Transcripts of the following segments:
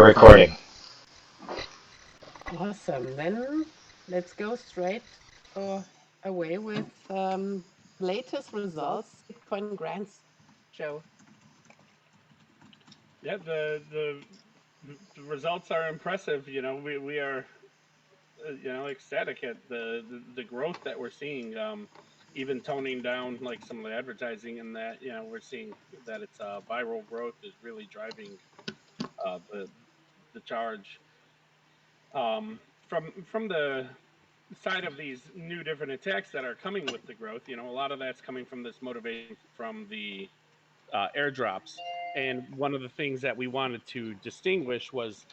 are recording. Awesome. Then let's go straight away with latest results, Gitcoin Grants, Joe. Yeah, the results are impressive. We are ecstatic at the growth that we're seeing. Even toning down like some of the advertising, and that we're seeing that it's viral growth is really driving the charge. From the side of these new different attacks that are coming with the growth, a lot of that's coming from this motivation from the airdrops. And one of the things that we wanted to distinguish was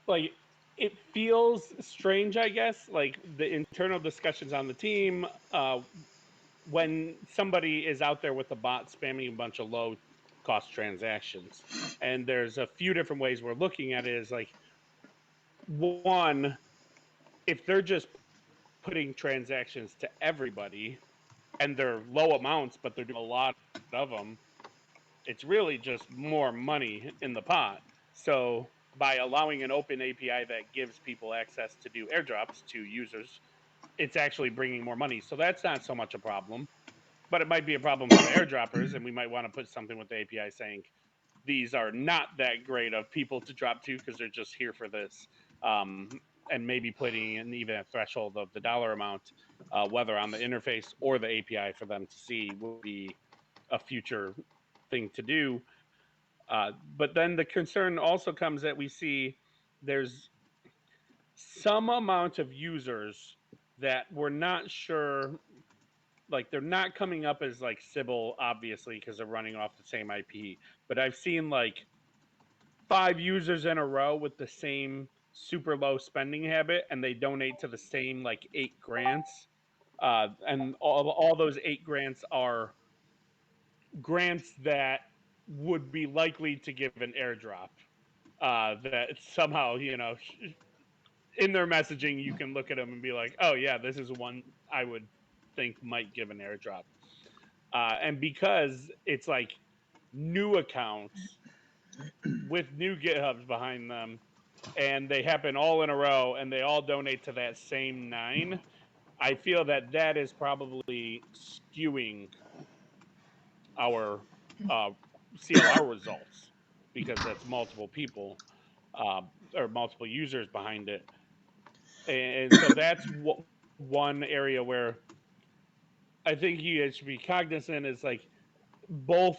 like it feels strange, I guess, like the internal discussions on the team when somebody is out there with a bot spamming a bunch of low cost transactions. And there's a few different ways we're looking at it is like, one, if they're just putting transactions to everybody and they're low amounts, but they're doing a lot of them, it's really just more money in the pot. So by allowing an open API that gives people access to do airdrops to users, it's actually bringing more money. So that's not so much a problem, but it might be a problem for the airdroppers, and we might want to put something with the API saying these are not that great of people to drop to because they're just here for this. And maybe putting in even a threshold of the dollar amount, whether on the interface or the API for them to see would be a future thing to do. But then the concern also comes that we see there's some amount of users that we're not sure, like they're not coming up as like Sybil, obviously, because they're running off the same IP. But I've seen like 5 users in a row with the same super low spending habit, and they donate to the same like 8 grants. And all those 8 grants are grants that would be likely to give an airdrop. That somehow, in their messaging, you can look at them and be like, oh, yeah, this is one I would think might give an airdrop. And because it's like new accounts with new GitHubs behind them, and they happen all in a row and they all donate to that same 9, I feel that that is probably skewing our CLR results because that's multiple people uh, or multiple users behind it. And so that's one area where I think you guys should be cognizant is like both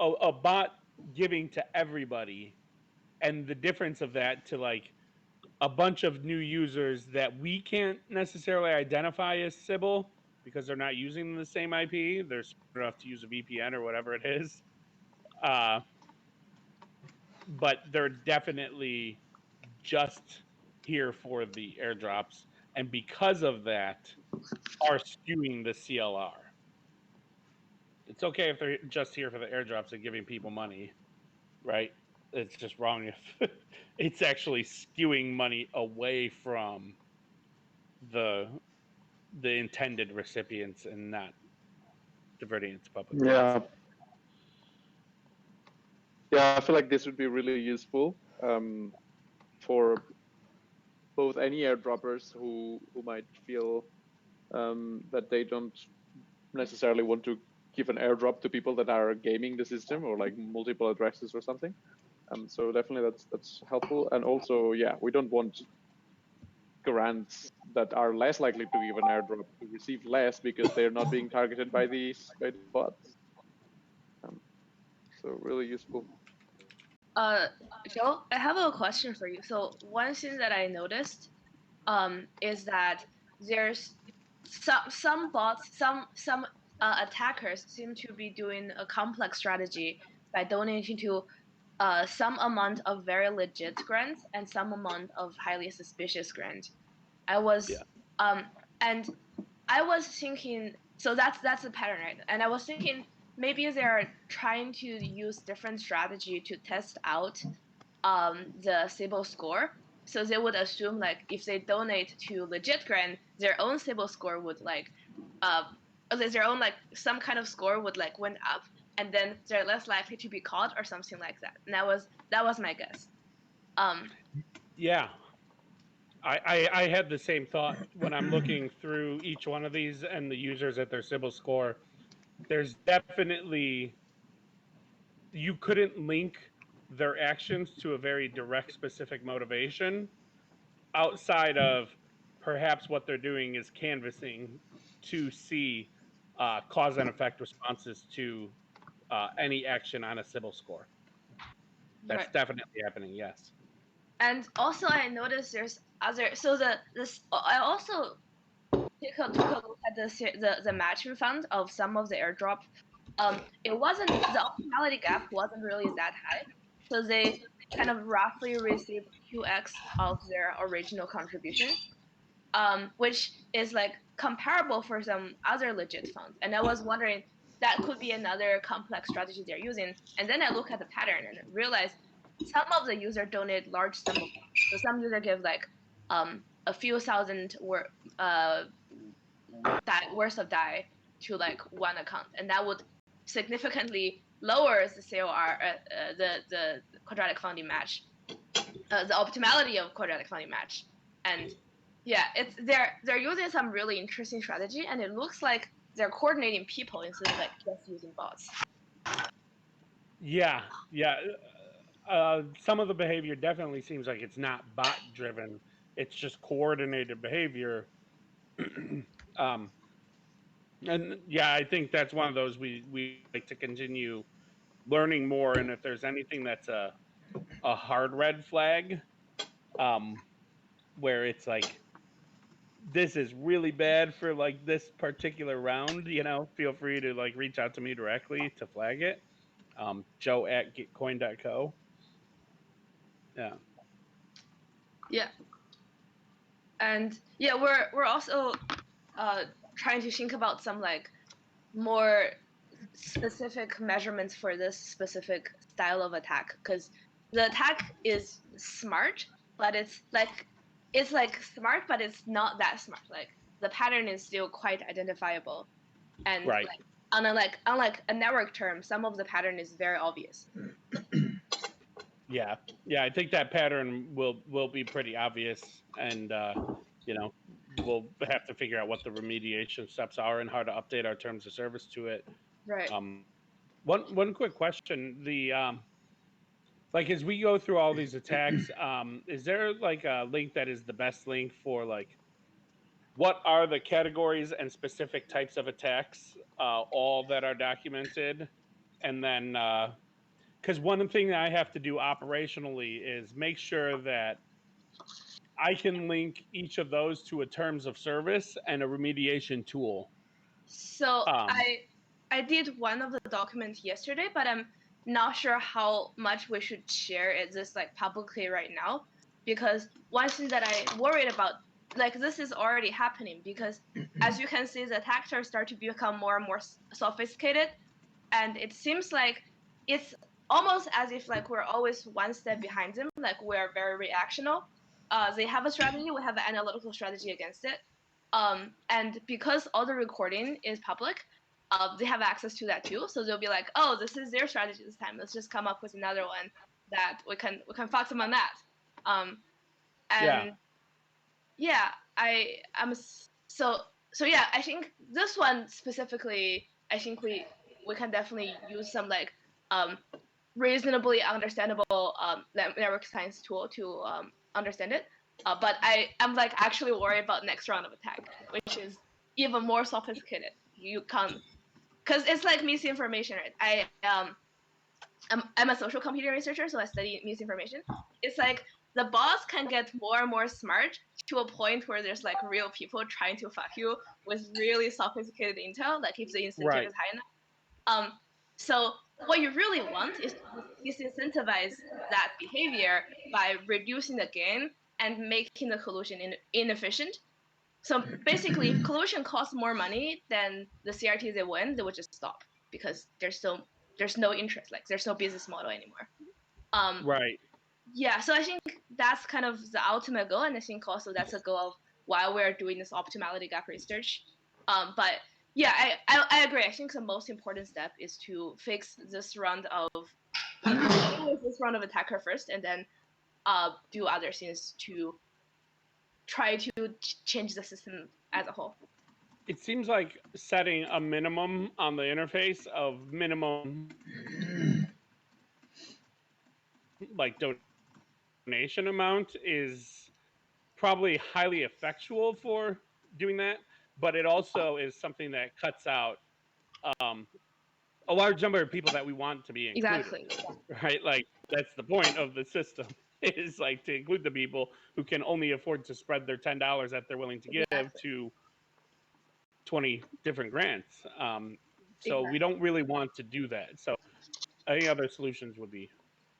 a bot giving to everybody and the difference of that to like a bunch of new users that we can't necessarily identify as Sybil because they're not using the same IP. They're smart enough to use a VPN or whatever it is. Uh, but they're definitely just here for the airdrops. And because of that, are skewing the CLR. It's okay if they're just here for the airdrops and giving people money, right? It's just wrong if it's actually skewing money away from the the intended recipients and not diverting it to public Yeah. funds. Yeah, I feel like this would be really useful for both any airdroppers who might feel that they don't necessarily want to give an airdrop to people that are gaming the system or like multiple addresses or something. So definitely that's helpful. And also, yeah, we don't want grants that are less likely to give an airdrop to receive less because they're not being targeted by these bots. So really useful. Joe, I have a question for you. So one thing that I noticed is that there's some bots, some attackers seem to be doing a complex strategy by donating to some amount of very legit grants and some amount of highly suspicious grants. I was and I was thinking, so that's the pattern, right? And I was thinking maybe they're trying to use different strategy to test out the Sybil score. So they would assume like if they donate to legit grant, their own Sybil score would like their own like some kind of score would like went up, and then they're less likely to be caught or something like that. And I was That was my guess. Yeah. I had the same thought when I'm looking through each one of these and the users at their Sybil score. There's definitely, you couldn't link their actions to a very direct, specific motivation outside of perhaps what they're doing is canvassing to see cause and effect responses to any action on a Sybil score. That's Right. definitely happening, yes. And also, I noticed there's other. So I also took a look at the matching fund of some of the airdrop. It wasn't, the optimality gap wasn't really that high, so they kind of roughly received 2x of their original contribution, which is like comparable for some other legit funds. And I was wondering, that could be another complex strategy they're using. And then I look at the pattern and realize some of the users donate large sum of money. So some user give like a few thousand worth of DAI to like one account, and that would significantly lower the COR, the quadratic funding match, the optimality of quadratic funding match. And yeah, it's they're using some really interesting strategy, and it looks like they're coordinating people instead of like just using bots. Yeah. Some of the behavior definitely seems like it's not bot driven. It's just coordinated behavior. And yeah, I think that's one of those we like to continue learning more. And if there's anything that's a hard red flag, where it's like this is really bad for like this particular round, feel free to like reach out to me directly to flag it. Joe at Gitcoin.co. Yeah. Yeah. And yeah, we're also trying to think about some like more specific measurements for this specific style of attack, because the attack is smart, but it's like smart, but it's not that smart. Like the pattern is still quite identifiable, and Right. like unlike a network term, some of the pattern is very obvious. Yeah. I think that pattern will be pretty obvious, and we'll have to figure out what the remediation steps are and how to update our terms of service to it. Right. One quick question: the like as we go through all these attacks, is there like a link that is the best link for like what are the categories and specific types of attacks, all that are documented, and then because one thing that I have to do operationally is make sure that I can link each of those to a terms of service and a remediation tool. So I did one of the documents yesterday, but I'm not sure how much we should share it this like publicly right now, because one thing that I worried about, like this is already happening, because as you can see, the attackers start to become more and more sophisticated, and it seems like it's almost as if like we're always one step behind them, like we're very reactional. They have a strategy, we have an analytical strategy against it. And because all the recording is public, they have access to that too. So they'll be like, oh, this is their strategy this time. Let's just come up with another one that we can fuck them on that. And yeah, I'm so yeah. I think this one specifically, I think we can definitely use some like reasonably understandable network science tool to understand it. But I'm like actually worried about next round of attack, which is even more sophisticated. You can't, because it's like misinformation, right? I'm a social computing researcher, so I study misinformation. It's like the bots can get more and more smart to a point where there's like real people trying to fuck you with really sophisticated intel, like if the incentive is high enough. So what you really want is to disincentivize that behavior by reducing the gain and making the collusion inefficient. So basically, if collusion costs more money than the CRT they win, they would just stop, because there's no interest, like there's no business model anymore. Right. Yeah, so I think that's kind of the ultimate goal, and I think also that's a goal of why we're doing this optimality gap research. But yeah, I agree. I think the most important step is to fix this round of with this round of attacker first, and then do other things to try to change the system as a whole. It seems like setting a minimum on the interface of minimum like donation amount is probably highly effectual for doing that, but it also is something that cuts out a large number of people that we want to be included. Exactly. Right? Like that's the point of the system is like to include the people who can only afford to spread their $10 that they're willing to give to 20 different grants. So we don't really want to do that. So I think other solutions would be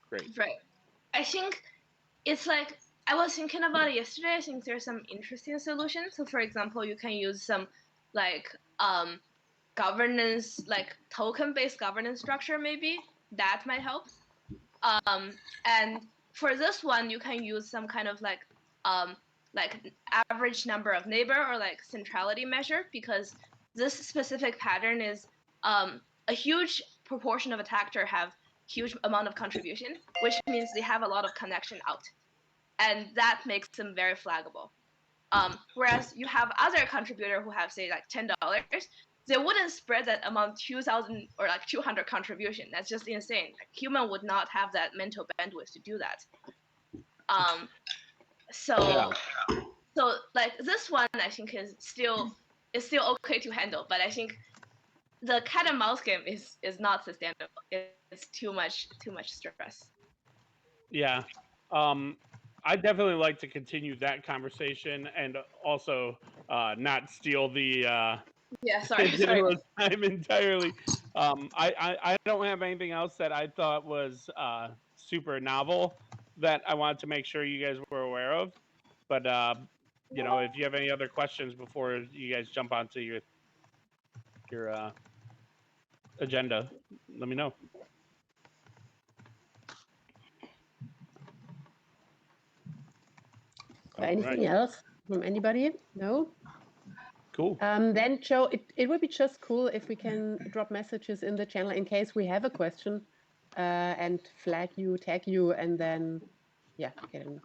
great. Right. I think it's like I was thinking about it yesterday. I think there's some interesting solutions. So for example, you can use some like governance, like token-based governance structure, maybe that might help. And for this one, you can use some kind of like average number of neighbor or like centrality measure, because this specific pattern is a huge proportion of attacker have huge amount of contribution, which means they have a lot of connection out, and that makes them very flaggable. Whereas you have other contributor who have say like $10, they wouldn't spread that among 2,000 or like 200 contribution. That's just insane. Like, human would not have that mental bandwidth to do that. So like this one, I think is still okay to handle, but I think the cat and mouse game is not sustainable. It's too much stress. Yeah. I'd definitely like to continue that conversation and also not steal the sorry. time entirely. I don't have anything else that I thought was super novel that I wanted to make sure you guys were aware of. But you know, if you have any other questions before you guys jump onto your agenda, let me know. Anything else from anybody? No? Cool. Then, Joe, it would be just cool if we can drop messages in the channel in case we have a question and flag you, tag you, and then, yeah, get in.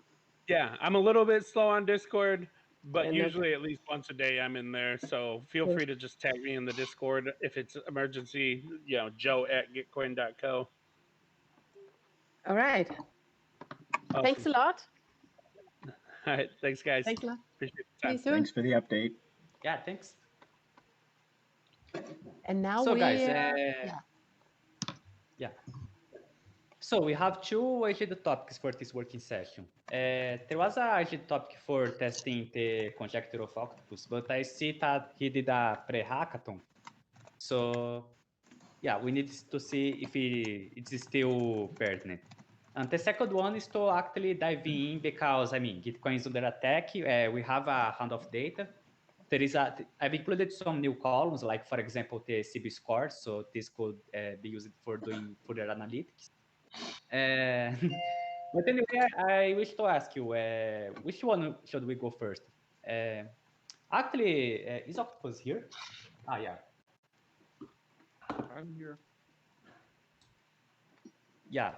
Yeah, I'm a little bit slow on Discord, but Yeah, usually at least once a day I'm in there. So feel free to just tag me in the Discord if it's emergency, you know, joe@gitcoin.co. All right. Awesome. Thanks a lot. All right. Thanks, guys. Thanks a lot. Appreciate the See you time. soon. Thanks for the update. Yeah, thanks. And now So we, guys, yeah. So we have two agenda topics for this working session. There was an agenda topic for testing the conjecture of octopus, but I see that he did a pre-hackathon. So yeah, we need to see if it's still pertinent. And the second one is to actually dive in because, I mean, Gitcoin is under attack. We have a round of data. I've included some new columns, like, for example, the CB score. So this could be used for doing further analytics. But anyway, I wish to ask you, which one should we go first? Actually, is Octopus here? Ah, yeah. I'm here. Yeah.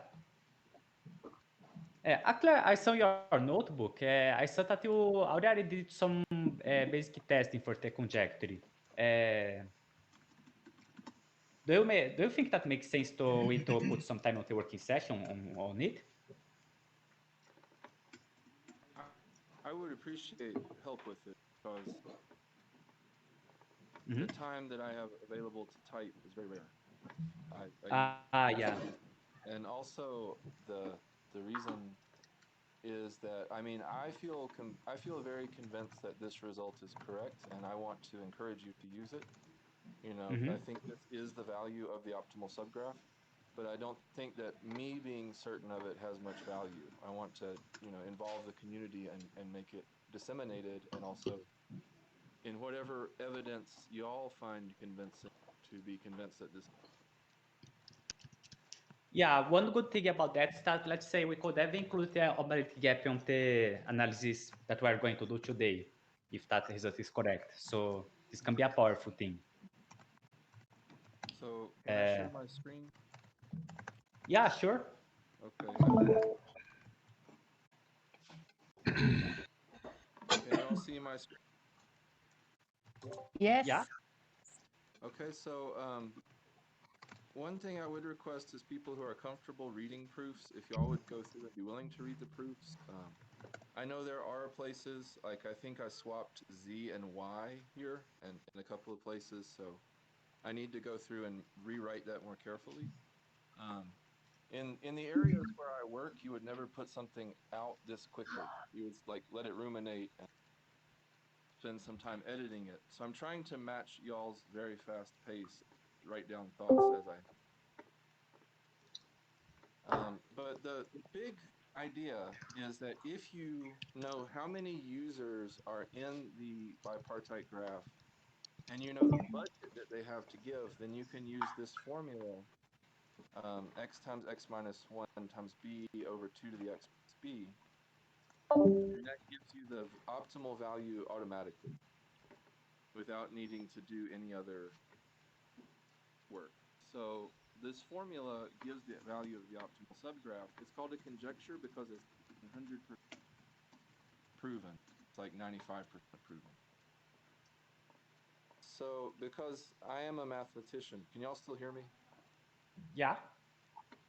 Actually, I saw your notebook. I saw that you already did some basic testing for the conjecture. Do you think that makes sense to put some time on the working session on it? I would appreciate help with it because the time that I have available to type is very rare. Yeah. And also the reason is that I mean I feel very convinced that this result is correct, and I want to encourage you to use it. You know, I think this is the value of the optimal subgraph, but I don't think that me being certain of it has much value. I want to, you know, involve the community and make it disseminated, and also in whatever evidence you all find convincing to be convinced that this. Yeah, one good thing about that is that, let's say, we could have included the observability gap on the analysis that we are going to do today, if that result is correct. So this can be a powerful thing. So can I share my screen? Yeah, sure. Okay. Can you all see my screen? Yes. Yeah. Okay, so one thing I would request is people who are comfortable reading proofs, if y'all would go through and be willing to read the proofs. I know there are places, like I think I swapped Z and Y here and in a couple of places, so I need to go through and rewrite that more carefully. In the areas where I work, you would never put something out this quickly. You would like let it ruminate and spend some time editing it. So I'm trying to match y'all's very fast pace, write down thoughts as but the big idea is that if you know how many users are in the bipartite graph and you know the budget that they have to give, then you can use this formula, x times x minus 1 times b over 2 to the x plus b, and that gives you the optimal value automatically without needing to do any other work. So this formula gives the value of the optimal subgraph. It's called a conjecture because it's 100% proven. It's like 95% proven. So because I am a mathematician, can y'all still hear me? Yeah.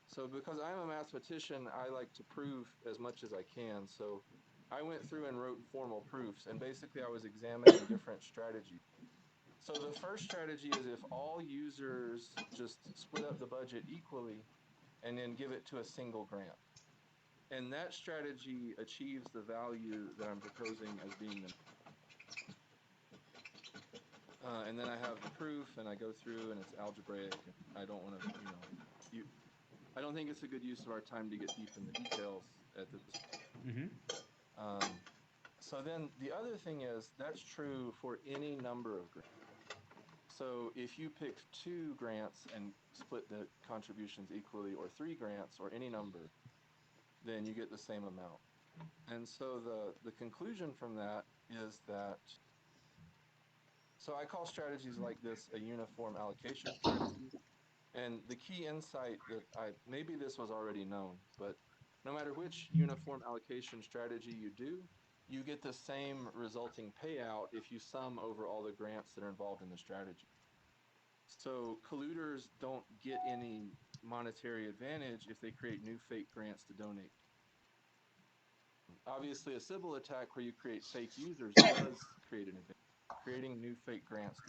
So because I'm a mathematician, I like to prove as much as I can. So I went through and wrote formal proofs, and basically I was examining different strategies. So the first strategy is if all users just split up the budget equally and then give it to a single grant. And that strategy achieves the value that I'm proposing as being the and then I have the proof, and I go through, and it's algebraic. And I don't want to, I don't think it's a good use of our time to get deep in the details at this. So then the other thing is that's true for any number of grants. So if you pick 2 grants and split the contributions equally, or 3 grants, or any number, then you get the same amount. And so the conclusion from that is that, so I call strategies like this a uniform allocation strategy. And the key insight that maybe this was already known, but no matter which uniform allocation strategy you do, you get the same resulting payout if you sum over all the grants that are involved in the strategy. So colluders don't get any monetary advantage if they create new fake grants to donate. Obviously, a Sybil attack where you create fake users does create an advantage, creating new fake grants.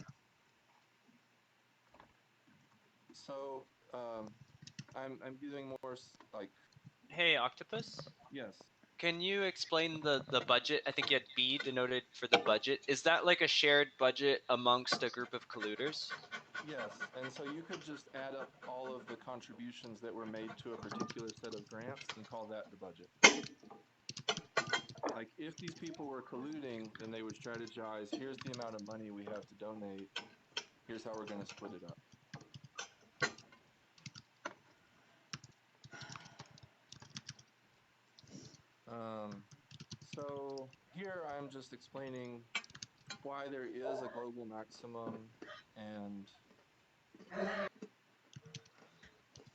So I'm doing more like. Hey, Octopus. Yes. Can you explain the budget? I think you had B denoted for the budget. Is that like a shared budget amongst a group of colluders? Yes, and so you could just add up all of the contributions that were made to a particular set of grants and call that the budget. Like if these people were colluding, then they would strategize, here's the amount of money we have to donate, here's how we're going to split it up. So here I'm just explaining why there is a global maximum and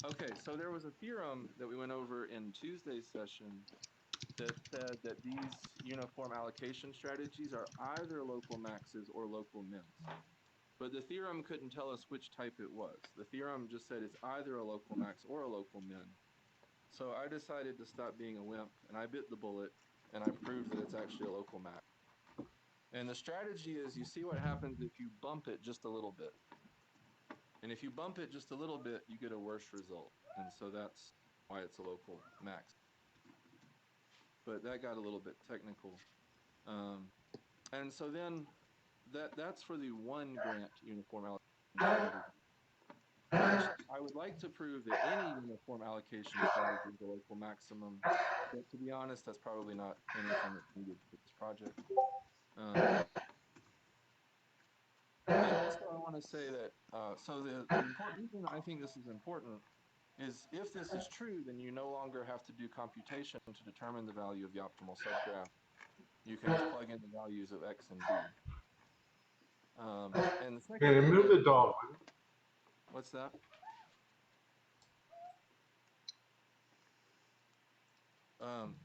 okay, so there was a theorem that we went over in Tuesday's session that said that these uniform allocation strategies are either local maxes or local mins. But the theorem couldn't tell us which type it was. The theorem just said it's either a local max or a local min. So I decided to stop being a wimp, and I bit the bullet, and I proved that it's actually a local max. And the strategy is, you see what happens if you bump it just a little bit. And if you bump it just a little bit, you get a worse result. And so that's why it's a local max. But that got a little bit technical. And so then that's for the one grant uniform allocation strategy. I would like to prove that any uniform allocation strategy is a local maximum, but to be honest, that's probably not anything that's needed for this project. And also I want to say that, so the important reason I think this is important is if this is true, then you no longer have to do computation to determine the value of the optimal subgraph. You can just plug in the values of x and b. And the second remove the dog. What's that?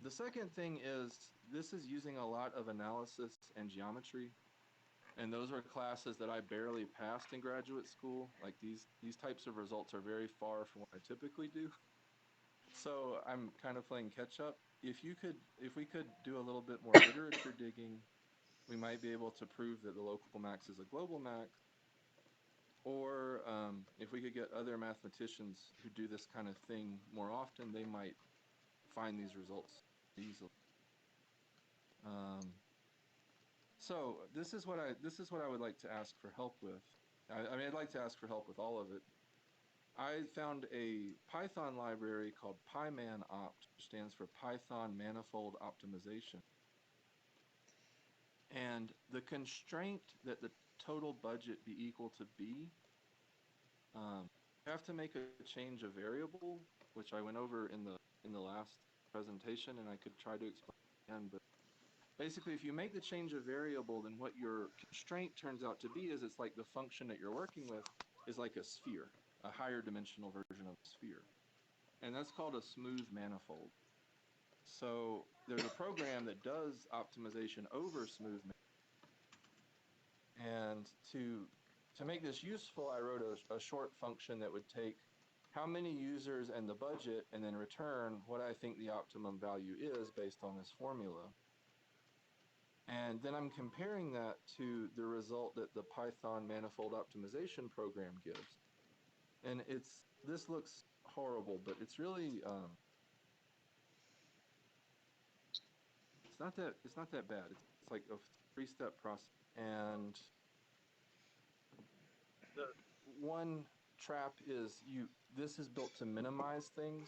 The second thing is this is using a lot of analysis and geometry. And those are classes that I barely passed in graduate school. Like these types of results are very far from what I typically do. So I'm kind of playing catch up. If we could do a little bit more literature digging, we might be able to prove that the local max is a global max. Or if we could get other mathematicians who do this kind of thing more often, they might find these results easily. So this is what I would like to ask for help with. I mean, I'd like to ask for help with all of it. I found a Python library called PyManOpt, which stands for Python Manifold Optimization. And the constraint that the total budget be equal to B, you have to make a change of variable, which I went over in the last presentation, and I could try to explain again. But basically, if you make the change of variable, then what your constraint turns out to be is it's like the function that you're working with is like a sphere, a higher dimensional version of a sphere. And that's called a smooth manifold. So there's a program that does optimization over smooth manifold. And to make this useful, I wrote a short function that would take how many users and the budget and then return what I think the optimum value is based on this formula. And then I'm comparing that to the result that the Python manifold optimization program gives. And this looks horrible, but it's really it's not that bad. It's like a 3-step process. And the one trap is this is built to minimize things.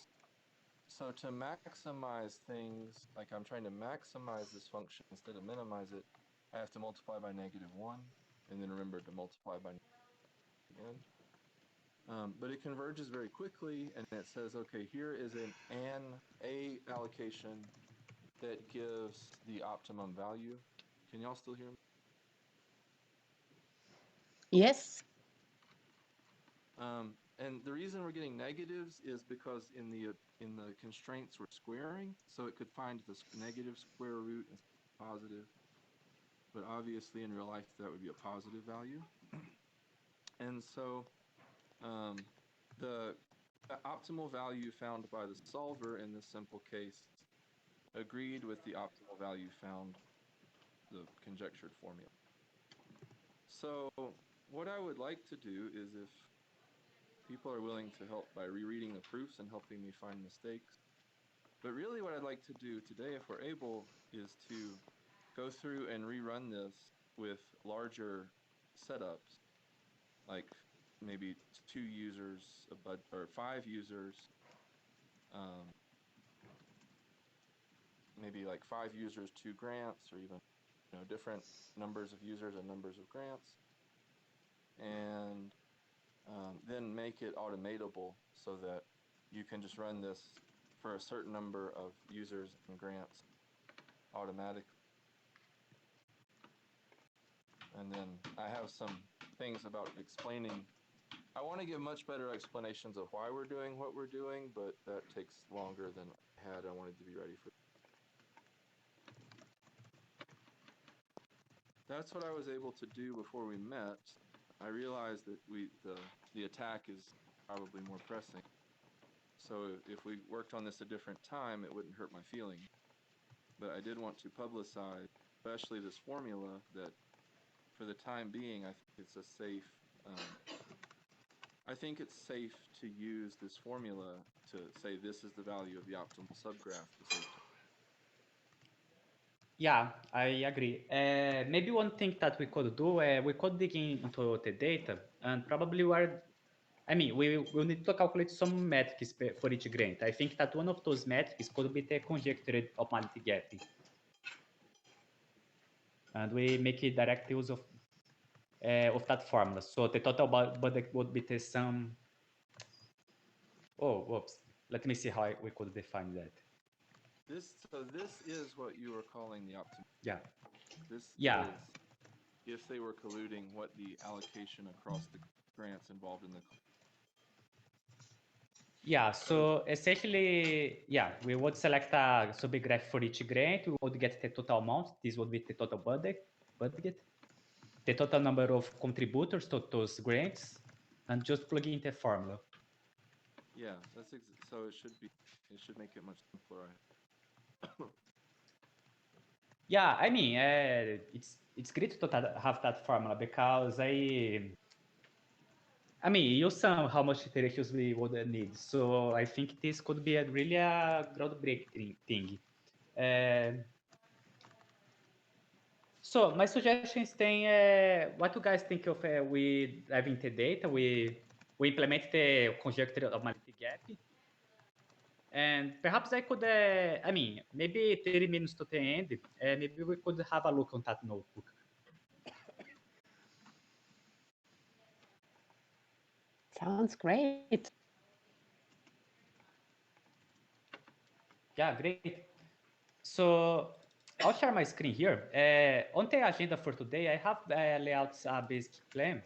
So to maximize things, like I'm trying to maximize this function instead of minimize it, I have to multiply by -1, and then remember to multiply by again. But it converges very quickly, and it says, okay, here is a allocation that gives the optimum value. Can y'all still hear me? Yes. And the reason we're getting negatives is because in the constraints we're squaring, so it could find the negative square root and positive. But obviously in real life that would be a positive value. And so the optimal value found by the solver in this simple case agreed with the optimal value found the conjectured formula. So what I would like to do is, if people are willing to help by rereading the proofs and helping me find mistakes, but really what I'd like to do today, if we're able, is to go through and rerun this with larger setups, like maybe 2 users, or 5 users, maybe like 5 users, 2 grants, or even different numbers of users and numbers of grants, and then make it automatable so that you can just run this for a certain number of users and grants automatically. And then I have some things about explaining. I want to give much better explanations of why we're doing what we're doing, but that takes longer than I wanted to be ready for. That's what I was able to do before we met. I realized that the attack is probably more pressing. So if we worked on this a different time, it wouldn't hurt my feelings. But I did want to publicize, especially this formula, that for the time being, I think it's a safe. I think it's safe to use this formula to say this is the value of the optimal subgraph. Yeah, I agree. Maybe one thing that we could do, we could dig into the data, and probably we will need to calculate some metrics for each grant. I think that one of those metrics could be the conjectured optimality gapping. And we make a direct use of that formula. So the total budget would be the sum. Oh, whoops. Let me see how we could define that. This is what you are calling the optimal. Yeah. This is, if they were colluding, what the allocation across the grants involved in the. Yeah, so essentially, yeah, we would select a subgraph for each grant. We would get the total amount. This would be the total budget, the total number of contributors to those grants, and just plug in the formula. Yeah, so it should make it much simpler. Yeah, I mean, it's great to have that formula because I mean, you saw how much iterations we would need. So I think this could be really a groundbreaking thing. So my suggestions then, what you guys think of we having the data, we implement the conjecture of mality gap, and perhaps I could, I mean, maybe 30 minutes to the end, maybe we could have a look on that notebook. Sounds great. Yeah, great. So I'll share my screen here. On the agenda for today, I have laid out a basic plan.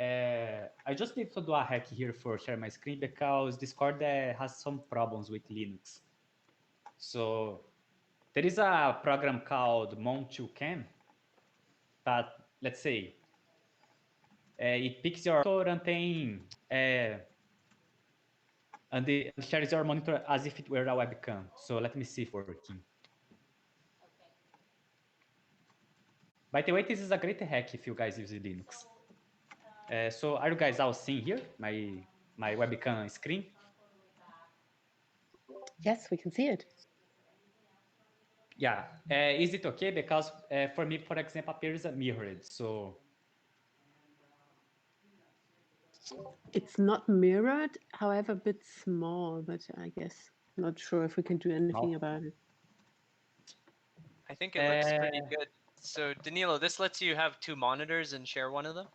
I just need to do a hack here for share my screen because Discord has some problems with Linux. So there is a program called Mon2Cam that, let's say, it picks your monitor and then and it shares your monitor as if it were a webcam. So let me see if working. By the way, this is a great hack if you guys use Linux. So are you guys all seeing here my webcam screen? Yes, we can see it. Yeah, is it okay? Because for me, for example, appears a mirrored. So it's not mirrored, however, a bit small, but I guess not sure if we can do anything about it. I think it looks pretty good. So Danilo, this lets you have two monitors and share one of them?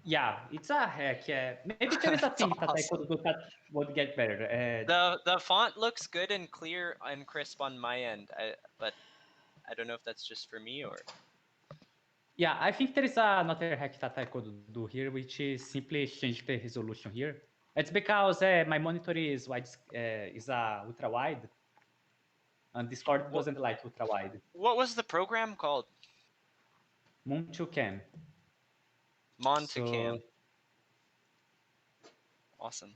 yeah, it's a hack. Maybe there is a thing that I could do that would get better. The font looks good and clear and crisp on my end, but I don't know if that's just for me or. Yeah, I think there is another hack that I could do here, which is simply change the resolution here. It's because my monitor is ultra wide, and Discord doesn't like ultra wide. What was the program called? Mon2Cam. Mon2Cam. Awesome.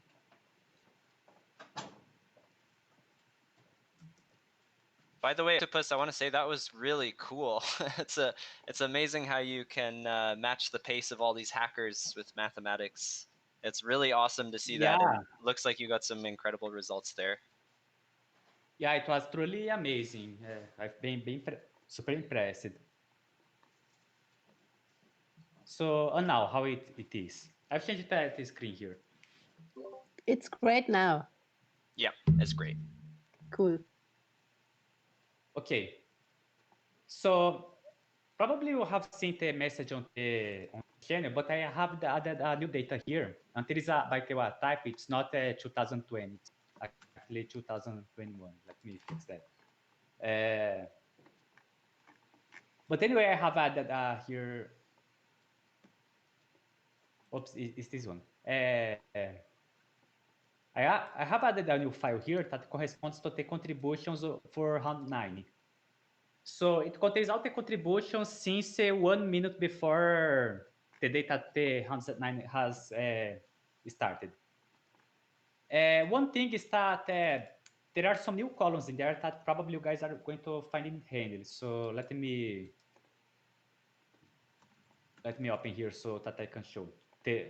By the way, Octopus, I want to say that was really cool. It's amazing how you can match the pace of all these hackers with mathematics. It's really awesome to see that. And looks like you got some incredible results there. Yeah, it was truly amazing. I've been super impressed. So, and now how it is. I've changed the screen here. It's great now. Yeah, it's great. Cool. Okay. So probably you have seen the message on the channel, but I have added new data here. And there is by the way, type, it's not 2020, it's actually 2021. Let me fix that. But anyway, I have added here. Oops, is this one? I have added a new file here that corresponds to the contributions for round 9. So it contains all the contributions since 1 minute before the date at the round 9 has started. One thing is that there are some new columns in there that probably you guys are going to find it handy. So let me open here so that I can show the.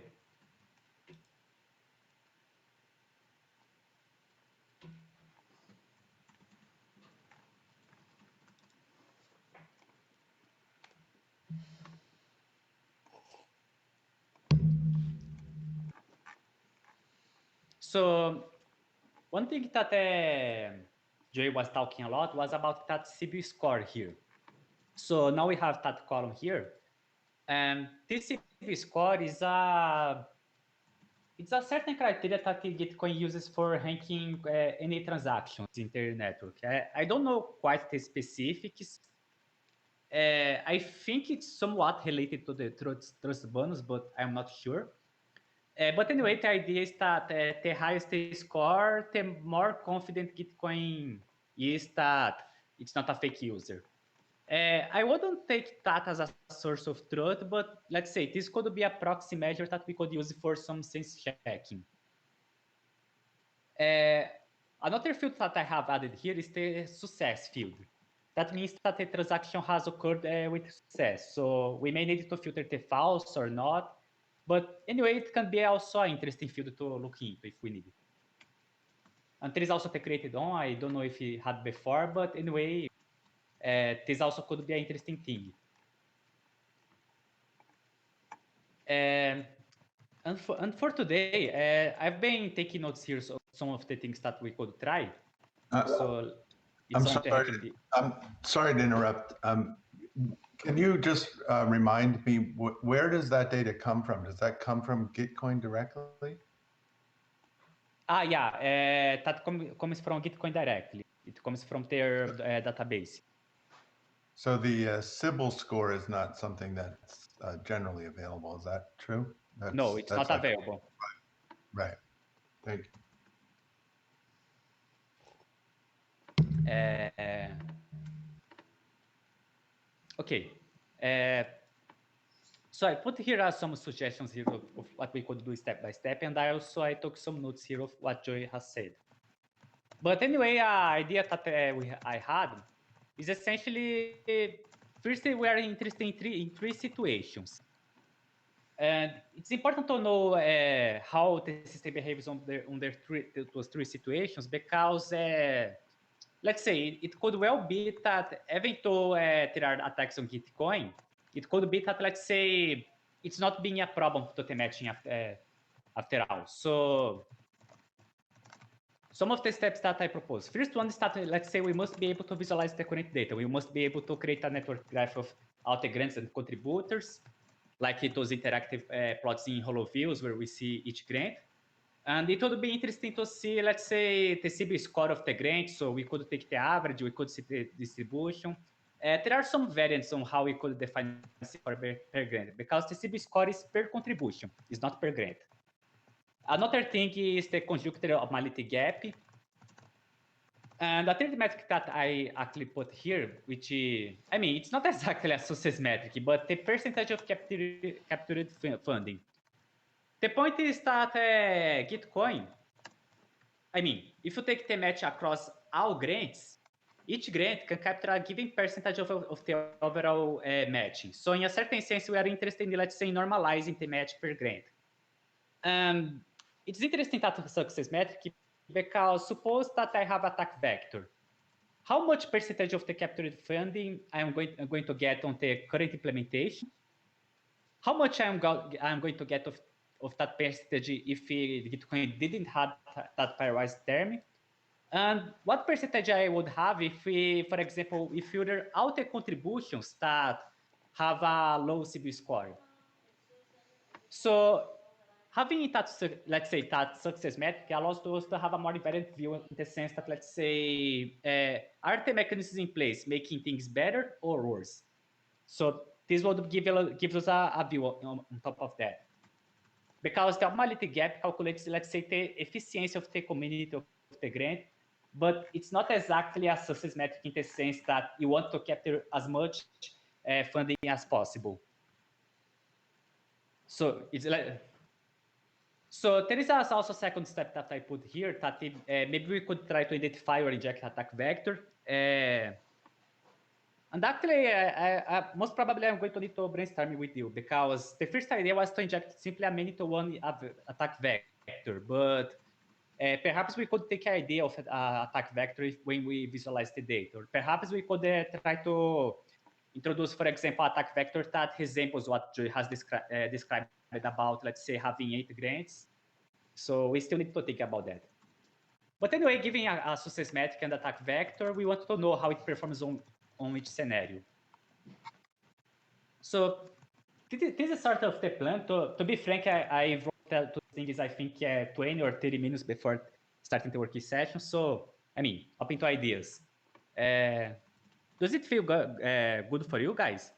So one thing that Joey was talking a lot was about that CPU score here. So now we have that column here. And this CPU score is it's a certain criteria that Gitcoin uses for ranking any transactions in their network. I don't know quite the specifics. I think it's somewhat related to the trust bonus, but I'm not sure. But anyway, the idea is that the highest the score, the more confident Gitcoin is that it's not a fake user. I wouldn't take that as a source of truth, but let's say this could be a proxy measure that we could use for some sense checking. Another field that I have added here is the success field. That means that the transaction has occurred with success. So we may need to filter the false or not. But anyway, it can be also an interesting field to look into if we need it. And there is also the created on. I don't know if it had before, but anyway, this also could be an interesting thing. And for today, I've been taking notes here of some of the things that we could try. So I'm sorry to interrupt. Can you just remind me, where does that data come from? Does that come from Gitcoin directly? Yeah, that comes from Gitcoin directly. It comes from their database. So the Sybil score is not something that's generally available. Is that true? No, it's not available. Right. Thank you. Okay. So I put here some suggestions here of what we could do step by step, and I took some notes here of what Joey has said. But anyway, idea that I had is essentially, first we are interested in three situations. And it's important to know how the system behaves on those three situations, because let's say it could well be that even though there are attacks on Gitcoin, it could be that, let's say, it's not being a problem to the matching after all. So some of the steps that I propose. First one is that, let's say, we must be able to visualize the current data. We must be able to create a network graph of all the grants and contributors, like those interactive plots in hollow views where we see each grant. And it would be interesting to see, let's say, the CB score of the grant. So we could take the average, we could see the distribution. There are some variants on how we could define score per grant, because the CB score is per contribution, it's not per grant. Another thing is the conjunctive optimality gap. And the third metric that I actually put here, which I mean, it's not exactly a success metric, but the percentage of captured funding. The point is that Gitcoin, I mean, if you take the match across all grants, each grant can capture a given percentage of the overall matching. So in a certain sense, we are interested in, let's say, normalizing the match per grant. It's interesting that success metric, because suppose that I have attack vector. How much percentage of the captured funding I'm going to get on the current implementation? How much I'm going to get of that percentage if Gitcoin didn't have that pairwise term? And what percentage I would have if we, for example, if filter all the contributions that have a low CB score? So having that, let's say, that success metric allows us to have a more invariant view in the sense that, let's say, are the mechanisms in place making things better or worse? So this would give us a view on top of that. Because the optimality gap calculates, let's say, the efficiency of the community of the grant, but it's not exactly a success metric in the sense that you want to capture as much funding as possible. So it's like, so there is also a second step that I put here that maybe we could try to identify or inject attack vector. And actually, most probably I'm going to need to brainstorm with you, because the first idea was to inject simply a many-to-one attack vector, but perhaps we could take an idea of attack vector when we visualize the data. Or perhaps we could try to introduce, for example, attack vector that resembles what Joy has described about, let's say, having 8 grants. So we still need to think about that. But anyway, given a success metric and attack vector, we want to know how it performs on each scenario. So this is sort of the plan. To be frank, I wrote two things, I think, 20 or 30 minutes before starting the working session. So, I mean, open to ideas. Does it feel good for you guys?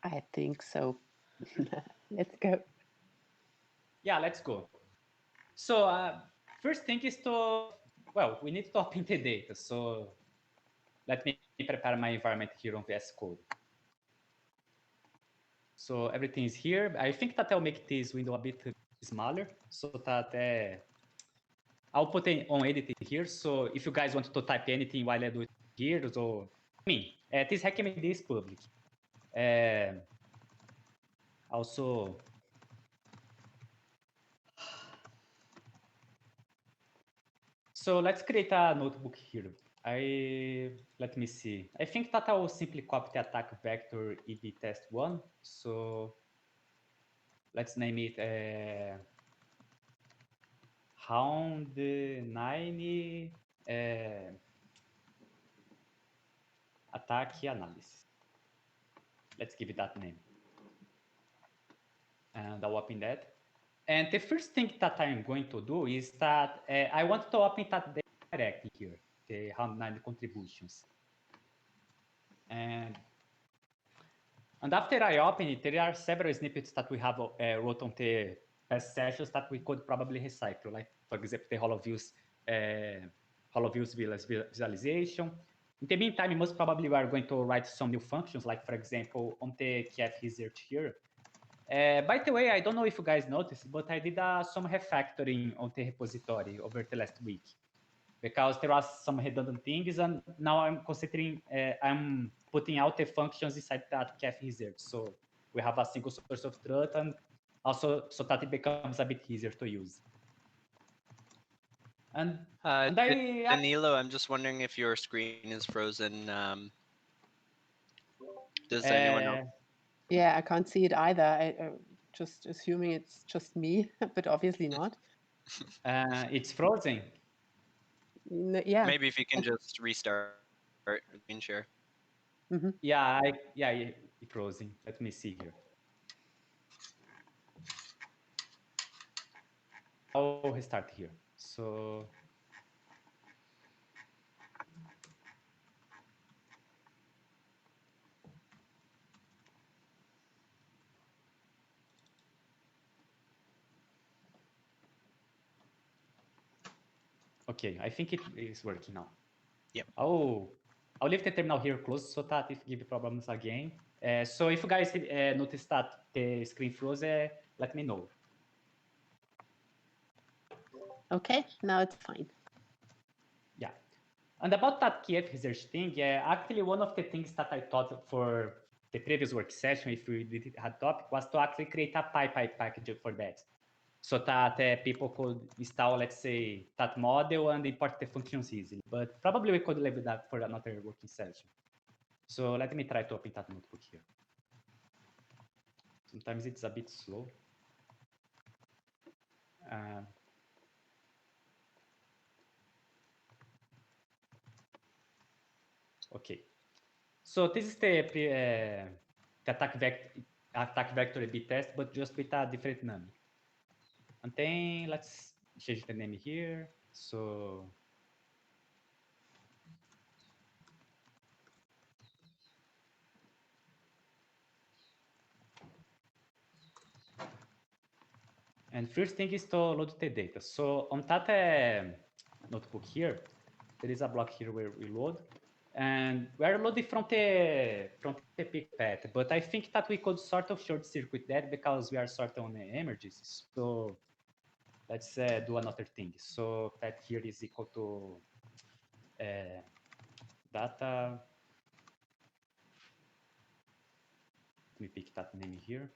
I think so. Let's go. Yeah, let's go. So first thing is to, well, we need to open the data. So let me prepare my environment here on VS Code. So everything is here. I think that I'll make this window a bit smaller so that I'll put it on editing here. So if you guys want to type anything while I do it here, so I mean, this recommend is public. Also, so let's create a notebook here. Let me see. I think that I will simply copy the attack vector EB test1. So let's name it round 9 attack analysis. Let's give it that name. And I'll open that. And the first thing that I'm going to do is that I want to open that directly here, the round 9 contributions. And after I open it, there are several snippets that we have wrote on the past sessions that we could probably recycle, like, for example, the hollow views visualization. In the meantime, most probably we are going to write some new functions, like, for example, on the cadCAD research here. By the way, I don't know if you guys noticed, but I did some refactoring on the repository over the last week because there was some redundant things, and now I'm considering, I'm putting out the functions inside that cadCAD research. So we have a single source of truth, and also so that it becomes a bit easier to use. And Danilo, I'm just wondering if your screen is frozen. Does anyone know? Yeah, I can't see it either. I just assuming it's just me, but obviously not. It's frozen. Yeah. Maybe if you can just restart screen share. Mm-hmm. Yeah, it's frozen. Let me see here. I'll restart here. So okay, I think it is working now. Yep. Oh, I'll leave the terminal here closed so that if give problems again. So if you guys notice that the screen froze, let me know. Okay, now it's fine. Yeah. And about that KF research thing, actually one of the things that I thought for the previous work session, if we did had topic, was to actually create a PyPy package for that. So that people could install, let's say, that model and import the functions easily. But probably we could leave that for another working session. So let me try to open that notebook here. Sometimes it's a bit slow. Okay. So this is the attack vector A/B test, but just with a different name. And then let's change the name here. So and first thing is to load the data. So on that notebook here, there is a block here where we load, and we're loading from the pick path. But I think that we could sort of short circuit that because we are sort of on the emergency. So let's do another thing. So path here is equal to data. Let me pick that name here.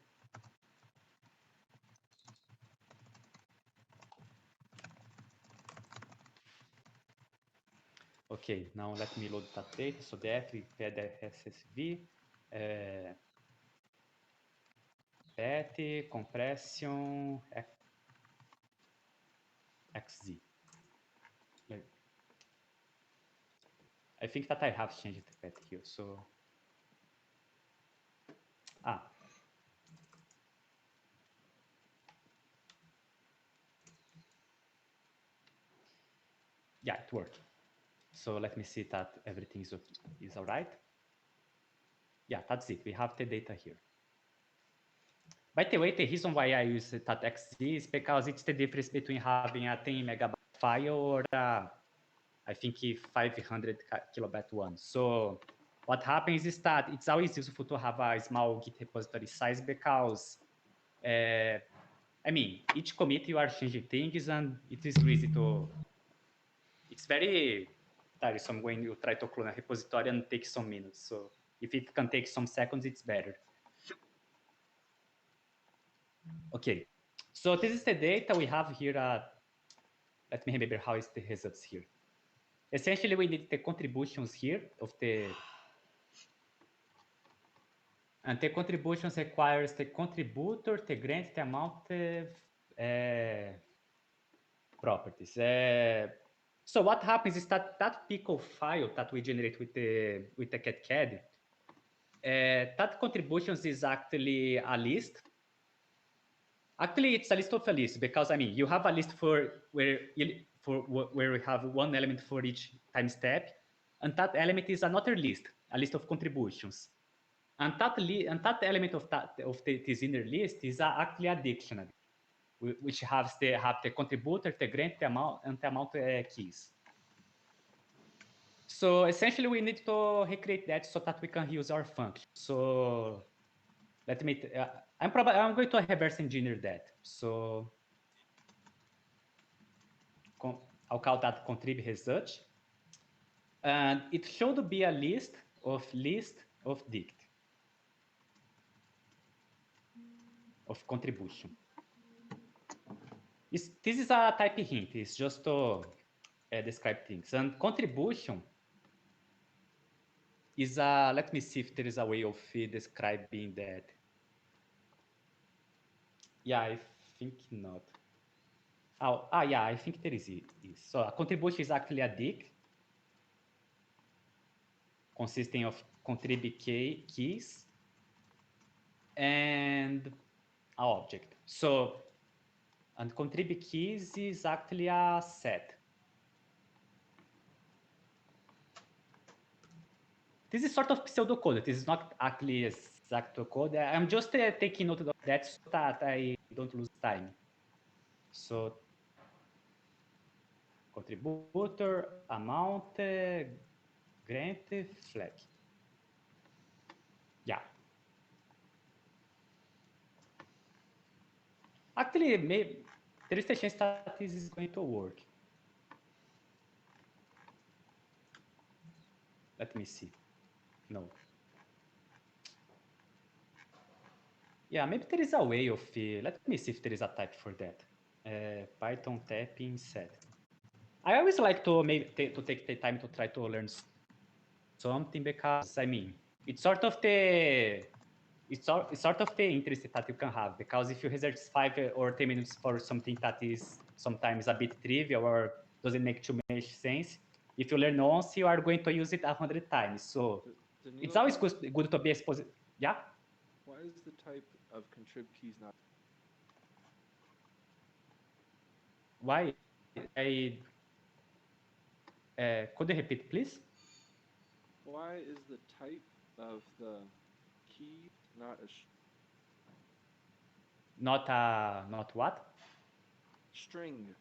Okay, now let me load that data. So the F SSV, path, compression, XZ. I think that I have changed the path here. So, yeah, it worked. So let me see that everything is all right. Yeah, that's it. We have the data here. By the way, the reason why I use .xz is because it's the difference between having a 10 megabyte file or I think 500 kilobyte one. So what happens is that it's always useful to have a small Git repository size because, I mean, each commit you are changing things and it is easy to, it's very tiresome when you try to clone a repository and take some minutes. So if it can take some seconds, it's better. Okay, so this is the data we have here. Let me remember how is the results here. Essentially, we need the contributions here of the, and the contributions requires the contributor, the grant, the amount, properties. So what happens is that pickle file that we generate with the cadCAD, that contributions is actually a list. Actually, it's a list of a list because I mean you have a list for where we have one element for each time step, and that element is another list, a list of contributions, and that element of this inner list is actually a dictionary, which have the contributor, the grant, the amount, and the amount keys. So essentially, we need to recreate that so that we can use our function. So let me. I'm going to reverse engineer that. So I'll call that contrib result, and it should be a list of dict of contribution. This is a type hint. It's just to describe things. And contribution is a. Let me see if there is a way of describing that. Yeah, I think not. Yeah, I think there is. So a contribution is actually a dict consisting of contrib keys and an object. So, and contrib keys is actually a set. This is sort of pseudocode. This is not actually exact code. I'm just taking note of that so that I don't lose time. So, contributor, amount, grant, flag. Yeah. Actually, maybe there is a chance that this is going to work. Let me see. No. Yeah, maybe there is a way of, let me see if there is a type for that. Python tapping set. I always like to take the time to try to learn something because I mean it's sort of the interest that you can have, because if you research 5 or 10 minutes for something that is sometimes a bit trivial or doesn't make too much sense, if you learn once, you are going to use it 100 times. So Danilo, it's always good to be exposed. Yeah. Why is the type of contrib keys not? Why? Could you repeat, please? Why is the type of the key not a Not what? string?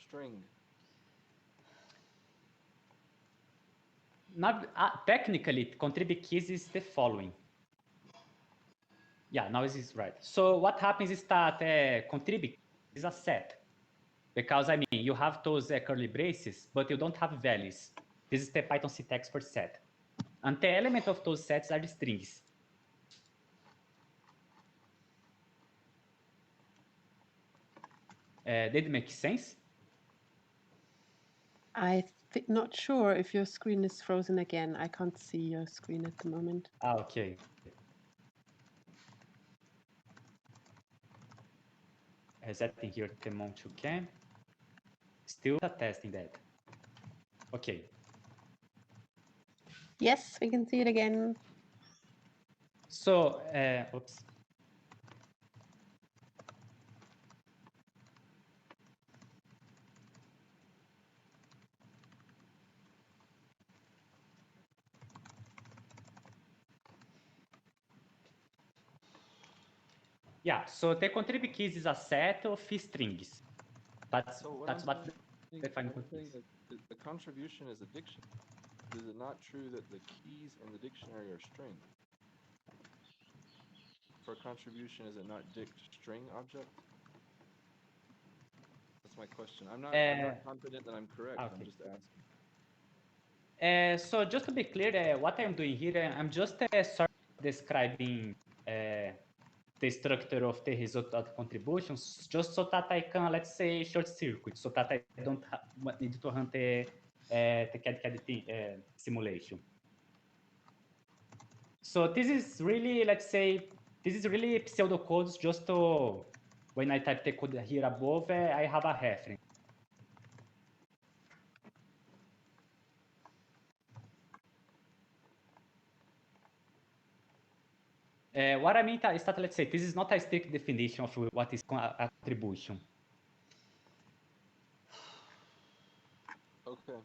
String. Not technically, contrib keys is the following. Yeah, now this is right. So what happens is that contrib is a set, because I mean you have those curly braces, but you don't have values. This is the Python syntax for set, and the element of those sets are the strings. Did it make sense? Not sure if your screen is frozen again. I can't see your screen at the moment. Okay. Resetting here the amount you can. Still testing that. Okay. Yes, we can see it again. So, oops. Yeah, so the contrib keys is a set of strings. That's So what that's I'm what saying, define I'm contrib saying is. that the contribution is a dictionary. Is it not true that the keys in the dictionary are string? For contribution, is it not dict string object? That's my question. I'm not confident that I'm correct. Okay. I'm just asking. So just to be clear, what I'm doing here, I'm just sort of describing the structure of the result of contributions, just so that I can, let's say, short circuit, so that I don't need to run the cadCAD simulation. So this is really, let's say, this is really pseudocodes just to, when I type the code here above, I have a reference. What I mean is that, let's say, this is not a strict definition of what is a contribution. Okay.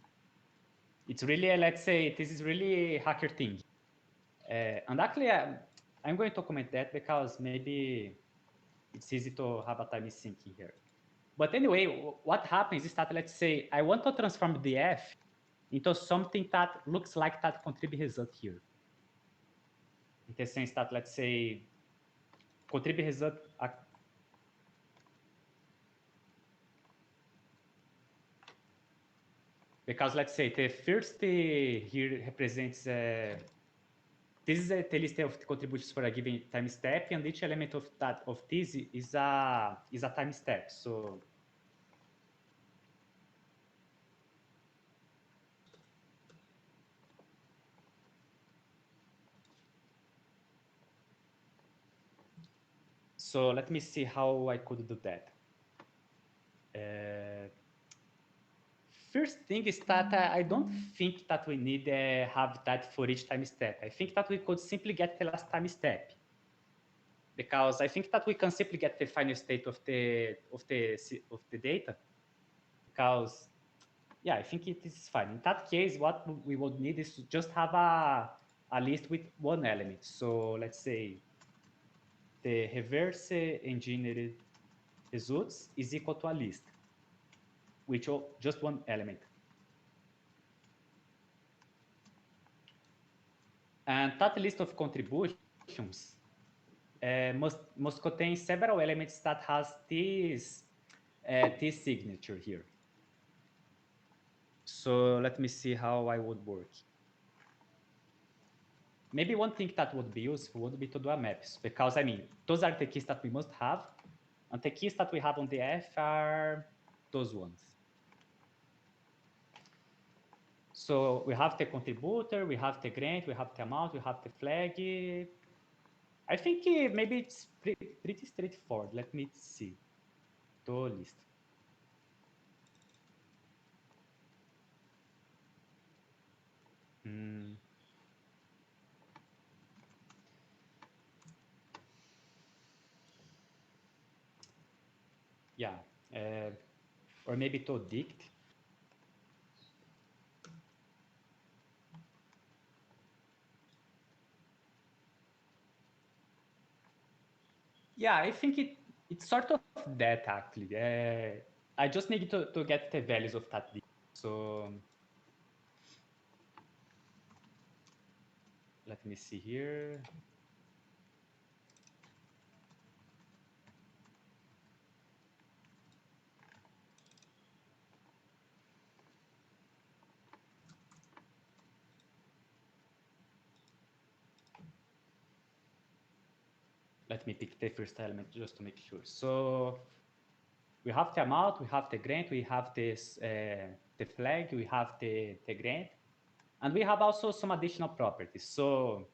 It's really, let's say, this is really hacker thing. And actually, I'm going to comment that because maybe it's easy to have a time syncing here. But anyway, what happens is that, let's say, I want to transform the F into something that looks like that contrib result here. In the sense that, let's say, contrib result, because let's say the first here represents, this is the list of the contributions for a given time step, and each element of this is a time step. So let me see how I could do that. First thing is that I don't think that we need have that for each time step. I think that we could simply get the last time step, because I think that we can simply get the final state of the data. Because yeah, I think it is fine. In that case, what we would need is to just have a list with one element. So let's say the reverse engineered results is equal to a list, which just one element. And that list of contributions must contain several elements that has this signature here. So let me see how I would work. Maybe one thing that would be useful would be to do a maps, because I mean, those are the keys that we must have, and the keys that we have on the F are those ones. So we have the contributor, we have the grant, we have the amount, we have the flag. I think maybe it's pretty straightforward. Let me see the list. Yeah, or maybe to dict. Yeah, I think it's sort of that actually. I just need to get the values of that dict. So let me see here. Let me pick the first element just to make sure. So we have the amount, we have the grant, we have this the flag, we have the grant, and we have also some additional properties. So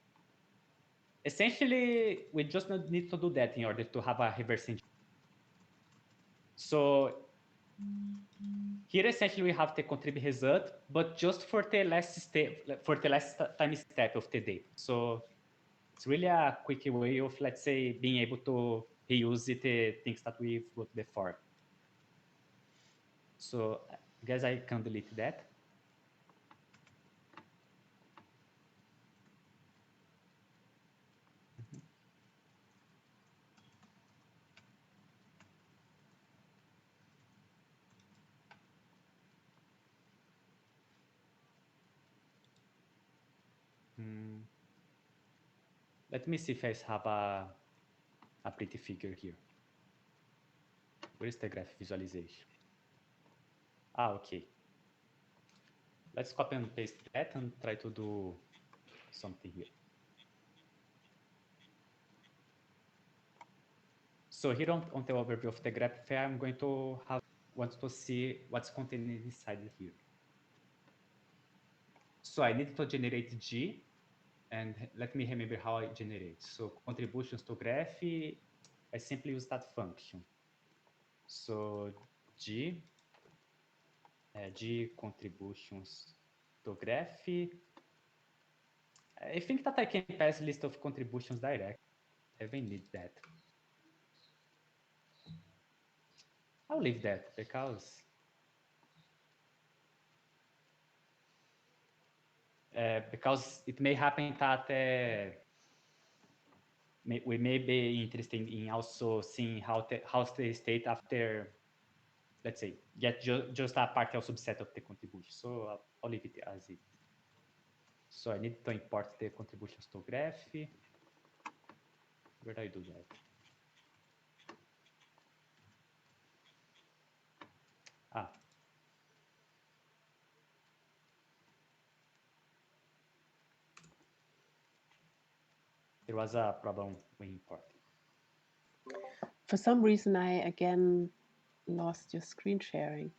essentially, we just need to do that in order to have a reverse engineering. So here essentially we have the contrib result, but just for the last step, for the last time step of the data. So it's really a quick way of, let's say, being able to reuse the things that we've wrote before. So I guess I can delete that. Let me see if I have a pretty figure here. Where is the graph visualization? Okay. Let's copy and paste that and try to do something here. So here on the overview of the graph, I'm going to want to see what's contained inside here. So I need to generate G, and let me remember how I generate. So contributions to graph, I simply use that function. So G contributions to graph. I think that I can pass list of contributions direct. I don't need that. I'll leave that because it may happen that we may be interested in also seeing how the state after, let's say, get just a partial subset of the contribution. So I'll leave it as it. So I need to import the contributions to graph. Where do I do that? There was a problem when importing. For some reason, I again lost your screen sharing.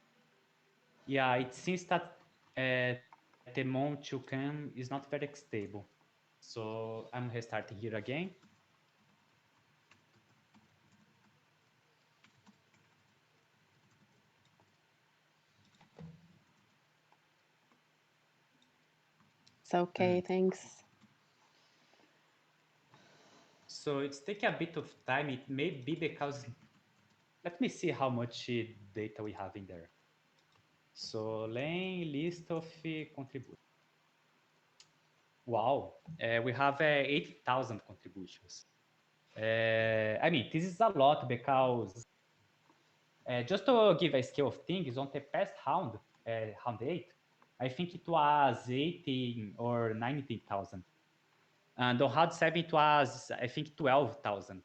Yeah, it seems that the mount to come is not very stable. So I'm restarting here again. It's okay, thanks. So it's taking a bit of time. It may be because, let me see how much data we have in there. So len list of contributions. Wow, we have 8,000 contributions. I mean, this is a lot because just to give a scale of things, on the past round, round 8, I think it was 18 or 19,000. And on round 7, it was, I think, 12,000.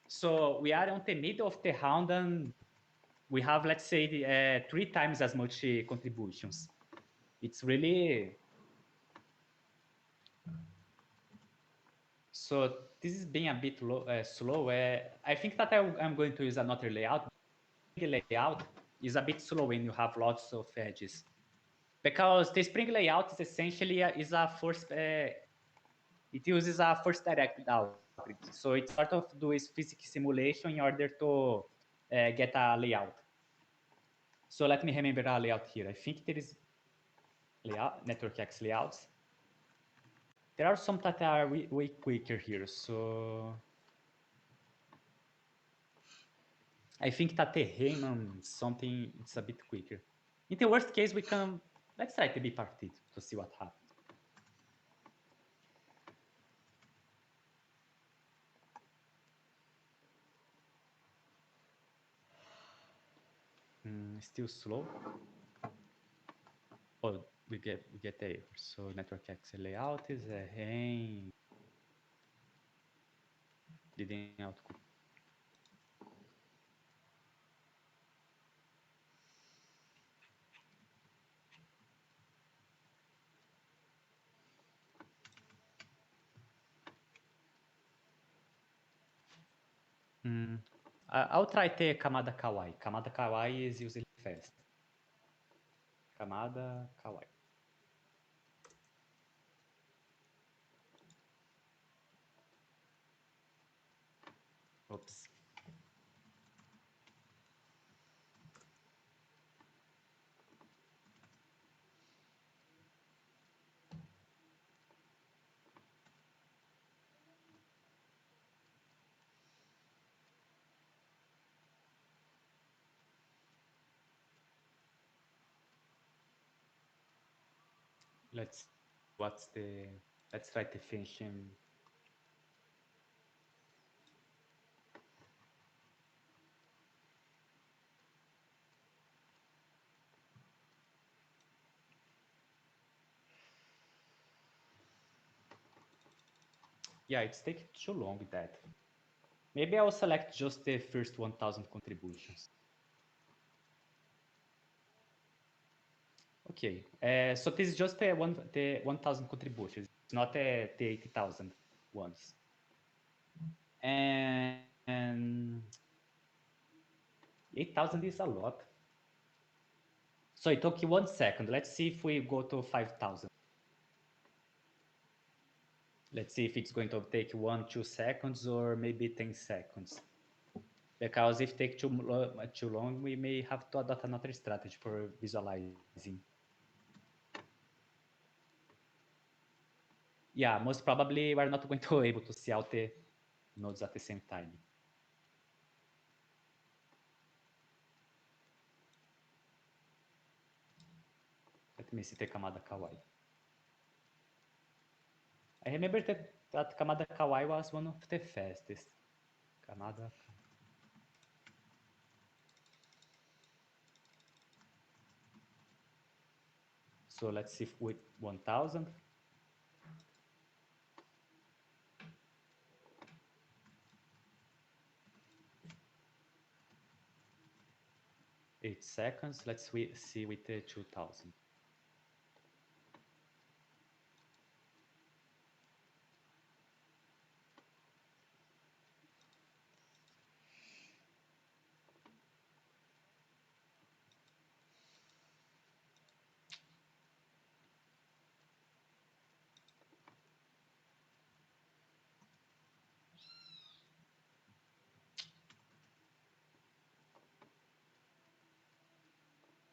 So we are on the middle of the round and we have, let's say, 3 times as much contributions. It's really... So this is being a bit slow. I think that I'm going to use another layout. The layout is a bit slow when you have lots of edges. Because the spring layout is essentially is a first... it uses a first directed algorithm. So it sort of does physics simulation in order to get a layout. So let me remember a layout here. I think there is layout, network X layouts. There are some that are way quicker here. So I think that the Riemann something, it's a bit quicker. In the worst case, we can, let's try the bipartite to see what happens. Still slow. Oh, we get the error. So network X layout is a rain. Didn't output. I'll try the Kamada Kawaii. Kamada Kawaii is usually fast. Kamada Kawaii. Oops. Let's try to finish him. Yeah, it's taking too long with that. Maybe I'll select just the first 1,000 contributions. Okay, so this is just the 1,000 contributions. It's not the 80,000 ones. And 8,000 is a lot. So it took you 1 second. Let's see if we go to 5,000. Let's see if it's going to take 1, 2 seconds or maybe 10 seconds. Because if it takes too long, we may have to adopt another strategy for visualizing. Yeah, most probably we're not going to be able to see all the nodes at the same time. Let me see the Kamada Kawaii. I remember that Kamada Kawaii was one of the fastest. Kamada. So let's see if with 1,000. Eight seconds. Let's see with the 2,000.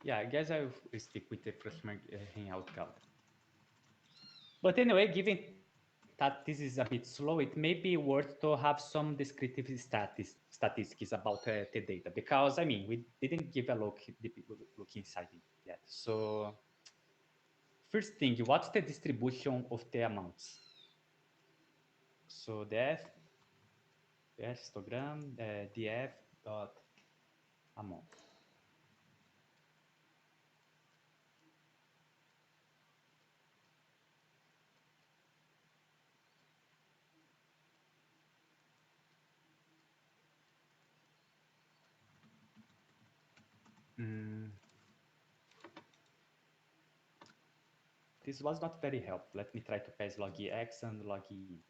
Yeah, I guess I'll stick with the Freshman Hangout count. But anyway, given that this is a bit slow, it may be worth to have some descriptive statistics about the data, because I mean, we didn't give a look inside it yet. So first thing, what's the distribution of the amounts? So def histogram df dot amount. This was not very helpful. Let me try to pass log x and log e.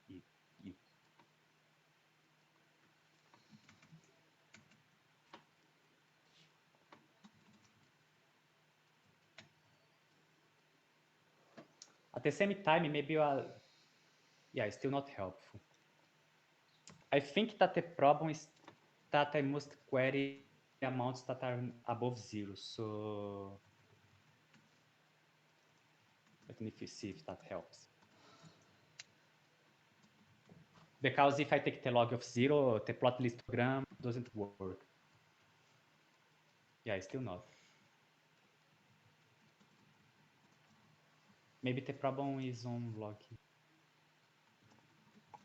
At the same time, maybe yeah, it's still not helpful. I think that the problem is that I must query amounts that are above 0. So let me see if that helps. Because if I take the log of 0, the plot histogram doesn't work. Yeah, still not. Maybe the problem is on log.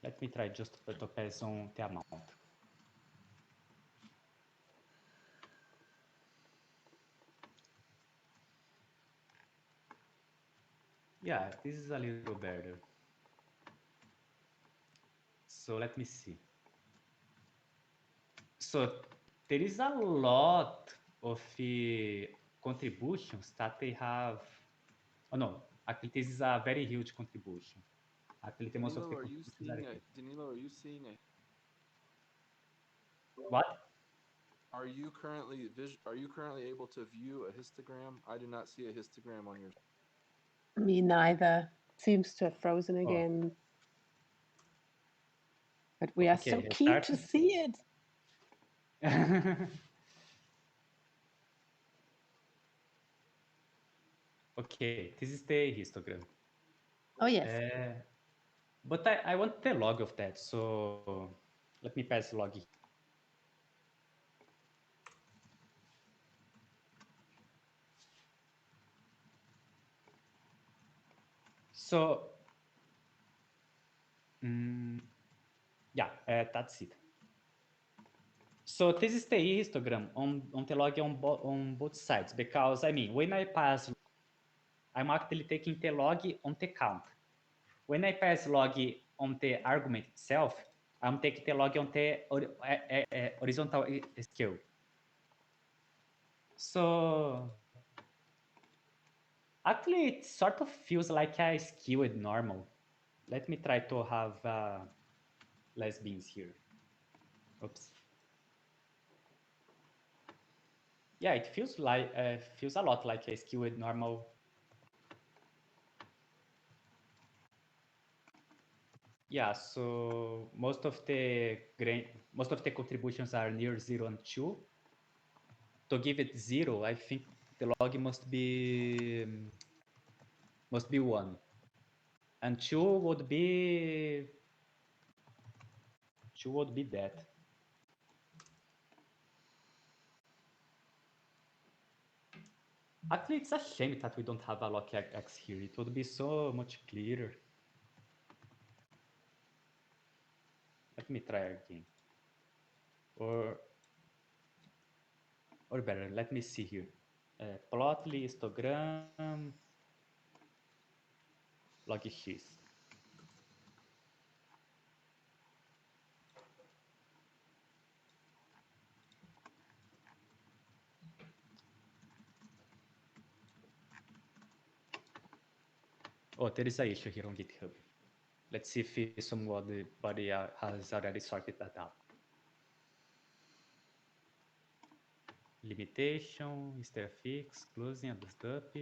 Let me try just to pass on the amount. Yeah, this is a little better. So let me see. So there is a lot of contributions that they have. Oh no, actually this is a very huge contribution. Actually, the most of the contributions are here. Danilo, are you seeing a? What? Are you currently able to view a histogram? I do not see a histogram on your. Me neither. Seems to have frozen again. But we are so keen to see it. Okay, this is the histogram. Oh, yes. But I want the log of that, so let me pass log. So, yeah, that's it. So this is the histogram on the log on both sides, because I mean, when I pass, I'm actually taking the log on the count. When I pass log on the argument itself, I'm taking the log on the horizontal scale. So actually, it sort of feels like a skewed normal. Let me try to have less beans here. Oops. Yeah, it feels like feels a lot like a skewed normal. Yeah, so most of the contributions are near 0 and 2. To give it 0, I think the log must be 1, and 2 would be that. Actually, it's a shame that we don't have a log x here. It would be so much clearer. Let me try again. Or better, let me see here. Plotly, histogram, log x. Oh, there is an issue here on GitHub. Let's see if somebody has already sorted that out. Limitation, fix, closing, adjust up.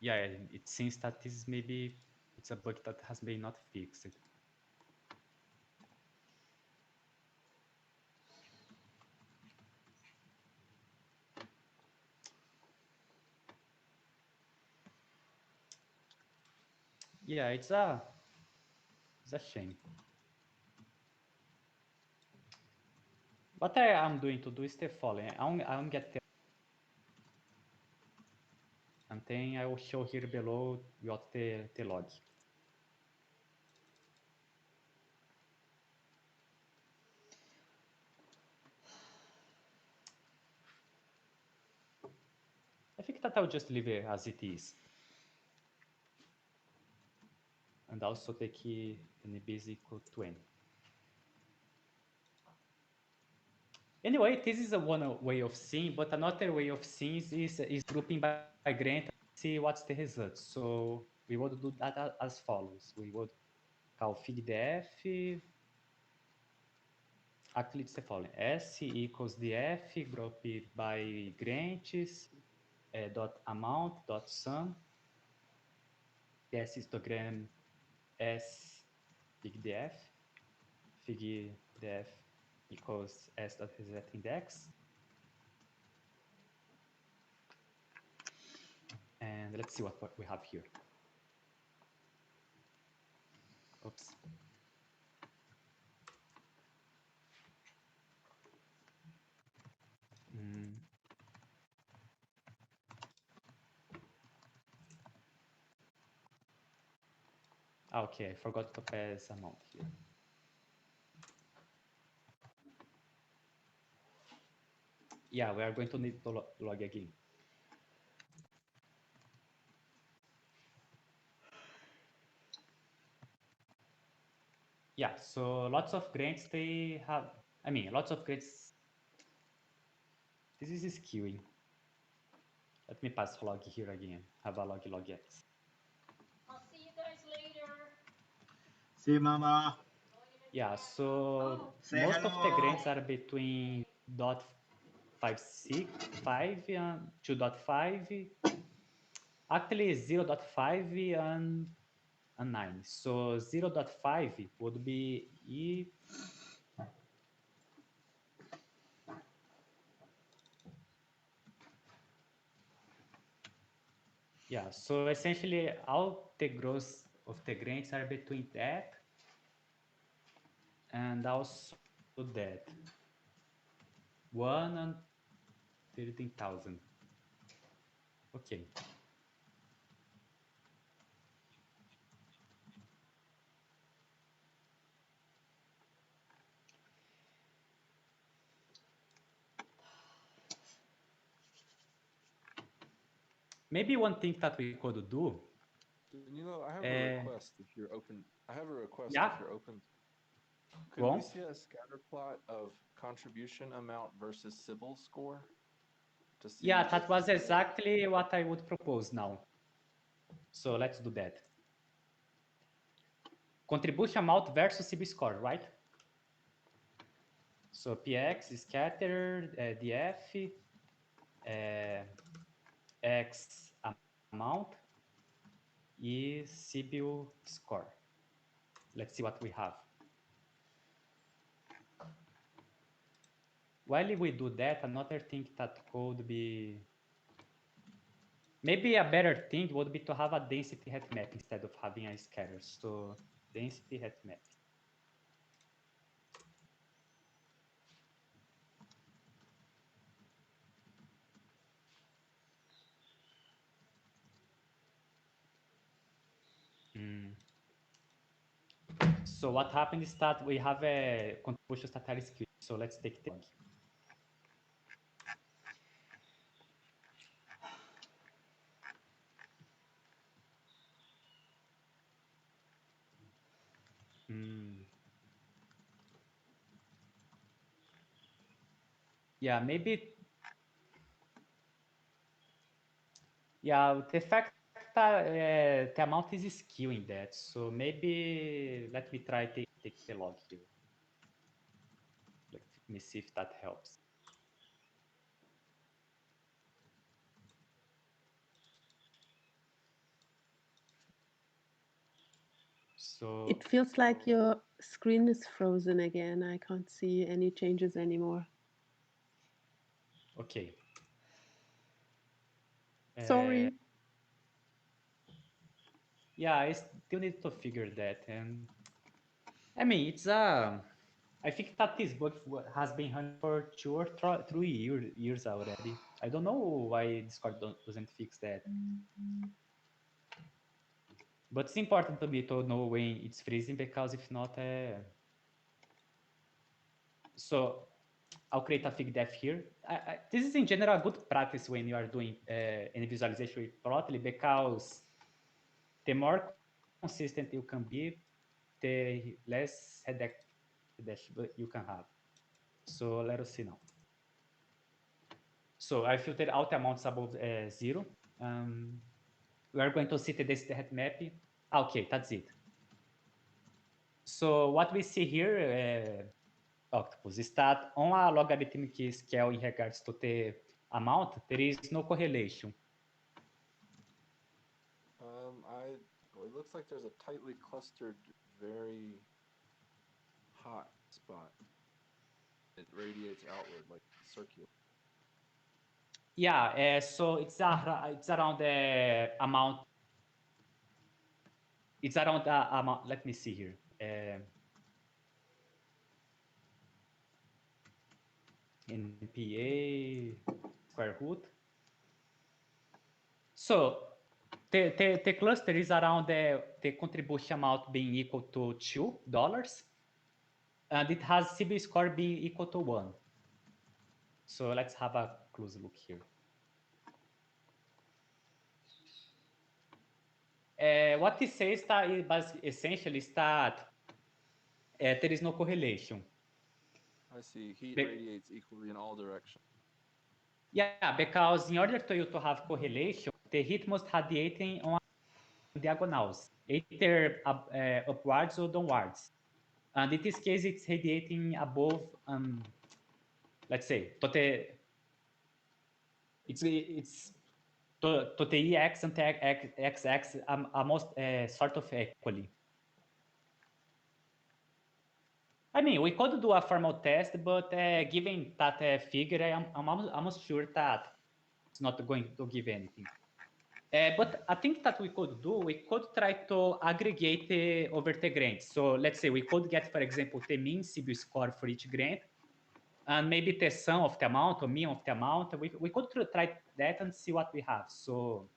Yeah, it seems that this is maybe it's a bug that has been not fixed. Yeah, it's a shame. What I am doing to do is the following. I'll get the and then I will show here below what the log. I think that I'll just leave it as it is. And also take NB is equal to n. Anyway, this is one way of seeing, but another way of seeing is grouping by grant and see what's the result. So we would do that as follows. We would call figdef. Actually, it's the following. S equals df group by grants dot amount dot sum. S histogram S figdef. Figdef equals S dot reset index. And let's see what we have here. Oops. Okay, I forgot to pass amount here. Yeah, we are going to need to log again. Yeah, so lots of grants they have, lots of grants. This is skewing. Let me pass log here again. Have a log x. I'll see you guys later. See you, Mama. Yeah, so Say most of the hello. grants are between 0.5 and 2.5. Actually, 0.5 and 9. So 0.5 would be E. Yeah, so essentially all the growth of the grants are between that and also that. 1 and 13,000. Okay. Maybe one thing that we could do. Danilo, I have a request if you're open. I have a request Yeah. if you're open. Could Go we on. see a scatter plot of contribution amount versus Sybil score? To see Yeah, if that was exactly what I would propose now. So let's do that. Contribution amount versus CB score, right? So PX, scatter, DF, X amount, e CBU score. Let's see what we have. While we do that, another thing that could be, maybe a better thing would be to have a density heat map instead of having a scatter. So density heat map. So what happened is that we have a contributions that are skewed. So let's take the log. Yeah, maybe. Yeah, the fact that the amount is skewing that. So maybe let me try take the log here. Let me see if that helps. So it feels like your screen is frozen again. I can't see any changes anymore. okay. Sorry. Yeah, I still need to figure that, and I mean it's I think that this bug has been running for 2 or 3 years already. I don't know why Discord doesn't fix that. But it's important to me to know when it's freezing, because if not, so I'll create a fig def here. This is in general a good practice when you are doing any visualization with Plotly, because the more consistent you can be, the less headache you can have. So let us see now. So I filtered out amounts above 0. We are going to see the density heat map. Okay, that's it. So what we see here, Octopus, is that on a logarithmic scale in regards to the amount, there is no correlation. It looks like there's a tightly clustered, very hot spot. It radiates outward like circular. Yeah, so it's around the amount. It's around the amount. Let me see here. NPA square root. So the cluster is around the contribution amount being equal to $2, and it has CB score being equal to 1. So let's have a close look here. What it says that essentially is that there is no correlation. I see. Heat radiates equally in all directions. Yeah, because in order for you to have correlation, the heat must radiate on diagonals, either upwards or downwards. And in this case, it's radiating above, let's say, it's to the EX and the XX almost sort of equally. I mean, we could do a formal test, but given that figure, I'm almost sure that it's not going to give anything. But I think that we could try to aggregate over the grants. So let's say we could get, for example, the mean CB score for each grant, and maybe the sum of the amount or mean of the amount. We could try that and see what we have. So,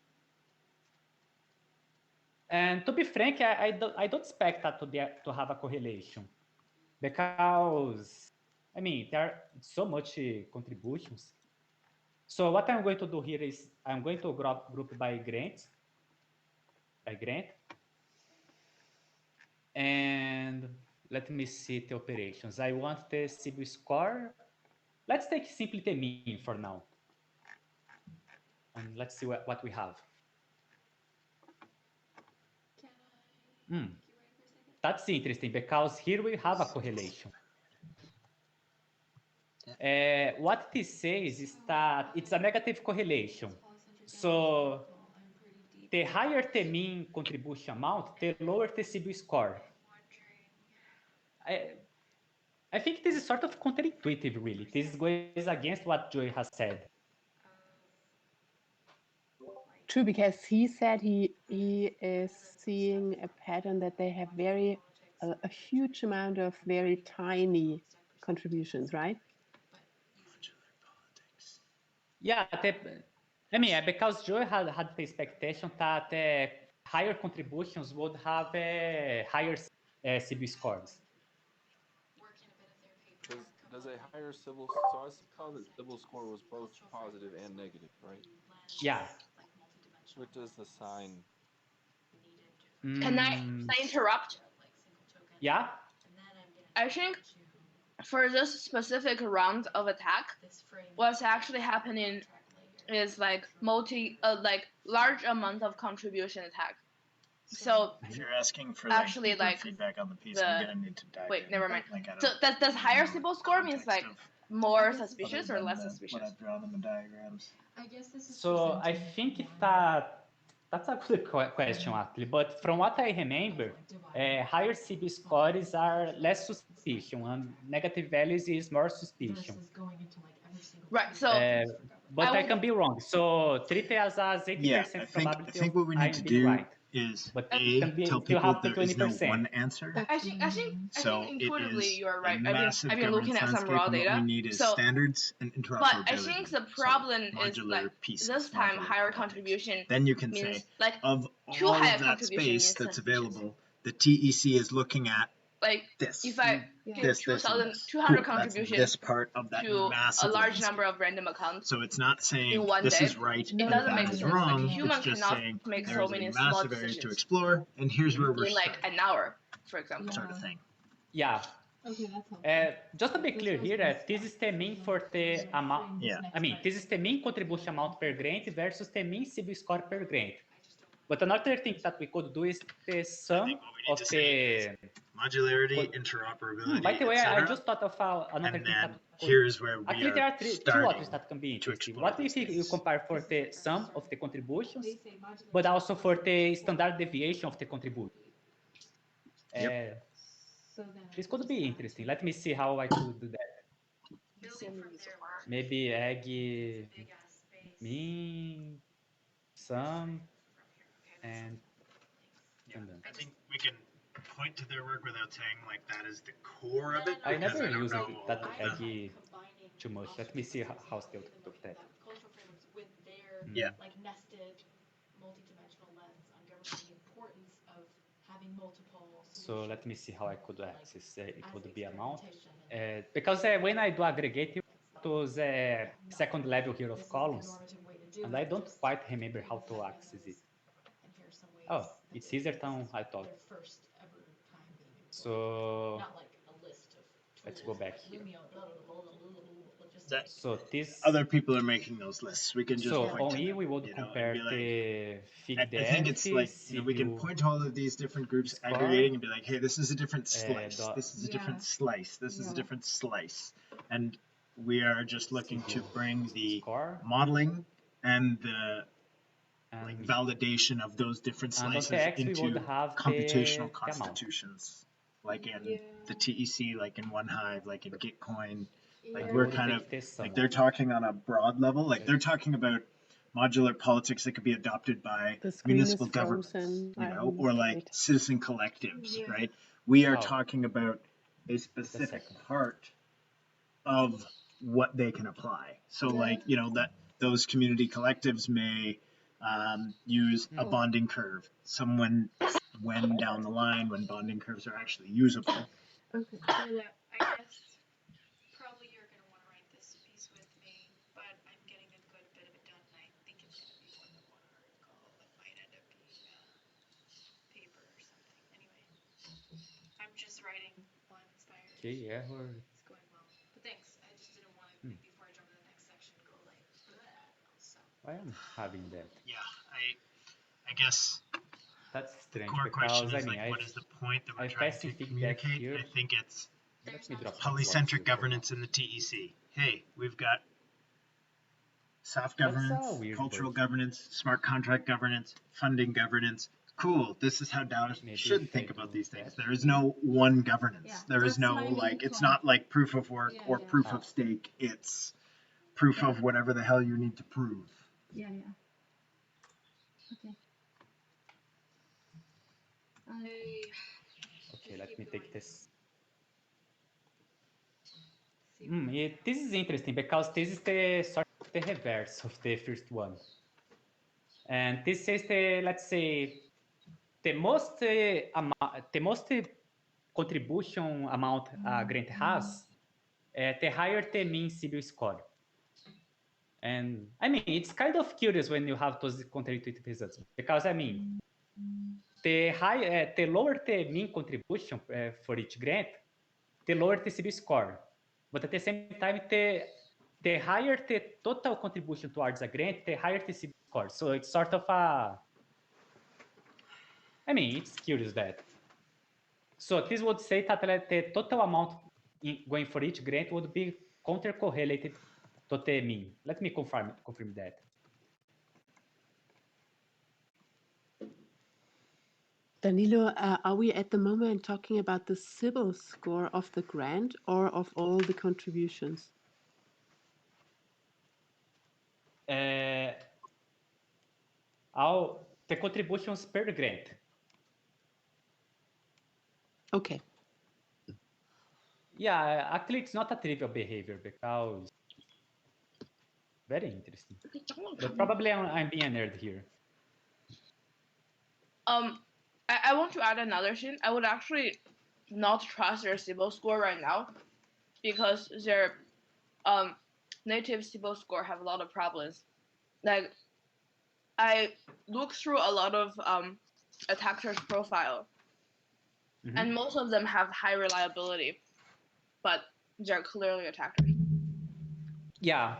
and to be frank, I don't expect that to have a correlation, because I mean there are so much contributions. So what I'm going to do here is I'm going to group by grant, And let me see the operations. I want the CB score. Let's take simply the mean for now. And let's see what we have. That's interesting because here we have a correlation. What this says is that it's a negative correlation. So the higher the mean contribution amount, the lower the CB score. I think this is sort of counterintuitive, really. This goes against what Joey has said. True, because he said he is seeing a pattern that they have a huge amount of very tiny contributions, right? Yeah, because Joey had the expectation that higher contributions would have higher CB scores. Does a higher civil, so I saw that civil score was both positive and negative, right? Yeah. What does the sign? Can I interrupt? Yeah. I think for this specific round of attack, what's actually happening is like large amount of contribution attack. So if you're asking for actually like feedback on the piece, I'm gonna need to dive wait, in. never mind. Like, So does higher CBO score means like more suspicious or less suspicious? What I've drawn in the diagrams. So I think that's a good question actually. But from what I remember, higher CB scores are less suspicion, and negative values is more suspicion. Right. So. But I can be wrong. So treat it as 80% probability. I think what we need to do right. is but tell people there is no one answer. I think intuitively you are right. I've been looking at some raw data. What we need is standards and interoperability. But I think the problem is like this time higher contribution. Then you can say like of all of that space that's available, the TEC is looking at like this. If I give 2,200 contributions this part of that to massive a large landscape. number of random accounts, so it's not saying in one this day, is right it doesn't make that is sense. wrong. Like a human it's just cannot saying make there's so many a small massive area to decisions explore, and here's where we're in like an hour, for example. sort of thing. Yeah. Okay, that's helpful. Just to be clear here, this is the mean for the amount. Yeah. I mean, this is the mean contribution amount per grant versus the mean CB score per grant. But another thing that we could do is the sum of the modularity, interoperability. By the way, I just thought of another thing that here's where we actually there are two options that can be interesting. What if you compare for the sum of the contributions, but also for the standard deviation of the contribution? This could be interesting. Let me see how I could do that. Maybe egg mean sum and I think we can point to their work without saying like that is the core of it. I never used that egg too much. Let me see how still took that. With their like nested multi-dimensional lens on governing the importance of having multiple. So let me see how I could access it would be amount. Because when I do aggregate, it was a second level here of columns, and I don't quite remember how to access it. Oh, it's easier than I thought. So let's go back here. So this other people are making those lists. We can just so point on to E them, we would compare the FigDF. I think it's like we can point to all of these different groups aggregating and be like, hey, this is a different slice. This is a different slice. This is a different slice. And we are just looking to bring the modeling and the validation of those different slices into computational constitutions, like in the TEC, like in OneHive, like in Gitcoin. Like we're kind of like they're talking on a broad level, like they're talking about modular politics that could be adopted by municipal governments, you know, or like citizen collectives, right? We are talking about a specific part of what they can apply. So like, you know, that those community collectives may use a bonding curve. Someone when down the line when bonding curves are actually usable. Okay. I guess probably you're going to want to write this piece with me, but I'm getting a good bit of it done, and I think it's going to be more than one article. It might end up being a paper or something. Anyway. writing while I'm inspired. Okay, error. It's going well. But thanks. I just didn't want to, before I jump to the next section, go like, so. Why am having that? Yeah, I guess That's the strange core question because is like, what is the point that we're I've trying passed to feedback communicate? here. I think it's Let me drop polycentric governance in the TEC. Hey, we've got soft governance, cultural governance, smart contract governance, funding governance. Cool. This is how DAOs should think about these things. There is no one governance. Yeah, there is no like, it's not like proof of work or proof of stake. It's proof of whatever the hell you need to prove. Yeah. Okay. Okay, let me take this. This is interesting because this is the sort of the reverse of the first one. And this is the, let's say, the most contribution amount a grant has, the higher the mean CBIL score. And I mean, it's kind of curious when you have those counterintuitive results because I mean, the lower the mean contribution for each grant, the lower the CBIL score. But at the same time, the higher the total contribution towards a grant, the higher the CBIL score. So it's sort of a, I mean, it's curious that. So this would say that the total amount going for each grant would be counter-correlated to the mean. Let me confirm that. Danilo, are we at the moment talking about the CBIL score of the grant or of all the contributions? All the contributions per grant. Okay. Yeah, actually, it's not a trivial behavior because very interesting. But probably I'm being a nerd here. I want to add another thing. I would actually not trust their CBIL score right now because their native CBIL score have a lot of problems. Like I looked through a lot of attackers' profile, and most of them have high reliability, but they're clearly attackers. Yeah,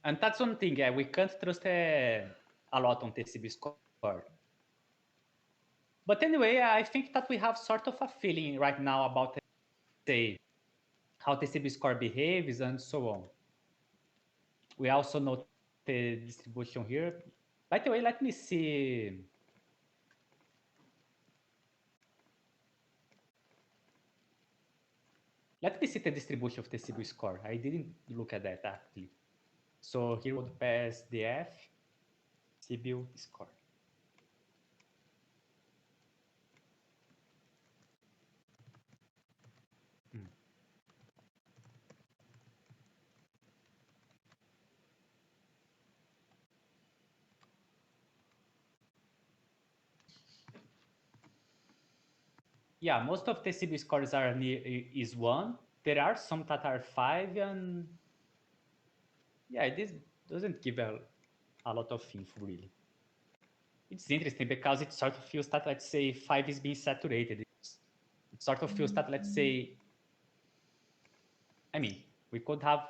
and that's one thing. Yeah, we can't trust a lot on the CB score. But anyway, I think that we have sort of a feeling right now about say how the CB score behaves and so on. We also know the distribution here. By the way, let me see. Let me see the distribution of the CB score. I didn't look at that actually. So here would pass the F, CBIL score. Yeah, most of the CB scores are is 1. There are some that are 5, and yeah, this doesn't give a lot of info really. It's interesting because it sort of feels that, let's say, 5 is being saturated. It sort of feels that, let's say, I mean, we could have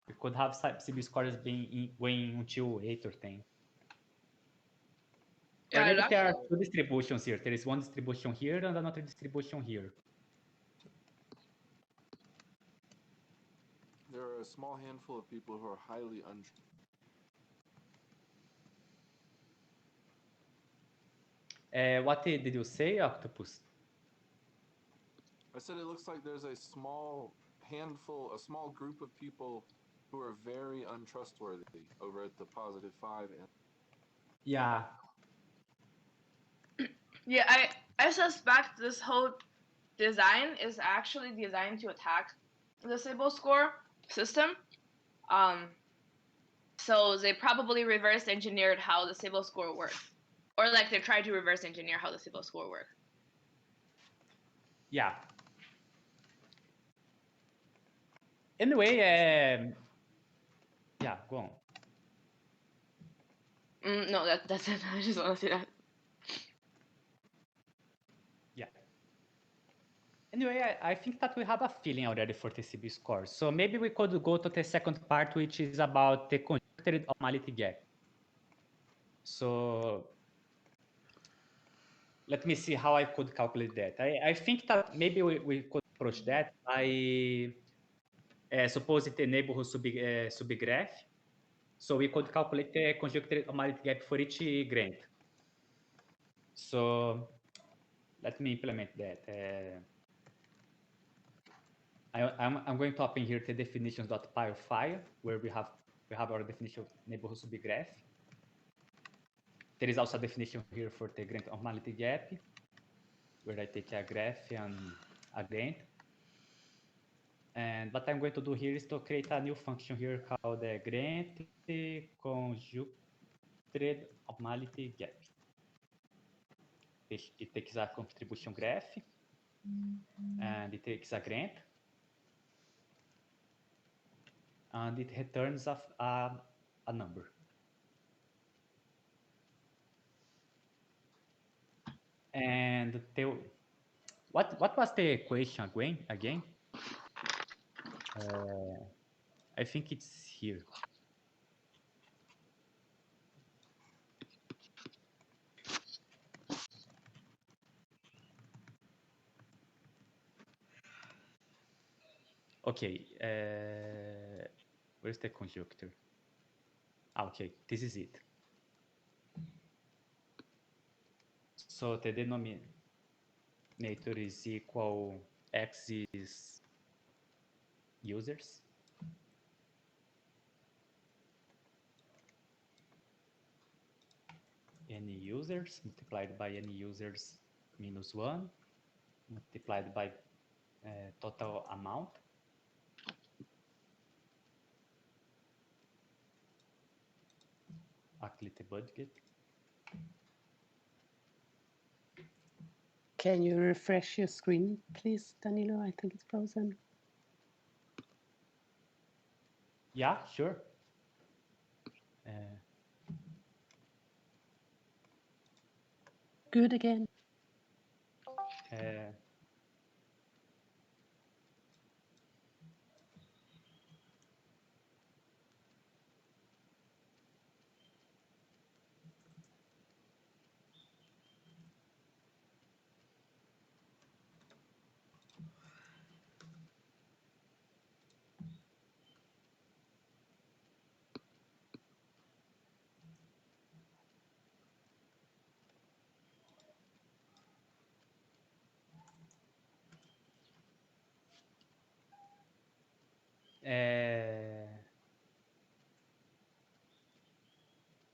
CB scores being going until 8 or 10. Or maybe there are 2 distributions here. There is one distribution here and another distribution here. There are a small handful of people who are highly unsure. What did you say, Octopus? I said it looks like there's a small handful, a small group of people who are very untrustworthy over at the +5 end. Yeah. Yeah, I suspect this whole design is actually designed to attack the CBIL score system. So they probably reverse engineered how the CBIL score works. Or like they tried to reverse engineer how the CBIL score works. Yeah. Anyway, yeah, go on. No, that's it. I just want to say that. Yeah. Anyway, I think that we have a feeling already for the CB score. So maybe we could go to the second part, which is about the conjectured optimality gap. So let me see how I could calculate that. I think that maybe we could approach that by supposing the neighborhood subgraph. So we could calculate the conjectured optimality gap for each grant. So let me implement that. I'm going to open here the definitions.py file where we have our definition of neighborhood subgraph. There is also a definition here for the grant optimality gap, where I take a graph and a grant. And what I'm going to do here is to create a new function here called the grant conjectured optimality gap. It takes a contribution graph and it takes a grant, and it returns a number. And what was the equation again? I think it's here. Okay, where's the conjecture? Okay, this is it. So the denominator is equal x is users. Any users multiplied by any users minus 1 multiplied by total amount. Actually, the budget. Can you refresh your screen, please, Danilo? I think it's frozen. Yeah, sure. Good again.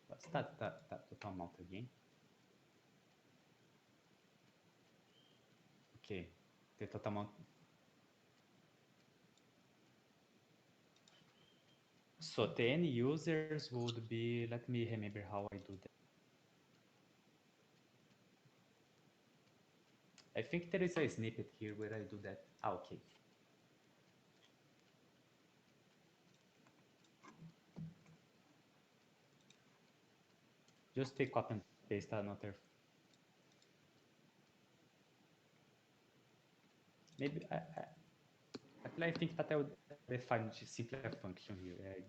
What's that total amount again? Okay, the total amount. So the end users would be, let me remember how I do that. I think there is a snippet here where I do that. Okay. Just take copy and paste another. Maybe actually I think that I would define a simpler function here.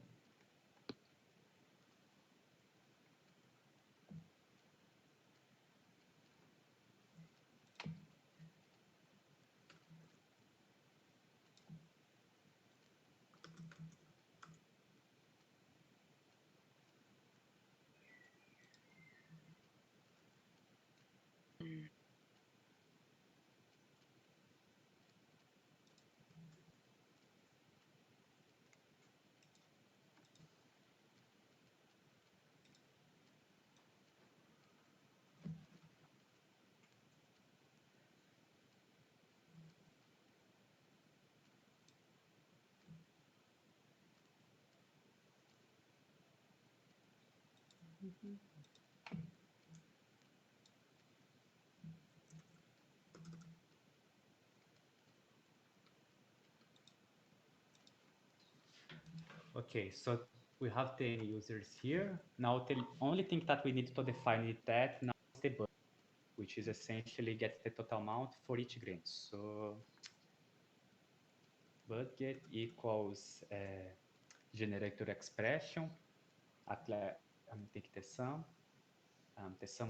Okay, so we have the users here. Now the only thing that we need to define is that now is the budget. which is essentially get the total amount for each grant. So budget equals generator expression, take the sum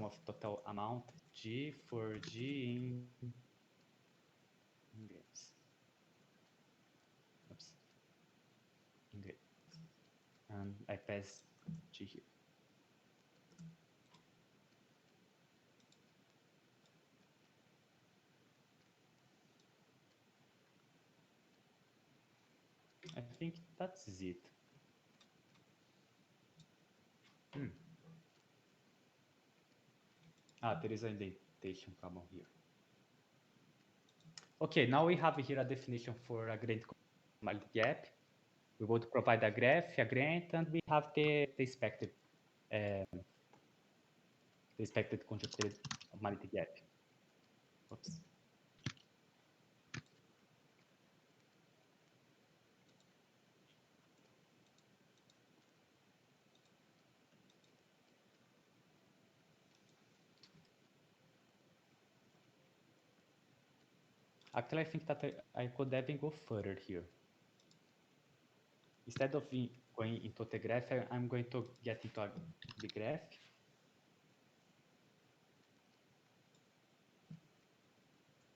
of total amount G for G in grants. Oops. In grants. And I pass G here. I think that's it. There is an indentation problem here. Okay, now we have here a definition for a grant gap. We would provide a graph, a grant, and we have the expected conjunctive normality gap. Oops. Actually, I think that I could even go further here. Instead of going into the graph, I'm going to get into the graph.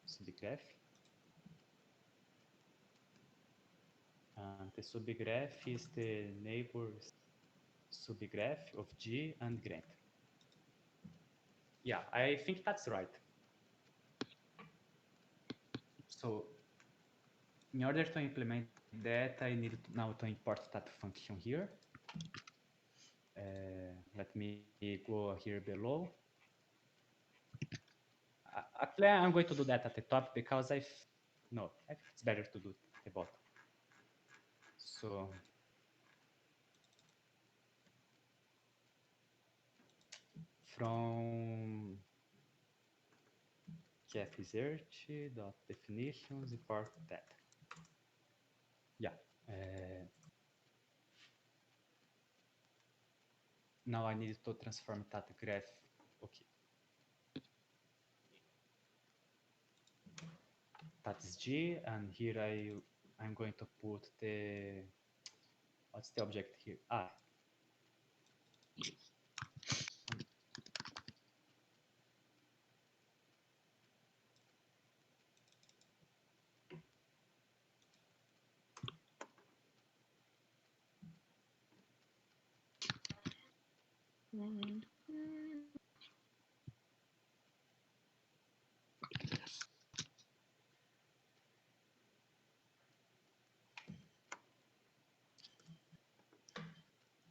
So the graph. And the subgraph is the neighbors subgraph of G and grant. Yeah, I think that's right. So in order to implement that, I need now to import that function here. Let me go here below. Actually, I'm going to do that at the top because I think it's better to do it at the bottom. So from research.definitions import that. Yeah. Now I need to transform that graph. Okay. That's G, and here I'm going to put the, what's the object here?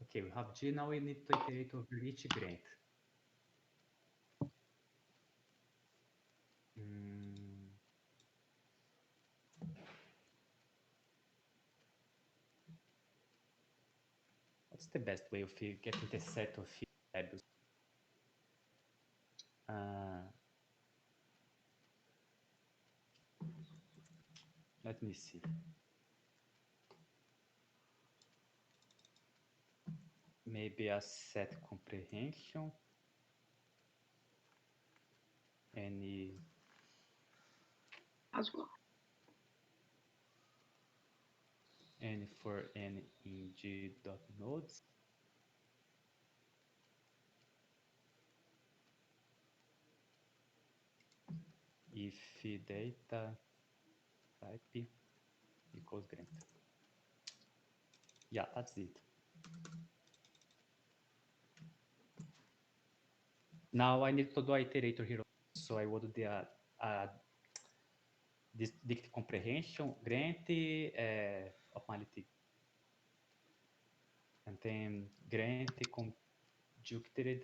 Okay, we have G, now we need to iterate over each grant. What's the best way of getting the set of values? Let me see. Maybe a set comprehension. Any as well. N for n in G.nodes. If data type equals grant. Yeah, that's it. Now I need to do an iterator here. So I will do this dict comprehension, grant, opmality, and then grant conjuncted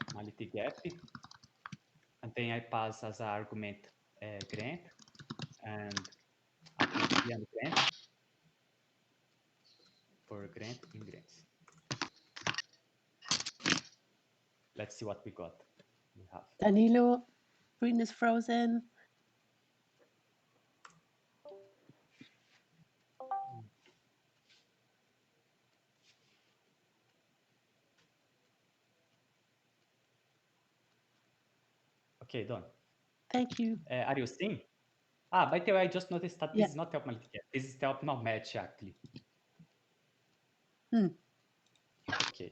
opmality gap, and then I pass as an argument grant and grant for grant in grants. Let's see what we got. We have Danilo, screen is frozen. Okay, done. Thank you. Are you seeing? By the way, I just noticed that Yeah. this is not the optimal gap. This is the optimal match, actually. Okay.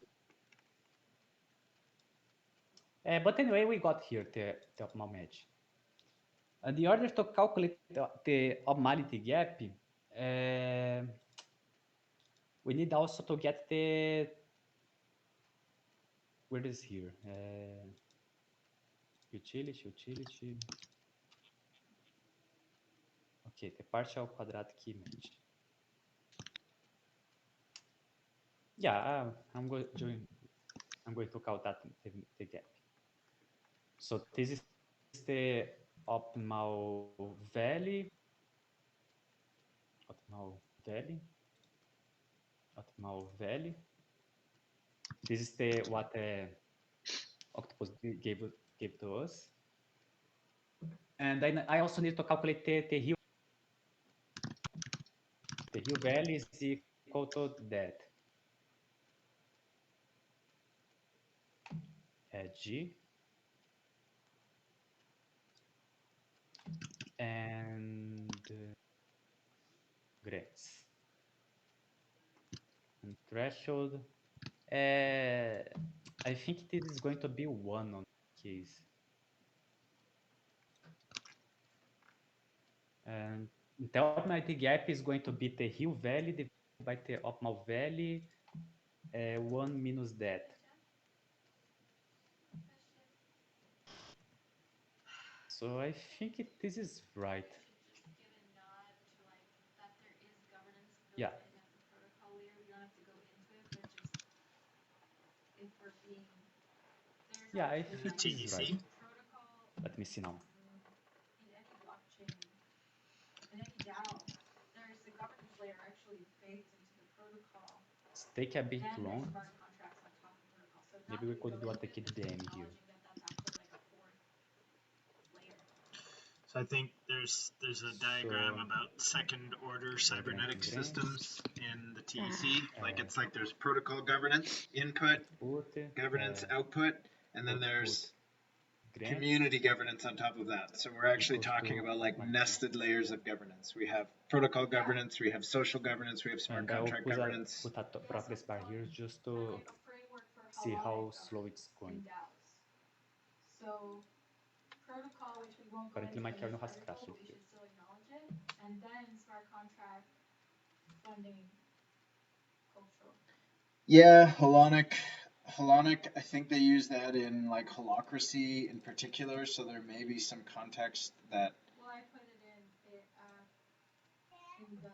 But anyway, we got here the optimal match. And in order to calculate the optimality gap, we need also to get the, where is here? Utility. Okay, the partial quadratic image. Yeah, I'm going to count that the gap. So this is the optimal value. This is the what Octopus gave to us. And then I also need to calculate the hue. The hue value is equal to that. G and grants and threshold. I think this is going to be 1 on this case. And the optimality gap is going to be the hue value divided by the optimal value, 1 minus that. So I think this is right. Yeah. Yeah, I think this is right. Let me see now. Take a bit long. Maybe we could do a TKDM here. So I think there's a diagram about second order cybernetic systems in the TEC. Like it's like there's protocol governance input, governance output, and then there's community governance on top of that. So we're actually talking about like nested layers of governance. We have protocol governance, we have social governance, we have smart contract governance. Put a progress bar here just to see how slow it's going. Currently my kernel has crashed here. Yeah, Holonic, I think they use that in like holacracy in particular, so there may be some context that. Well, I put it in the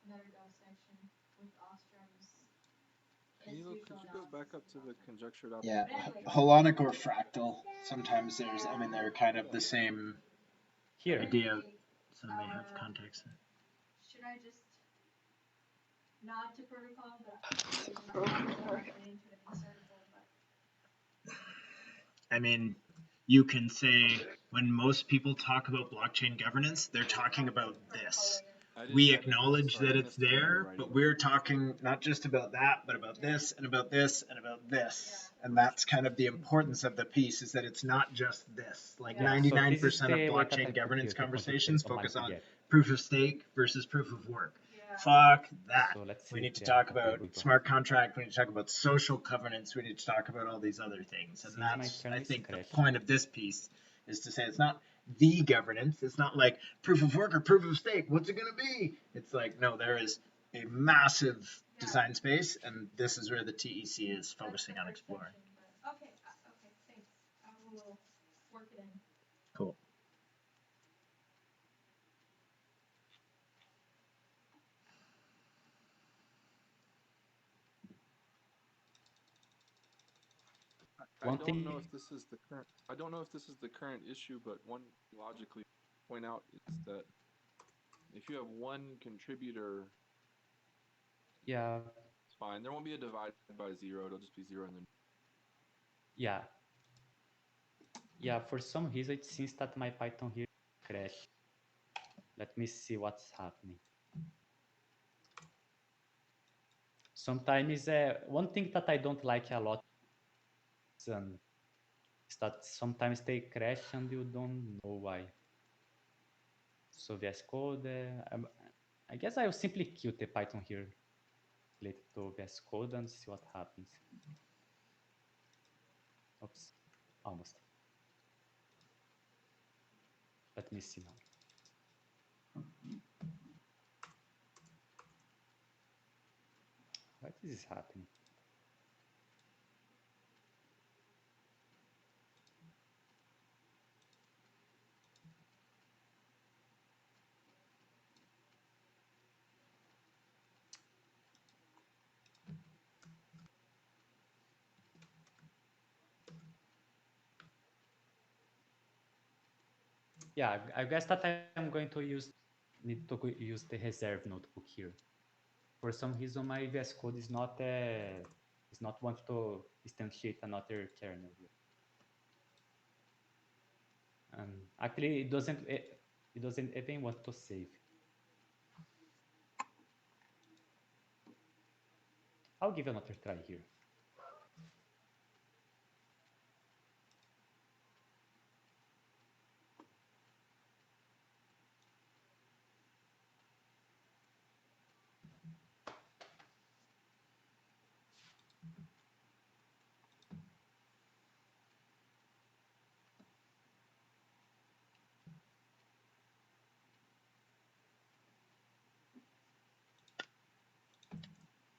NetterDAO section with Ostrom's. Could you go back up to the conjectured Yeah, optimal? Holonic or fractal. Sometimes there's, I mean, they're kind of the same idea. So they may have context. Should I just nod to protocol, but I mean, you can say when most people talk about blockchain governance, they're talking about this. We acknowledge that it's there, but we're talking not just about that, but about this and about this and about this. And that's kind of the importance of the piece, is that it's not just this. Like 99% of blockchain governance conversations focus on proof of stake versus proof of work. Fuck that. We need to talk about smart contract. We need to talk about social governance. We need to talk about all these other things. And that's, I think, the point of this piece, is to say it's not the governance. It's not like proof of work or proof of stake. What's it going to be? It's like, no, there is a massive design space, and this is where the TEC is focusing on exploring. Okay, thanks. I will work it in. Cool. I don't know if this is the current. I don't know if this is the current issue, but one logically point out is that if you have one contributor, yeah, it's fine. There won't be a divide by 0. It'll just be 0 and then. Yeah. Yeah, for some reason it seems that my Python here crashed. Let me see what's happening. Sometimes one thing that I don't like a lot is is that sometimes they crash and you don't know why. So VS Code, I guess I will simply kill the Python here related to VS Code and see what happens. Oops, almost. Let me see now. What is happening? Yeah, I guess that I'm going to need to use the reserve notebook here. For some reason, my VS Code is not want to instantiate another kernel here. Actually, it doesn't even want to save. I'll give another try here.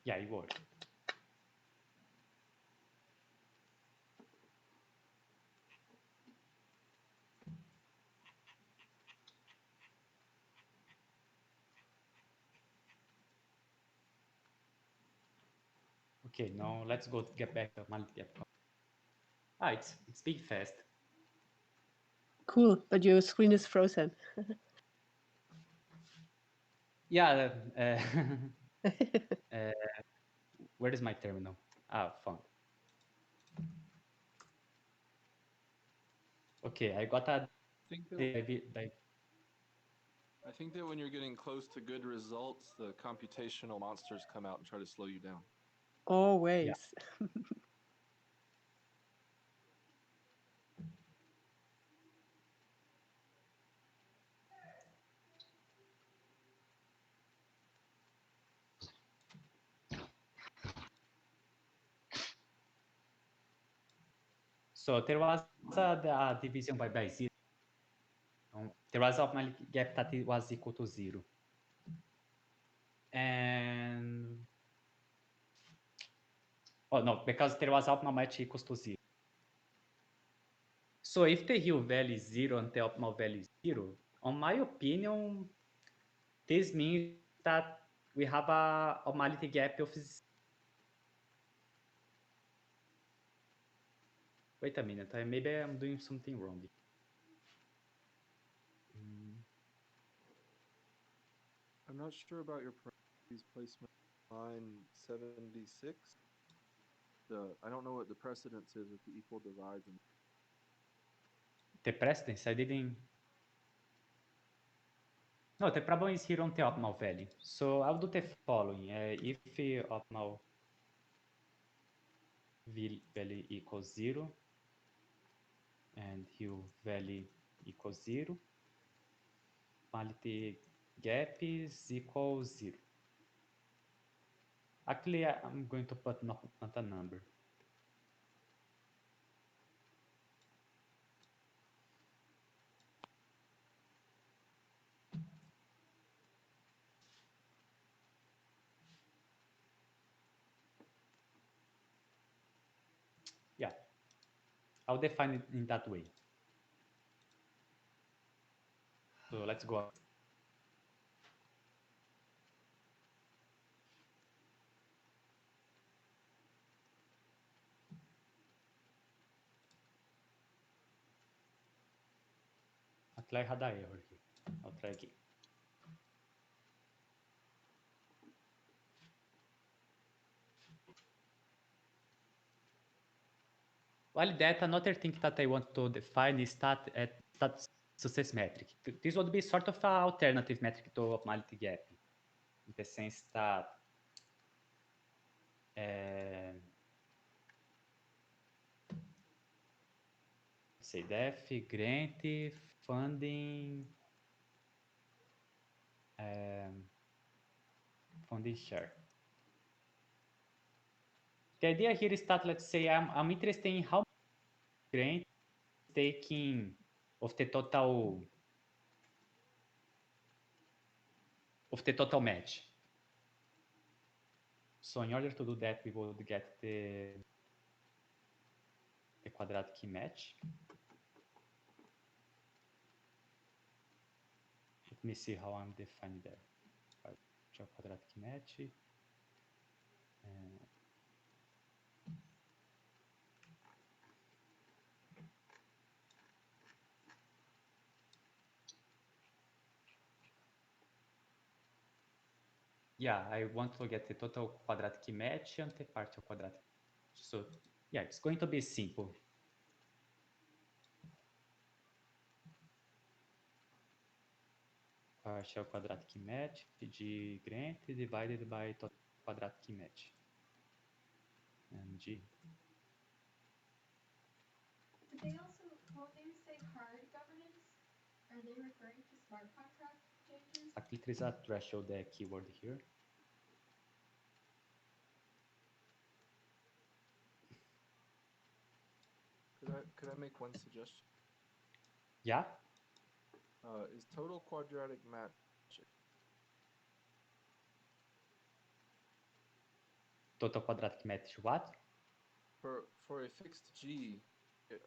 Yeah, it worked. Okay, now let's get back to multi-gap. Ah, it's being fast. Cool, but your screen is frozen. Yeah. Where is my terminal? Ah, found. Okay, I got a. I think that when you're getting close to good results, the computational monsters come out and try to slow you down. Always. Yeah. So there was the division by 0. There was a gap that it was equal to 0. And oh no, because there was optimal match equals to 0. So if the real value is 0 and the optimal value is 0, on my opinion, this means that we have a optimality gap of. Wait a minute, maybe I'm doing something wrong. I'm not sure about your parentheses placement line 76. I don't know what the precedence is with the equal divides. The precedence, I didn't. No, the problem is here on the optimal value. So I'll do the following. If optimal value equals 0 and here value equals 0, optimality gap is equal 0. Actually, I'm going to put not a number. Yeah, I'll define it in that way. So let's go. Actually, I had an error here. I'll try again. While that, another thing that I want to define is stat success metric. This would be sort of an alternative metric to optimality gap, in the sense that say DEF, grant, funding, funding share. The idea here is that, let's say, I'm interested in how much grant is taking of the total match. So in order to do that, we would get the quadratic match. Let me see how I'm defining that. Quadratic match. Yeah, I want to get the total quadratic match and the partial quadratic match. So yeah, it's going to be simple. Partial quadratic match, G grant divided by total quadratic match. And G. Did they also, when they say hard governance, are they referring to smart contract changes? Actually, there is a threshold keyword here. Could I make one suggestion? Yeah. Is total quadratic match Total quadratic match what? For a fixed G,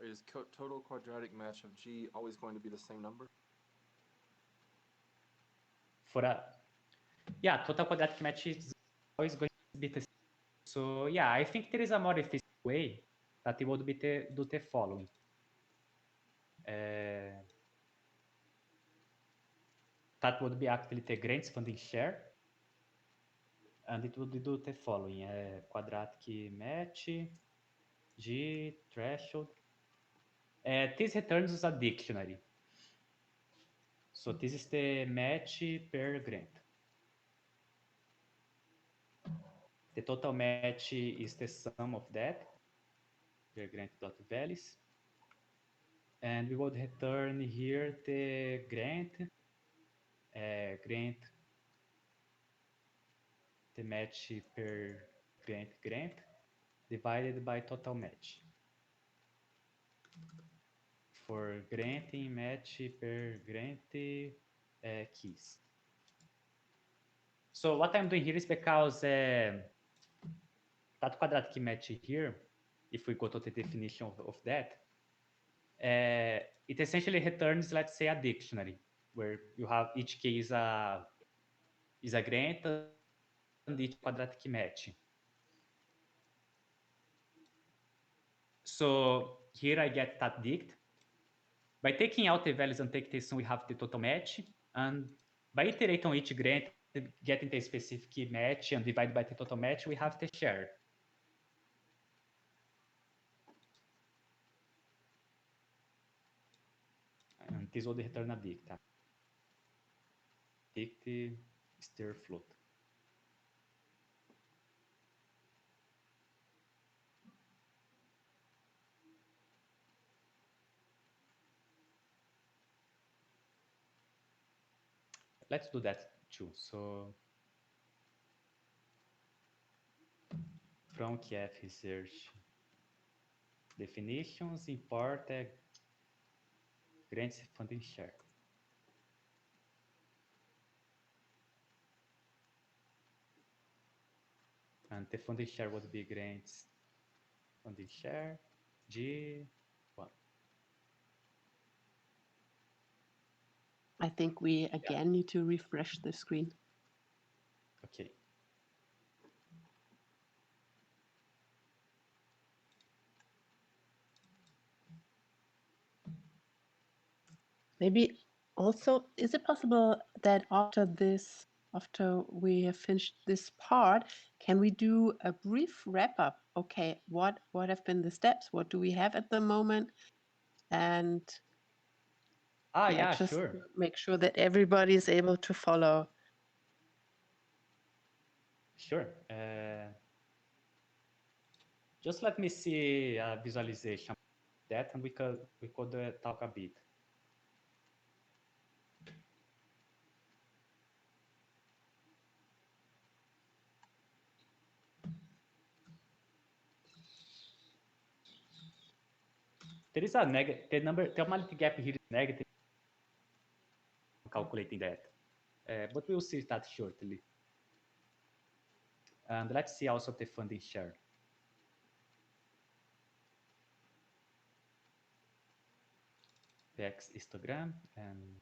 is total quadratic match of G always going to be the same number? Yeah, total quadratic match is always going to be the same. So yeah, I think there is a more efficient way that it would be do the following. That would be actually the grants funding share. And it would do the following: quadratic match, G threshold. This returns a dictionary. So this is the match per grant. The total match is the sum of that, per grant.values. And we would return here the grant, the match per grant, divided by total match. For granting match per grant keys. So what I'm doing here is because that quadratic match here, if we go to the definition of that, it essentially returns, let's say, a dictionary where you have each key is a grant and each quadratic match. So here I get that dict. By taking out the values and take this, we have the total match, and by iterating on each grant, getting the specific match and divide by the total match, we have the share. And this would return a dict. Dict stir float. Let's do that too. So from KF research definitions, import grants funding share. And the funding share would be grants funding share G1. I think we again need to refresh the screen. Okay. Maybe also, is it possible that after we have finished this part, can we do a brief wrap up? Okay, what have been the steps? What do we have at the moment? And just sure. make sure that everybody is able to follow. Sure. Just let me see a visualization. that, and we could talk a bit. There is a the normality gap here is negative. Calculating that, but we'll see that shortly. And let's see also the funding share. The X histogram, and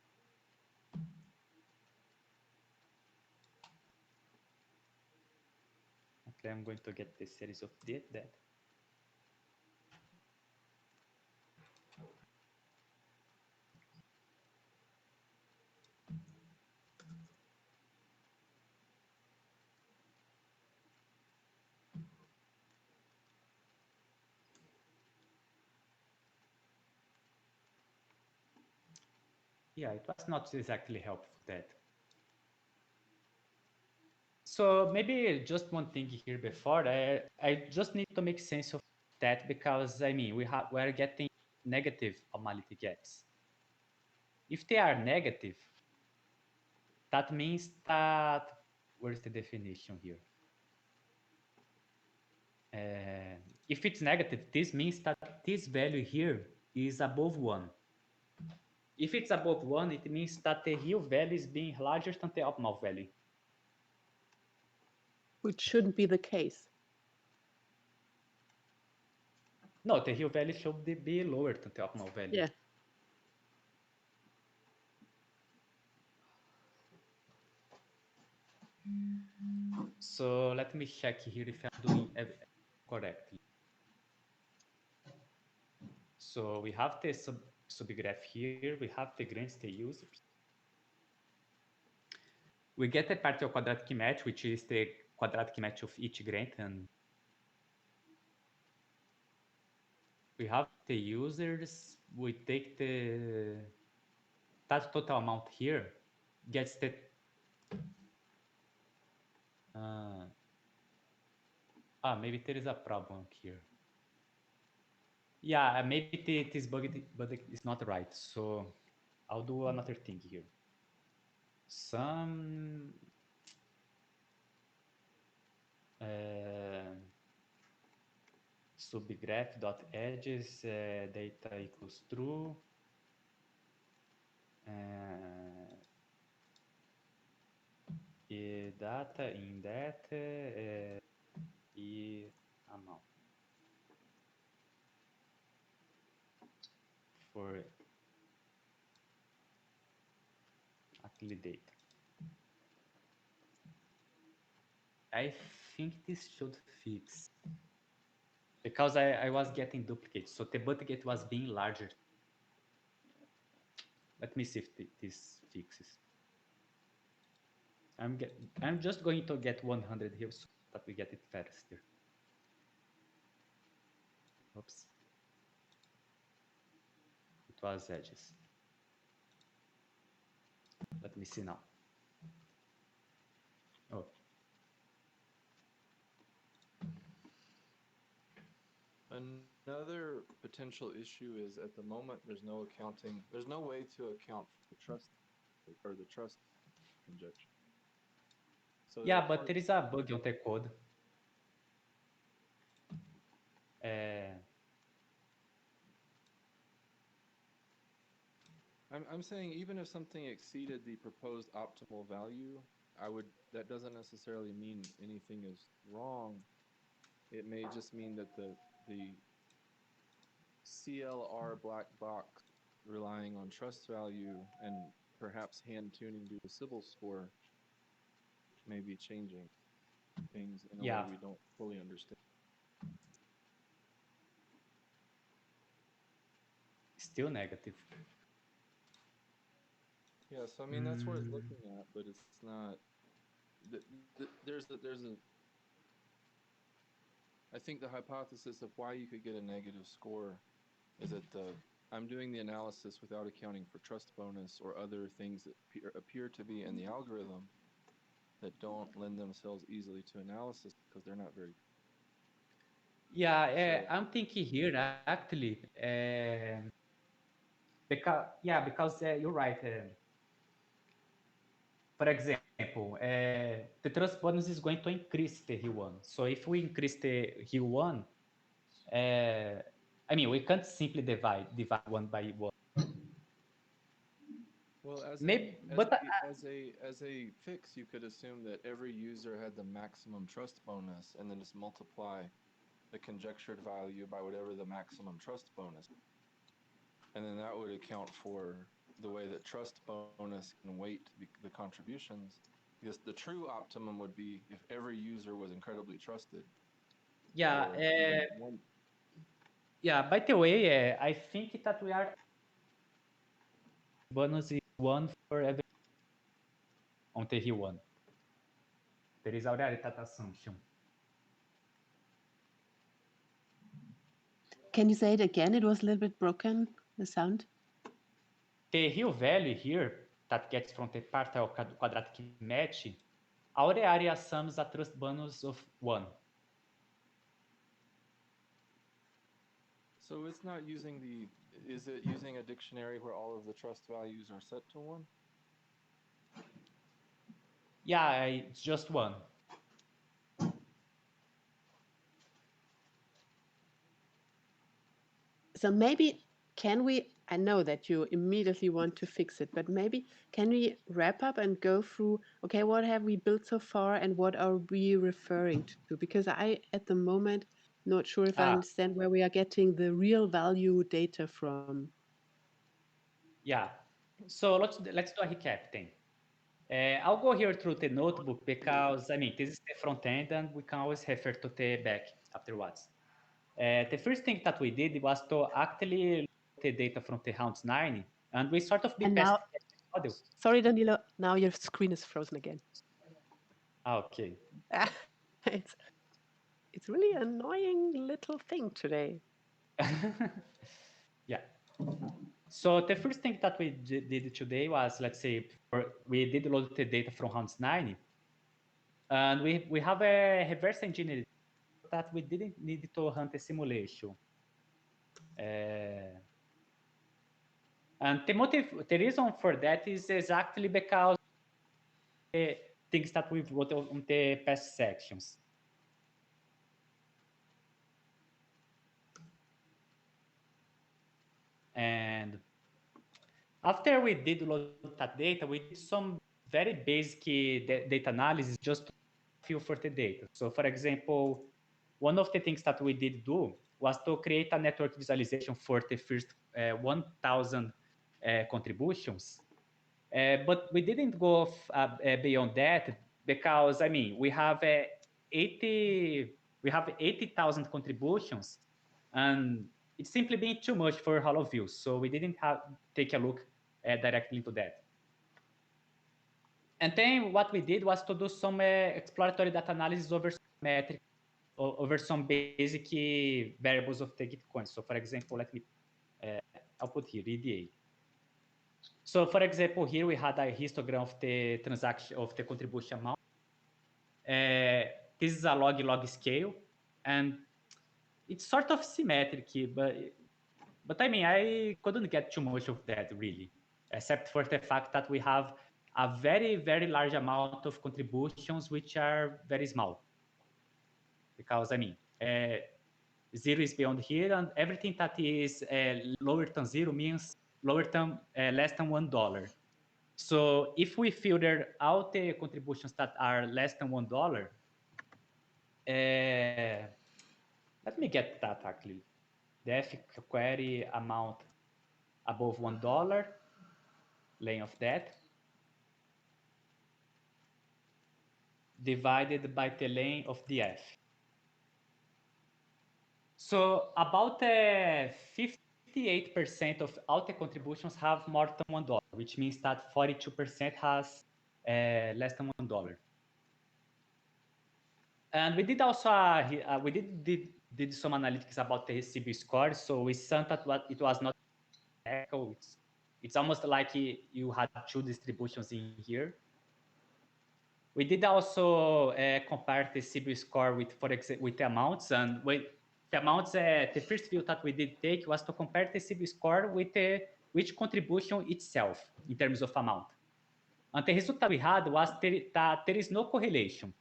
okay, I'm going to get the series of that. Yeah, it was not exactly helpful that. So maybe just one thing here before, I just need to make sense of that, because I mean we're getting negative normality gaps. If they are negative, that means that, where's the definition here? If it's negative, this means that this value here is above 1. If it's above 1, it means that the real value is being larger than the optimal value. Which shouldn't be the case. No, the real value should be lower than the optimal value. Yeah. So let me check here if I'm doing correctly. So we have the subgraph here, we have the grants, the users. We get a partial quadratic match, which is the quadratic match of each grant, and we have the users. We take that total amount here gets the maybe there is a problem here. Yeah, maybe this bug is not right. So I'll do another thing here. Some subgraph.edges data equals true. E data in that e amount for actually data. I think this should fix, because I was getting duplicates, so the buttgate was being larger. Let me see if this fixes. I'm just going to get 100 here so that we get it faster. Oops. It was edges. Let me see now. Oh. Another potential issue is at the moment there's no way to account for the trust or the trust injection. So yeah, but there is a bug on the code. I'm saying even if something exceeded the proposed optimal value, that doesn't necessarily mean anything is wrong. It may just mean that the CLR black box relying on trust value and perhaps hand tuning to the Sybil score may be changing things in a way we don't fully understand. Still negative. Yeah, so I mean that's what it's looking at, but it's not. There's a. I think the hypothesis of why you could get a negative score is that I'm doing the analysis without accounting for trust bonus or other things that appear to be in the algorithm that don't lend themselves easily to analysis because they're not very. Yeah, I'm thinking here actually, because you're right. For example, the trust bonus is going to increase the Hill1. So if we increase the Hill1, I mean, we can't simply divide one by one. Well, Maybe, as a fix, you could assume that every user had the maximum trust bonus, and then just multiply the conjectured value by whatever the maximum trust bonus, and then that would account for the way that trust bonus can weight the contributions. Because the true optimum would be if every user was incredibly trusted. yeah, One... yeah. By the way, I think that we are bonus is one for every on the Hill1. There is already that assumption. Can you say it again? It was a little bit broken, the sound. The Hill value here that gets from the partial quadratic match already assumes a trust bonus of 1. So it's not using is it using a dictionary where all of the trust values are set to 1? Yeah, it's just 1. So maybe can we, I know that you immediately want to fix it, but maybe can we wrap up and go through, okay, what have we built so far and what are we referring to? Because I, at the moment, not sure if I understand where we are getting the real value data from. Yeah, so let's do a recap then. I'll go here through the notebook because, I mean, this is the front end and we can always refer to the back afterwards. The first thing that we did was to actually look at the data from the rounds 9, and we sort of And now, model. Sorry, Danilo, now your screen is frozen again. Okay. It's really an annoying little thing today. Yeah. So the first thing that we did today was, let's say, we did load the data from rounds 9, and we have a reverse engineering that we didn't need to run the simulation. And the reason for that is exactly because the things that we've wrote on the past sections. And after we did load that data, we did some very basic data analysis just to feel for the data. So for example, one of the things that we did do was to create a network visualization for the first 1,000 contributions. But we didn't go beyond that because, I mean, we have 80,000 contributions, and it's simply been too much for all of you. So we didn't take a look directly into that. And then what we did was to do some exploratory data analysis over some metrics, over some basic variables of the Gitcoin. So for example, let me, I'll put here EDA. So for example, here we had a histogram of the transaction, of the contribution amount. This is a log scale, and it's sort of symmetric, but I mean, I couldn't get too much of that really, except for the fact that we have a very, very large amount of contributions which are very small. Because I mean, 0 is beyond here, and everything that is lower than 0 means less than $1. So if we filter out the contributions that are less than $1, let me get that actually. The F query amount above $1, length of that, divided by the length of the F. So about 58% of all the contributions have more than $1, which means that 42% has less than $1. And we did also we did some analytics about the CB score. So we saw that it was not echo. It's almost like you had two distributions in here. We did also compare the CB score with, for example, with the amounts, and the amounts, the first view that we did take was to compare the CB score with which contribution itself in terms of amount. And the result that we had was that there is no correlation.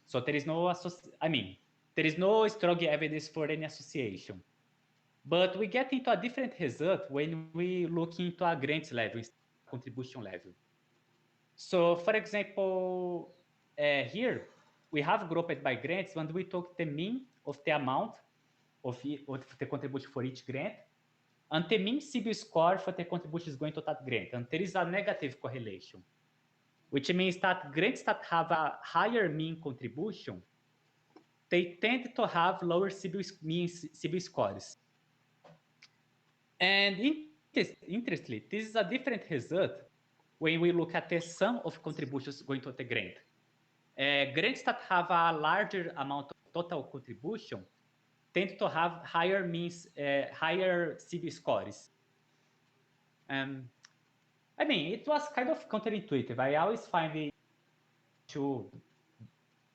So there is no, there is no strong evidence for any association. But we get into a different result when we look into a grant level instead of contribution level. So for example, here we have grouped by grants when we took the mean of the amount of the contribution for each grant and the mean CB score for the contributions going to that grant. And there is a negative correlation, which means that grants that have a higher mean contribution, they tend to have lower mean CB scores. And interestingly, this is a different result when we look at the sum of contributions going to the grant. Grants that have a larger amount of total contribution tend to have higher higher CB scores. It was kind of counterintuitive. I always find it two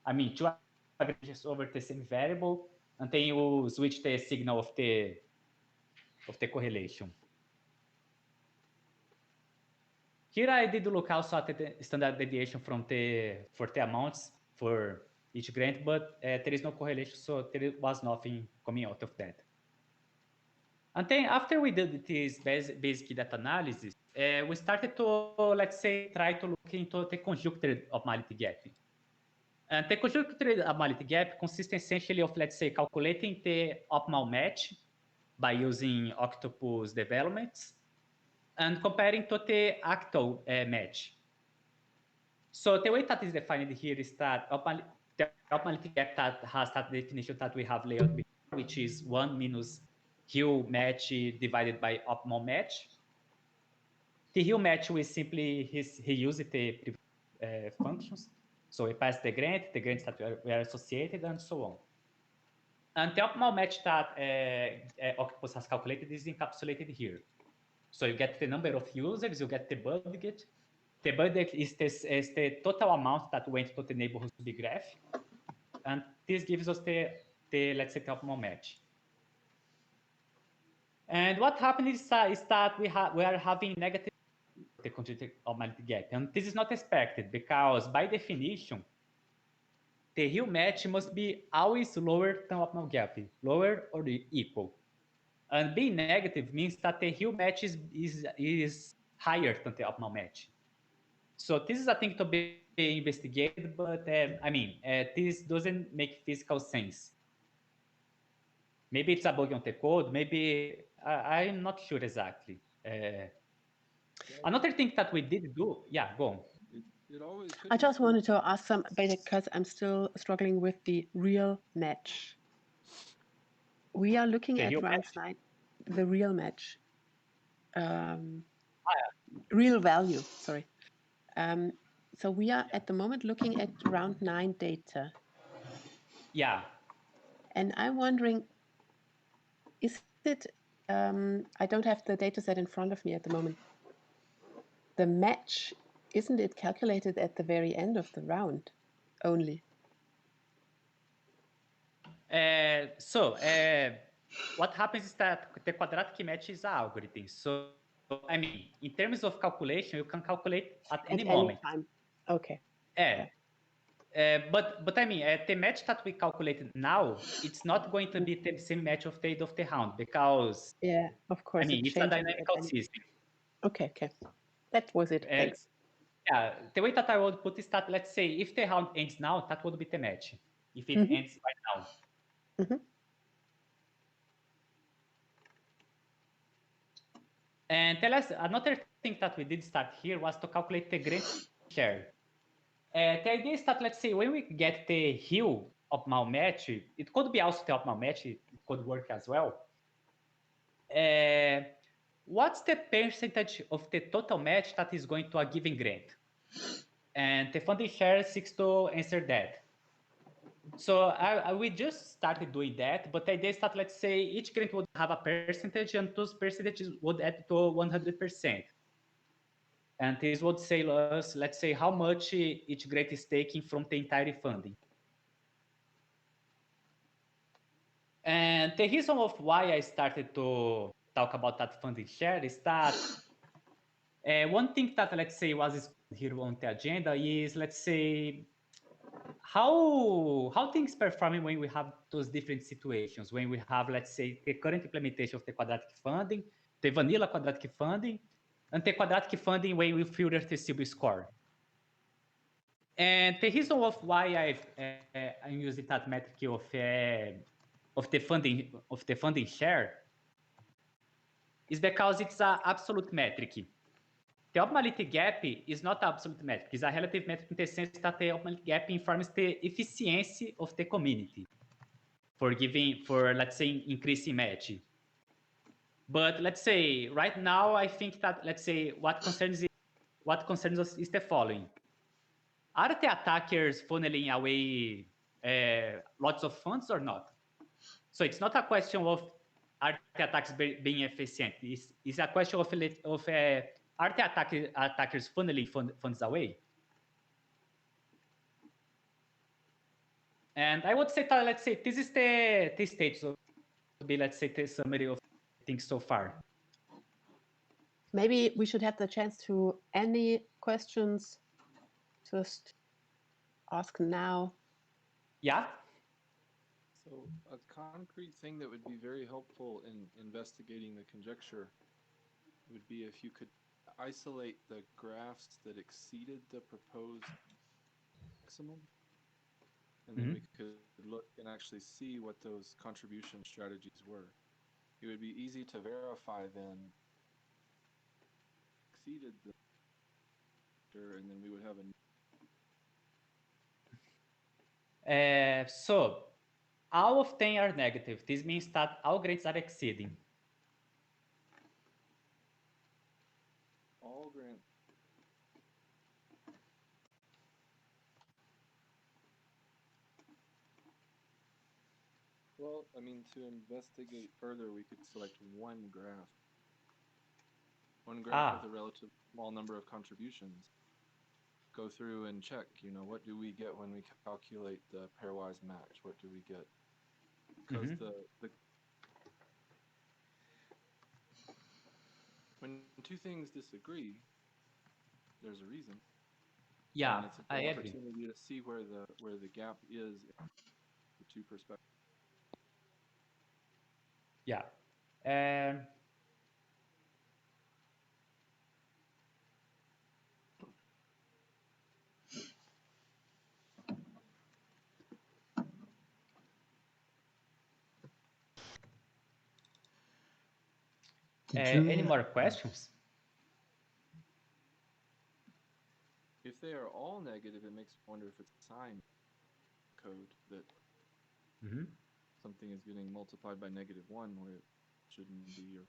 averages over the same variable, and then you switch the signal of the correlation. Here I did look also at the standard deviation for the amounts for each grant, but there is no correlation, so there was nothing coming out of that. And then after we did this basic data analysis, we started to, let's say, try to look into the conjunctured optimality gap. And the conjunctured optimality gap consists essentially of, let's say, calculating the optimal match by using octopus developments and comparing to the actual match. So the way that is defined here is that the optimality gap that has that definition that we have laid out before, which is 1 minus Hill match divided by optimal match. The Hill match, we simply reuse the functions. So we pass the grants that were associated, and so on. And the optimal match that Octopus has calculated is encapsulated here. So you get the number of users, you get the budget. The budget is the total amount that went to the neighborhood to the graph. And this gives us the let's say, the optimal match. And what happened is that we are having negative the conjunctured optimality gap. And this is not expected because by definition, the Hill match must be always lower than optimal gap, lower or equal. And being negative means that the Hill match is higher than the optimal match. So this is a thing to be investigated, but this doesn't make physical sense. Maybe it's a bug on the code. Maybe I'm not sure exactly. Another thing that we did do, yeah, go on. I just wanted to ask some, because I'm still struggling with the real match. We are looking at round 9, the real match. Real value, sorry. So we are at the moment looking at round 9 data. Yeah. And I'm wondering, is it, I don't have the data set in front of me at the moment. The match, isn't it calculated at the very end of the round only? What happens is that the quadratic match is an algorithm. So, in terms of calculation, you can calculate at any moment. Time. Okay. But the match that we calculated now, it's not going to be the same match of the end of the round because of course, it's a dynamical system. Okay. That was it. Thanks. Yeah, the way that I would put is that, let's say, if the round ends now, that would be the match. If it ends right now. And another thing that we did start here was to calculate the grant share. The idea is that, let's say, when we get the Hill optimal match, it could be also the optimal match, it could work as well. What's the percentage of the total match that is going to a given grant? And the funding share seeks to answer that. So we just started doing that, but the idea is that, let's say, each grant would have a percentage, and those percentages would add to 100%. And this would say us, let's say, how much each grant is taking from the entire funding. And the reason of why I started to talk about that funding share is that one thing that, let's say, was here on the agenda is, let's say, how things performing when we have those different situations, when we have, let's say, the current implementation of the quadratic funding, the vanilla quadratic funding, and the quadratic funding when we filter the silver score. And the reason of why I'm using that metric of the funding share is because it's an absolute metric. The optimality gap is not an absolute metric. It's a relative metric in the sense that the optimality gap informs the efficiency of the community for let's say, increasing match. But let's say right now, I think that, let's say, what concerns us is the following: are the attackers funneling away lots of funds or not? So it's not a question of are the attacks being efficient. It's a question of are the attackers funneling funds away? And I would say that, let's say, this is the stage of be, let's say, the summary of things so far. Maybe we should have the chance to any questions. Just ask now. Yeah. So a concrete thing that would be very helpful in investigating the conjecture would be if you could isolate the graphs that exceeded the proposed maximum, and then we could look and actually see what those contribution strategies were. It would be easy to verify then exceeded the, and then we would have a. So all of them are negative. This means that all grades are exceeding. all grants. Well, I mean, to investigate further, we could select one graph. One graph with a relatively small number of contributions. Go through and check, what do we get when we calculate the pairwise match? What do we get? Because when two things disagree, there's a reason. Yeah, and it's an opportunity to see where the gap is in the two perspectives. Yeah. Any more questions? If they are all negative, it makes me wonder if it's a sign code that something is getting multiplied by -1 where it shouldn't be.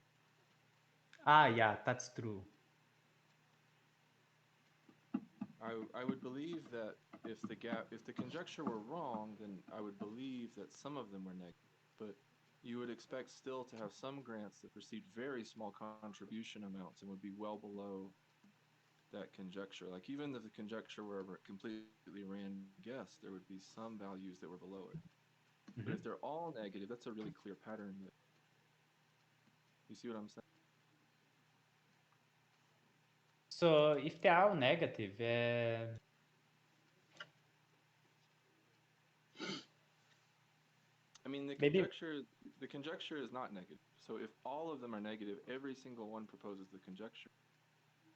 Yeah, that's true. I would believe that if the conjecture were wrong, then I would believe that some of them were negative. But you would expect still to have some grants that received very small contribution amounts and would be well below that conjecture. Like even if the conjecture were a completely random guess, there would be some values that were below it. But if they're all negative, that's a really clear pattern. That you see what I'm saying? So if they are all negative, I mean, the conjecture is not negative. So if all of them are negative, every single one proposes the conjecture.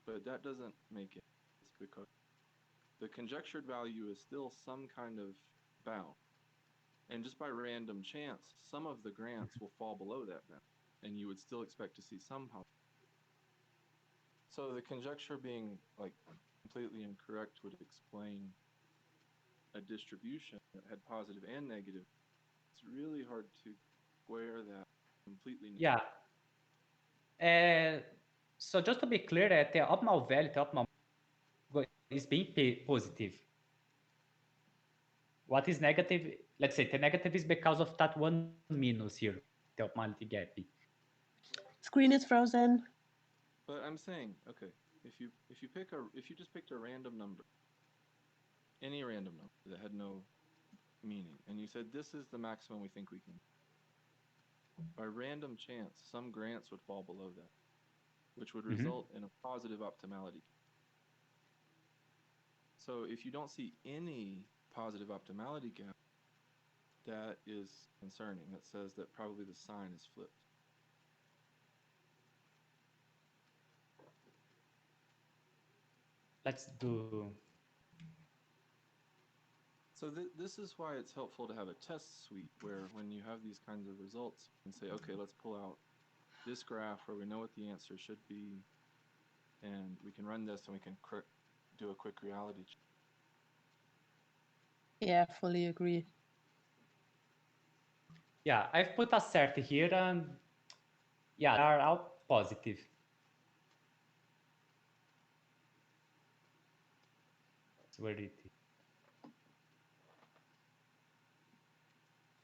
But that doesn't make it. It's because the conjectured value is still some kind of bound. And just by random chance, some of the grants will fall below that bound. And you would still expect to see some power. So the conjecture being like completely incorrect would explain a distribution that had positive and negative. It's really hard to square that completely. Yeah. So just to be clear, the optimal value, is being positive. What is negative? Let's say the negative is because of that one minus here, the optimality gap. Screen is frozen. But I'm saying, okay, if you just picked a random number, any random number that had no meaning, and you said this is the maximum we think we can, by random chance, some grants would fall below that, which would Mhm. result in a positive optimality. So if you don't see any positive optimality gap, that is concerning. That says that probably the sign is flipped. Let's do. So this is why it's helpful to have a test suite where when you have these kinds of results, you can say, okay, let's pull out this graph where we know what the answer should be, and we can run this and we can do a quick reality check. Yeah, fully agree. Yeah, I've put assert here, and yeah, they are all positive. Where it is.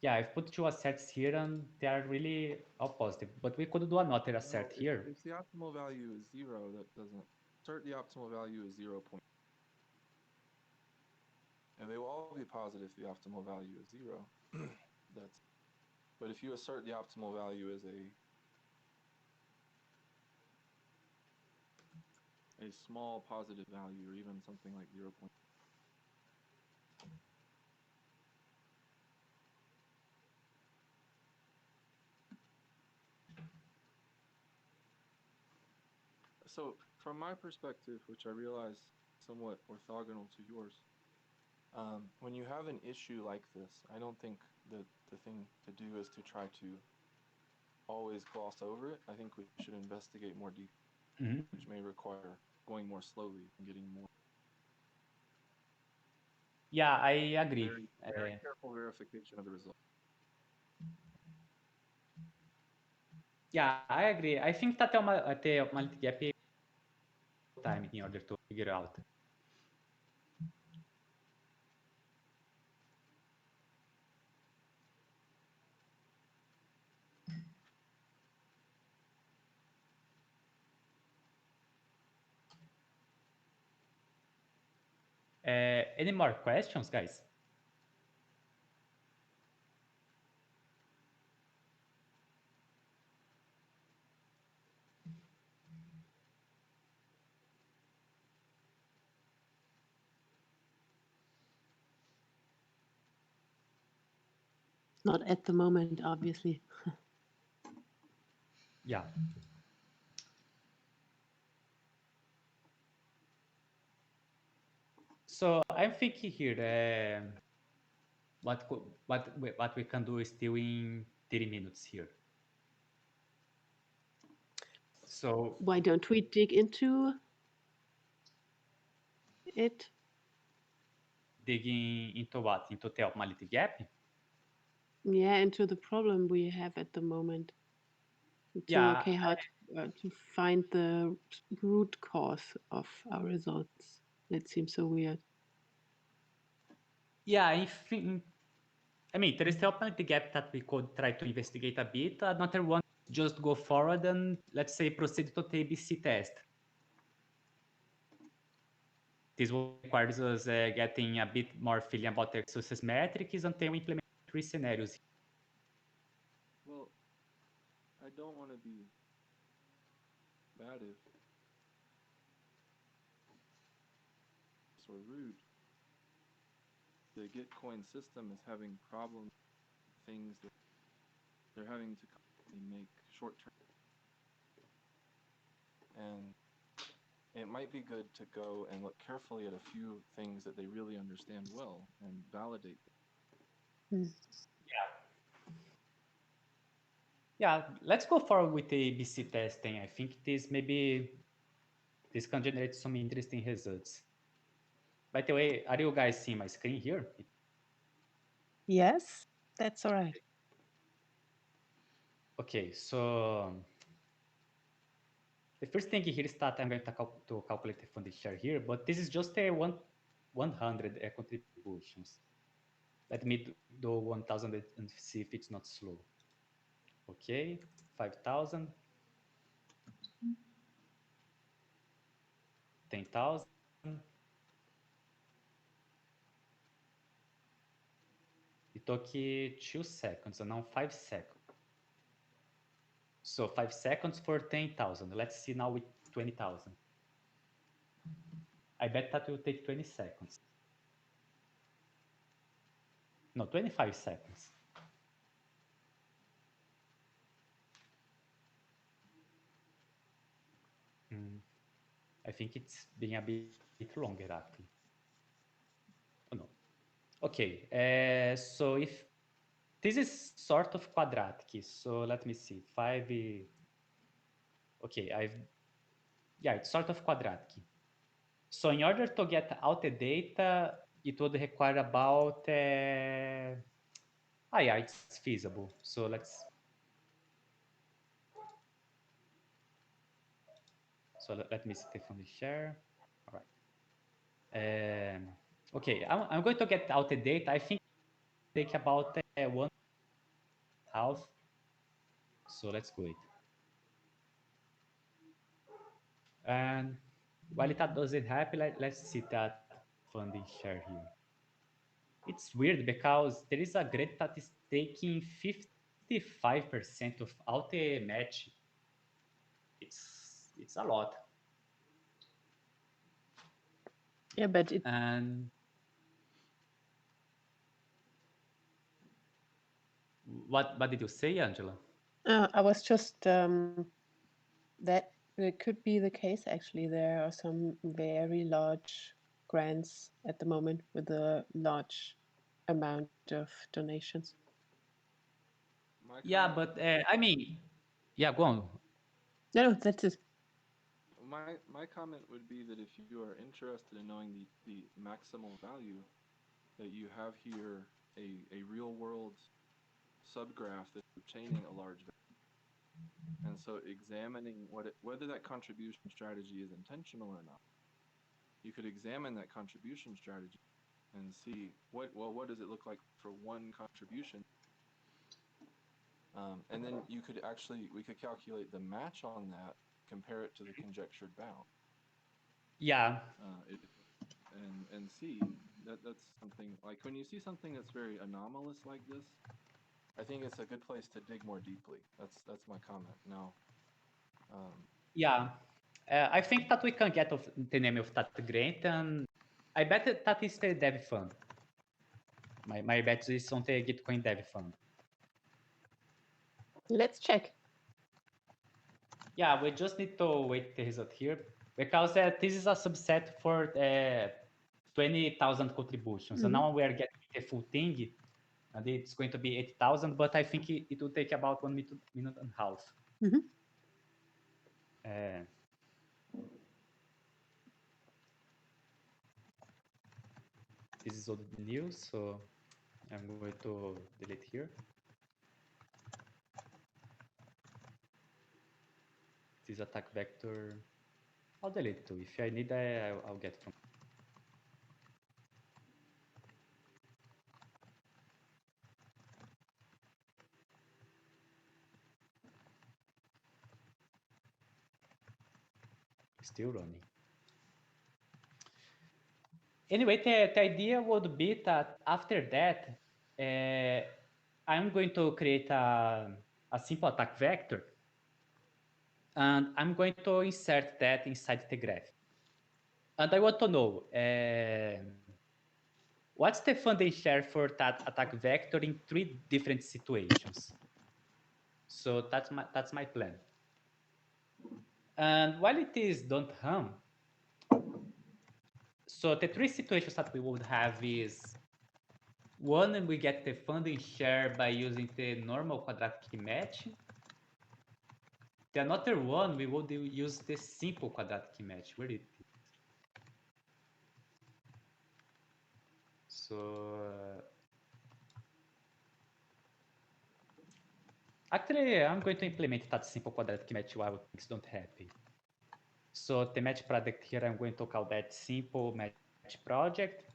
Yeah, I've put 2 asserts here, and they are really all positive. But we could do another assert here. If the optimal value is 0, that doesn't assert the optimal value is 0. And they will all be positive if the optimal value is 0. But if you assert the optimal value is a small positive value, or even something like 0. So from my perspective, which I realize somewhat orthogonal to yours, when you have an issue like this, I don't think that the thing to do is to try to always gloss over it. I think we should investigate more deeply, which may require going more slowly and getting more. Yeah, I agree. Very careful verification of the result. Yeah, I agree. I think that the optimality gap is time in order to figure out. Any more questions, guys? Not at the moment, obviously. Yeah. So I'm thinking here what we can do is still in 30 minutes here. So why don't we dig into it? Digging into what? Into the optimality gap? Yeah, into the problem we have at the moment. Yeah, Okay, how to find the root cause of our results. That seems so weird. Yeah, I mean, there is the optimality gap that we could try to investigate a bit. Another one, just go forward and let's say proceed to the ABC test. This requires us getting a bit more feeling about the success metrics until we implement 3 scenarios. Well, I don't want to be combative or rude. The Gitcoin system is having problems, things that they're having to make short-term. And it might be good to go and look carefully at a few things that they really understand well and validate them. Yeah, let's go forward with the ABC testing. I think this can generate some interesting results. By the way, are you guys seeing my screen here? Yes, that's all right. Okay, so the first thing here is that I'm going to calculate the funding share here, but this is just a 100 contributions. Let me do 1,000 and see if it's not slow. Okay, 5,000, 10,000. It took 2 seconds, and now 5 seconds. So 5 seconds for 10,000. Let's see now with 20,000. I bet that will take 20 seconds. No, 25 seconds. I think it's being a bit longer, actually. Oh, no. Okay, so if this is sort of quadratic, so let me see. 5. Okay, yeah, it's sort of quadratic. So in order to get out the data, it would require about. Yeah, it's feasible. So let's. So let me see from the share. All right. Okay, I'm going to get out the data. I think it take about 1.5. So let's go it. And while it doesn't happen, let's see that funding share here. It's weird because there is a grant that is taking 55% of all the match. It's a lot. Yeah, but it. And what did you say, Angela? I was just that it could be the case. Actually, there are some very large grants at the moment with a large amount of donations. Yeah, but I mean, yeah, go on. No, that's it. My comment would be that if you are interested in knowing the maximal value, that you have here a real world subgraph that's obtaining a large value. And so examining whether that contribution strategy is intentional or not, you could examine that contribution strategy and see what does it look like for one contribution. And then we could calculate the match on that, compare it to the conjectured bound. Yeah. And see that's something like when you see something that's very anomalous like this, I think it's a good place to dig more deeply. That's my comment. Now, yeah, I think that we can get the name of that grant, and I bet that is the Dev Fund. My bet is on the Gitcoin Dev Fund. Let's check. Yeah, we just need to wait the result here because this is a subset for 20,000 contributions. So now we are getting the full thing, and it's going to be 8,000, but I think it will take about 1 minute and a half. This is all the news, so I'm going to delete here. This attack vector, I'll delete it too. If I need, I'll get from. Still running. Anyway, the idea would be that after that, I'm going to create a simple attack vector, and I'm going to insert that inside the graph. And I want to know what's the funding share for that attack vector in 3 different situations. So that's my plan. And while it is don't harm, so the 3 situations that we would have is one, we get the funding share by using the normal quadratic match. The another one, we would use the simple quadratic match. Where it is? So actually, I'm going to implement that simple quadratic match while things don't happen. So the match project here, I'm going to call that simple match project.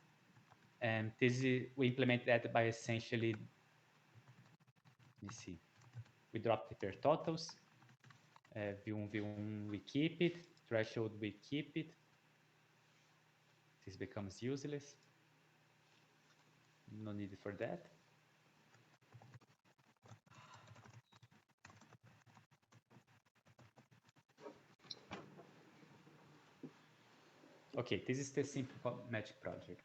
And we implement that by essentially, let me see, we drop the pair totals, V1, we keep it, threshold, we keep it. This becomes useless. No need for that. Okay, this is the simple magic project.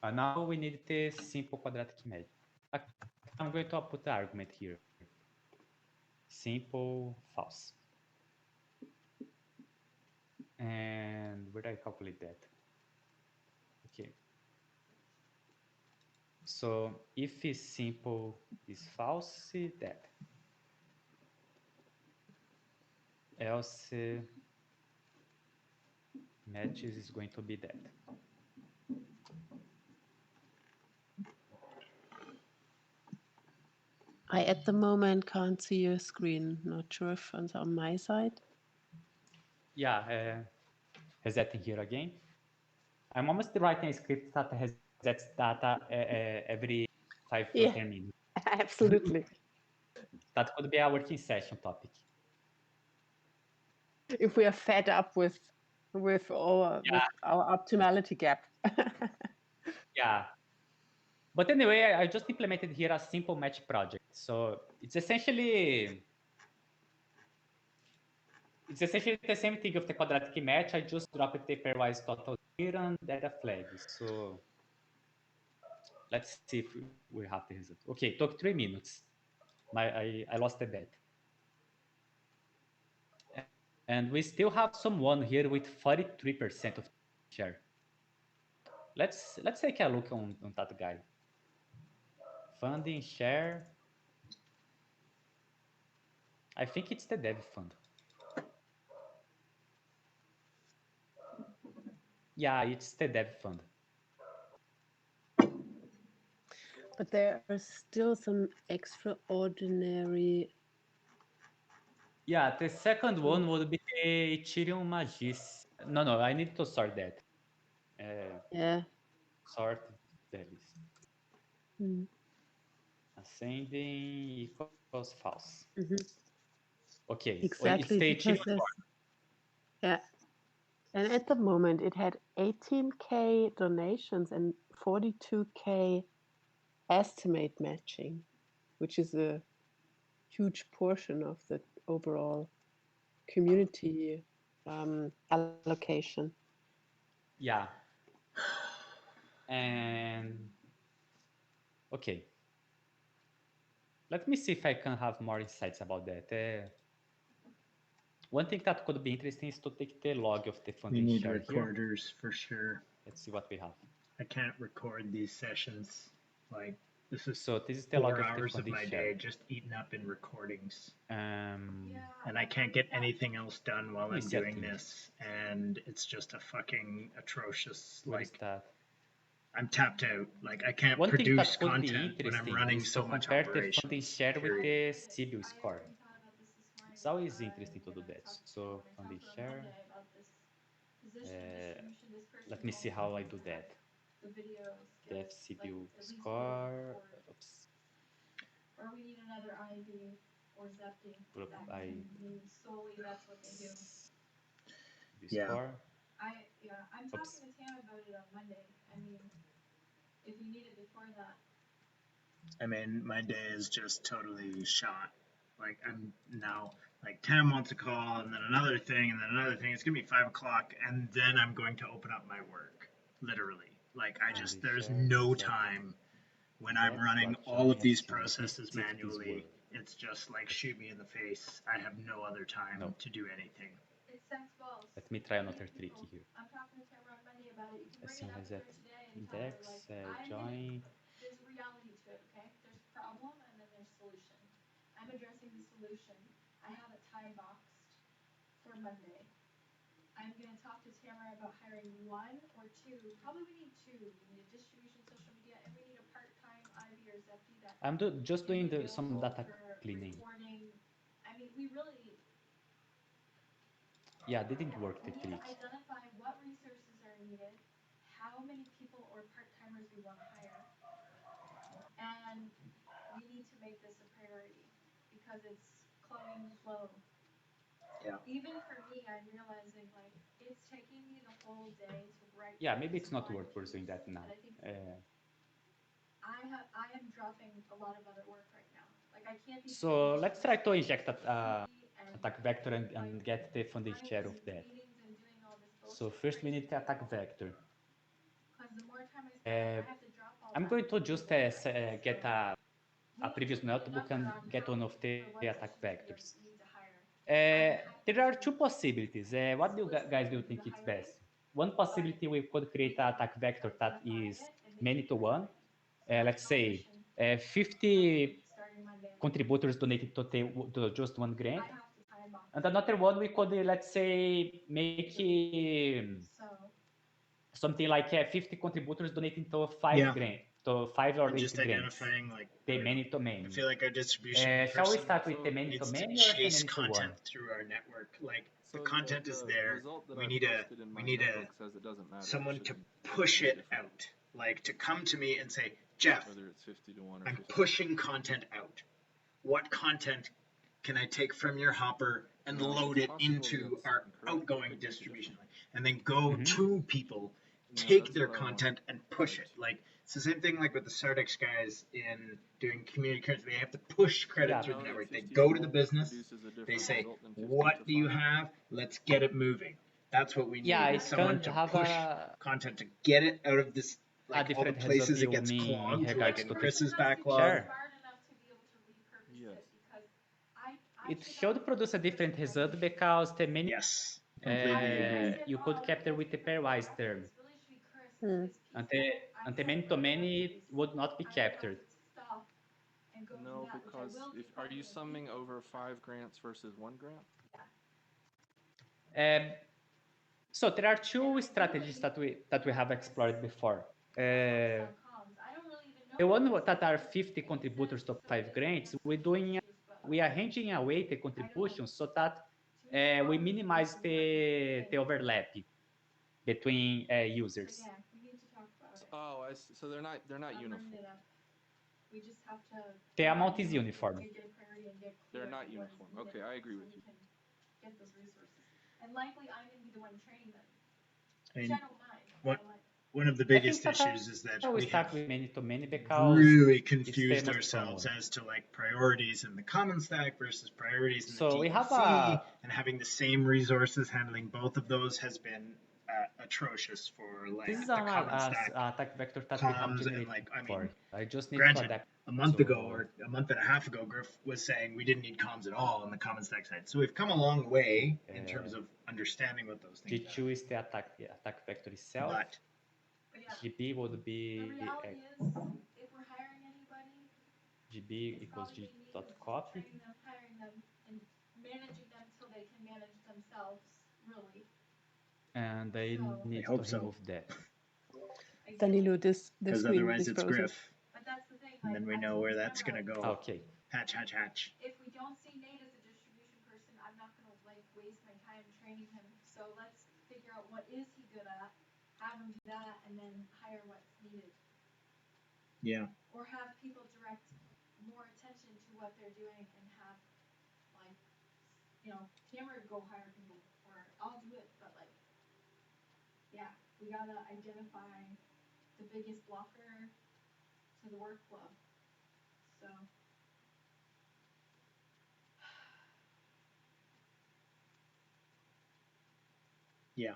Now we need the simple quadratic magic. I'm going to put the argument here. Simple, false. And where do I calculate that? Okay. So if is simple is false, that. Else matches is going to be that. I at the moment can't see your screen. Not sure if it's on my side. Yeah, resetting here again. I'm almost writing a script that resets data every 5 or 10 minutes. Absolutely. That could be a working session topic. If we are fed up with our optimality gap. Yeah. But anyway, I just implemented here a simple match project. So it's essentially the same thing of the quadratic match. I just dropped the pairwise total here and add a flag. So let's see if we have the result. Okay, it took 3 minutes. I lost the bet. And we still have someone here with 43% of share. Let's take a look on that guy. Funding share. I think it's the dev fund. Yeah, it's the dev fund. But there are still some extraordinary. Yeah, the second one would be the Ethereum Magis. No, I need to sort that. Yeah. Sort values. Ascending equals false. Okay, Exactly, it's the because yeah. And at the moment, it had 18K donations and 42K estimate matching, which is a huge portion of the overall community allocation. Yeah. And okay. Let me see if I can have more insights about that. One thing that could be interesting is to take the log of the funding We need share recorders here. for sure. Let's see what we have. I can't record these sessions. Like this is so this is the 4 log hours of my share. day just eaten up in recordings. Yeah. And I can't get anything else done while I'm doing this, and it's just a fucking atrocious. What is that? I'm tapped out. Like I can't One thing produce that could be content when I'm interesting running is so to much compare the funding operations. share with Period. the CBIL score. It's always interesting to do that. So funding share. Let me see how I do that. The CBIL score. Oops. Or we need another IV or Zepti. Group That I. can mean solely that's what they do. Yeah. Score. I'm talking to Tam about it on Monday. I mean, if you need it before that. I mean, my day is just totally shot. Like I'm now like Tam wants a call and then another thing and then another thing. It's gonna be 5 o'clock and then I'm going to open up my work. Literally. Like there's no time when I'm running all of these processes manually. It's just like shoot me in the face. I have no other time to do anything. Let me try another trick here. I'm talking to Tamara on Monday about it. You can bring it up Reset there today and index, join. There's reality to it, okay? There's problem and then there's solution. I'm addressing the solution. I have it time boxed for Monday. I'm going to talk to Tamara about hiring 1 or 2. Probably we need 2. We need a distribution social media and we need a part-time IV or Zepti that I'm just doing some data cleaning. I mean, we really. Yeah, didn't work the We need trick. to identify what resources are needed, how many people or part-timers we want to hire, and we need to make this a priority because it's clogging the flow. Yeah. Even for me, I'm realizing like it's taking me the whole day to write. Yeah, maybe it's not worth pursuing that now. I am dropping a lot of other work right now. Like I can't be. So let's try to inject that attack vector and get the funding share of that. So first we need the attack vector. Because the more time I spend, I have to drop all I'm that. going to just get a previous notebook and get one of the attack vectors. There are two possibilities. What do you guys do think it's best? One possibility, we could create an attack vector that is many to one. Let's say 50 contributors donated to just one grant. And another one, we could, let's say, make something like 50 contributors donating to 5 grants, to 5 or 8 just grants. identifying like The many to many. I feel like our distribution Shall we person start with the many to needs to many or the chase many to one? content through our network. Like So the content is there. result that We I need posted in my notebook says it doesn't matter. someone It to should push be it different, out. Like to come to me and say, Jeff, whether it's 50 to 1 or I'm 50. pushing content out. What content can I take from your hopper and No, load it possibly into that's our incorrect. It outgoing could be distribution? different. And then go to people, No, take that's their what I want. content and push it. Like it's the same thing like with the Sardex guys in doing community credits. They have to push credit Yeah. through the Know that network. They 50 go to to the 1 business. produces a They different say, result than 50 what to do you 5. have? Let's get it moving. That's what we need. Yeah, is it someone can to have push content to get it out of this, like all the different places result it you gets mean in clogged, regards like in to Chris's the- backlog. Sure. Yes. It should produce a different result because the many Yes, completely agree. you could capture with the pairwise term. Hmm. And the many-to-many would not be captured. No, because are you summing over 5 grants versus 1 grant? So there are two strategies that we have explored before. The one that are 50 contributors to 5 grants, we are arranging away the contributions so that we minimize the overlap between users. Yeah, we need to talk about it. Oh, I see. So they're not uniform. We just have to. The amount is uniform. Get a priority and get They're clear not on what is uniform. needed Okay, I agree so with we you. can get those resources. And likely I'm going to be the one training them. I Which mean, I don't mind. what- I like. One of the I think biggest that issues is that we we start have with many-to-many because really it's the confused most ourselves common. as to like priorities in the common stack versus priorities in So the we have DPC, and having the same resources handling both of those has been atrocious for like This is the an common stack attack vector that we have comms and generated like I before. mean, I just need to granted, adapt. a month So- ago or a month and a half ago, Griff was saying we didn't need comms at all on the common stack side. So we've come a long way in terms of understanding what those things G2 is the attack vector are. itself. But But yeah, GB would be the reality is, if we're hiring anybody, GB it's equals probably G gonna be dot just copy. training them, hiring them, and managing them till they can manage themselves, really. And I So- need I hope to so. remove that. Danilo, this because screen otherwise is it's frozen. Griff, But that's the thing. and then we I know told where Tamara, that's gonna go. Okay. Hatch, hatch, hatch. If we don't see Nate as a distribution person, I'm not gonna like waste my time training him. So let's figure out what is he good at, have him do that, and then hire what's needed. Yeah. Or have people direct more attention to what they're doing and have like, Tamara go hire people, or I'll do it, but like, yeah, we gotta identify the biggest blocker to the workflow. So. Yeah.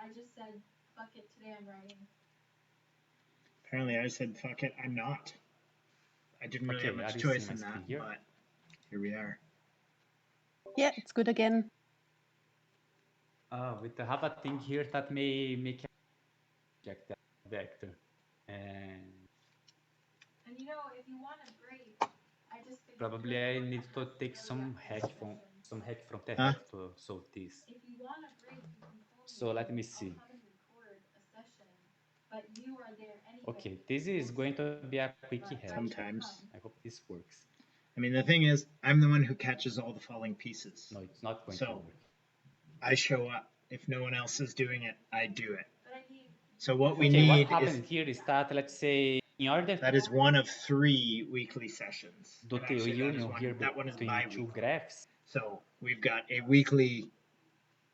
I just said, fuck it, today I'm writing. Apparently I said, fuck it, I'm not. I didn't really Okay, have are much you choice seeing in my that, screen here? but here we are. Yeah, it's good again. We have a thing here that may make check that vector. And And if you want a break, I just figured probably I need to take some hack from the Huh? hack to solve this. If you want a break, you can call me. So let me I'll see. come and record a session, but you are there anyway. Okay, this is going to be a quick hack. Sometimes. I hope this works. I mean, the thing is, I'm the one who catches all the falling pieces. No, it's not going So- to work. I show up. If no one else is doing it, I do it. But I need. So what we Okay, what need happened is, here is that, let's say, in order that is one of 3 weekly sessions. to do And the actually, that is union here that one is between two bi-weekly. graphs, So we've got a weekly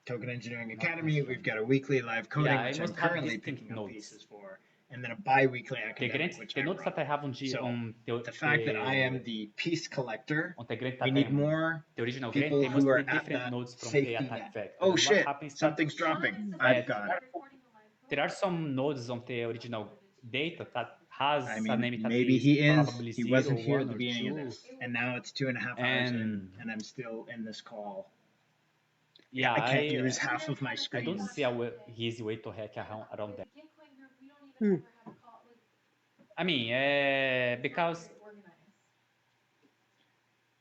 Token Engineering Not Academy, necessarily. we've got a weekly live coding, Yeah, I which I'm must have currently distinct picking up notes. pieces for, and then a bi-weekly The academic, grants, which the I notes that I run. have on The fact that I am the piece collector, on the grant we that need I'm more the original people grant, they who must are be at different that nodes from the safety attack net. vector. Oh And shit, what happens that something's dropping. I've got it. there are some nodes on the original data that has I a mean, name that maybe is he is. probably He 0, wasn't here 1, at the or beginning of 2. this, and now it's 2.5 hours in, And and I'm still in this call. yeah, I can't use half of my I screen. don't see a easy way to hack around that. Hmm. I mean, because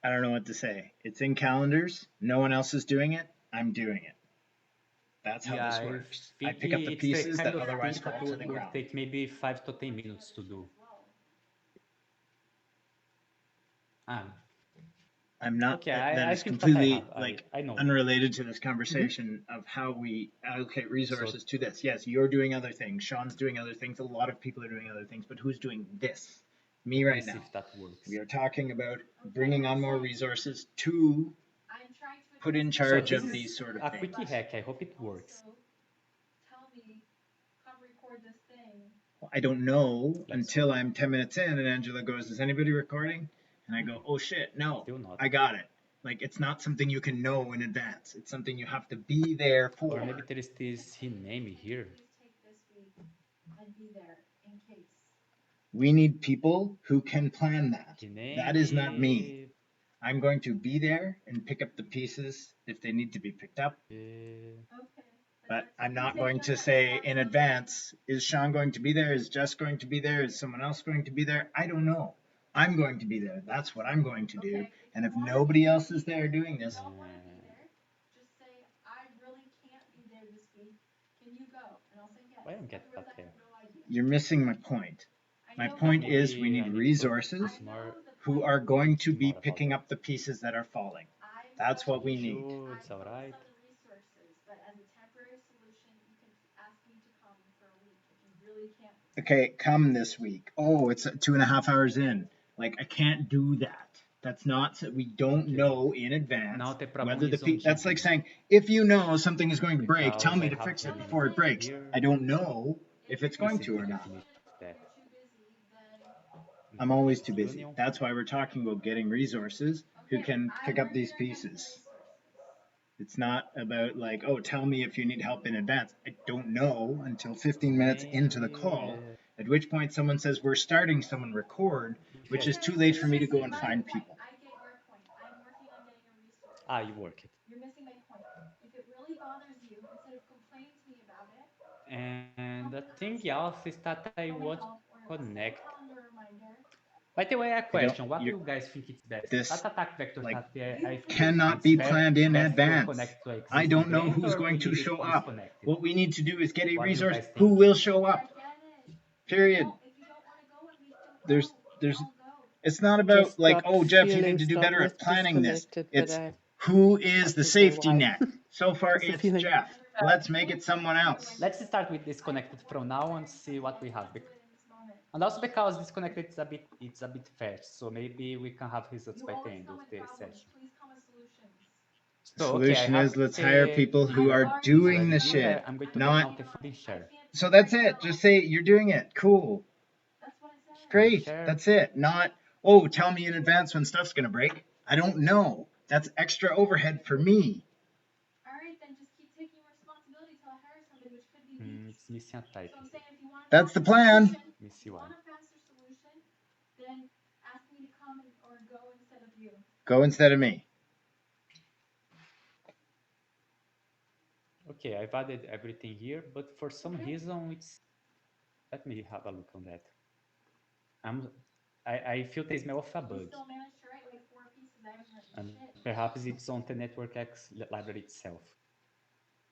I don't know what to say. It's in calendars. No one else is doing it. I'm doing it. That's how yeah, this I works. I think pick up the it's the pieces kind that of otherwise thing that fall to the would ground. take maybe 5 to 10 minutes to do. I'm not. Okay, That I is think that I completely have. I know. unrelated to this conversation of how we allocate resources to this. Yes, you're doing other things. Sean's doing other things. A lot of people are doing other things. But who's doing this? Me right Let's see now. if that works. We are talking about bringing on more resources to put in charge this of is these sort of a things. quickie hack. I hope it works. I don't know Let's until I'm 10 minutes in and Angela goes, is anybody recording? And I go, oh shit, no, Still not. I got it. Like, it's not something you can know in advance. It's something you have to be there for. Or maybe there is this name here. We need people who can plan that. Hiname. That is not me. I'm going to be there and pick up the pieces if they need to be picked up. But I'm not going to say in advance, is Sean going to be there? Is Jess going to be there? Is someone else going to be there? I don't know. I'm going to be there. That's what I'm going to do. And if nobody else is there doing this, I don't get that here. you're missing my point. My point is we need resources who are going to be picking up the pieces that are falling. That's what we need. It's all right. Okay, come this week. Oh, it's 2.5 hours in. Like, I can't do that. That's not, we don't know in advance Now the problem whether the is on that's GB. like saying, if you know something is going to break, Because tell me I to have fix to it before it limit breaks. here. I don't know if it's going Let's see to if or we can not. finish that. I'm always too busy. That's why we're talking about getting resources who can pick up these pieces. It's not about like, oh, tell me if you need help in advance. I don't know until 15 minutes into the call, at which point someone says, we're starting, someone record, which is too late for me to go and find people. You work it. And the thing else is that I want to connect. By the way, a question. What do you guys think it's best? That attack vector like, that I think cannot it's be planned in best to advance. connect to I existing don't know grant, who's or we going to need it show up. disconnected? What we need to do is get a What do you resource guys who think? will show up. Period. There's it's not about Just like, got oh, Jeff, you need feeling to do stop better with at planning this. disconnected, but It's I who is have the to say safety why. net. So far, Just a it's feeling. Jeff. Let's make it someone else. Let's start with disconnected from now and see what we have. And also because disconnected it's a bit fast, so maybe we can have results by the end of the session. So Solution okay, is let's hire people who are doing the shit. I'm going to not. the funding share. So that's it. Just say you're doing it. Cool. Great. That's it. Not, oh, tell me in advance when stuff's gonna break. I don't know. That's extra overhead for me. It's missing a type. That's the plan. Let me see why. Go instead of me. Okay, I've added everything here, but for some reason it's. Let me have a look on that. I feel the smell of a bug. And perhaps it's on the NetworkX library itself.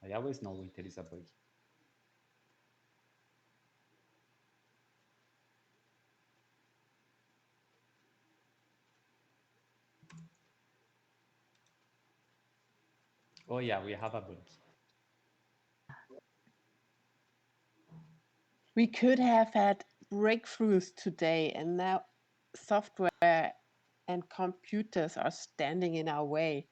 I always know when there is a bug. Oh yeah, we have a bug. We could have had breakthroughs today, and now software and computers are standing in our way.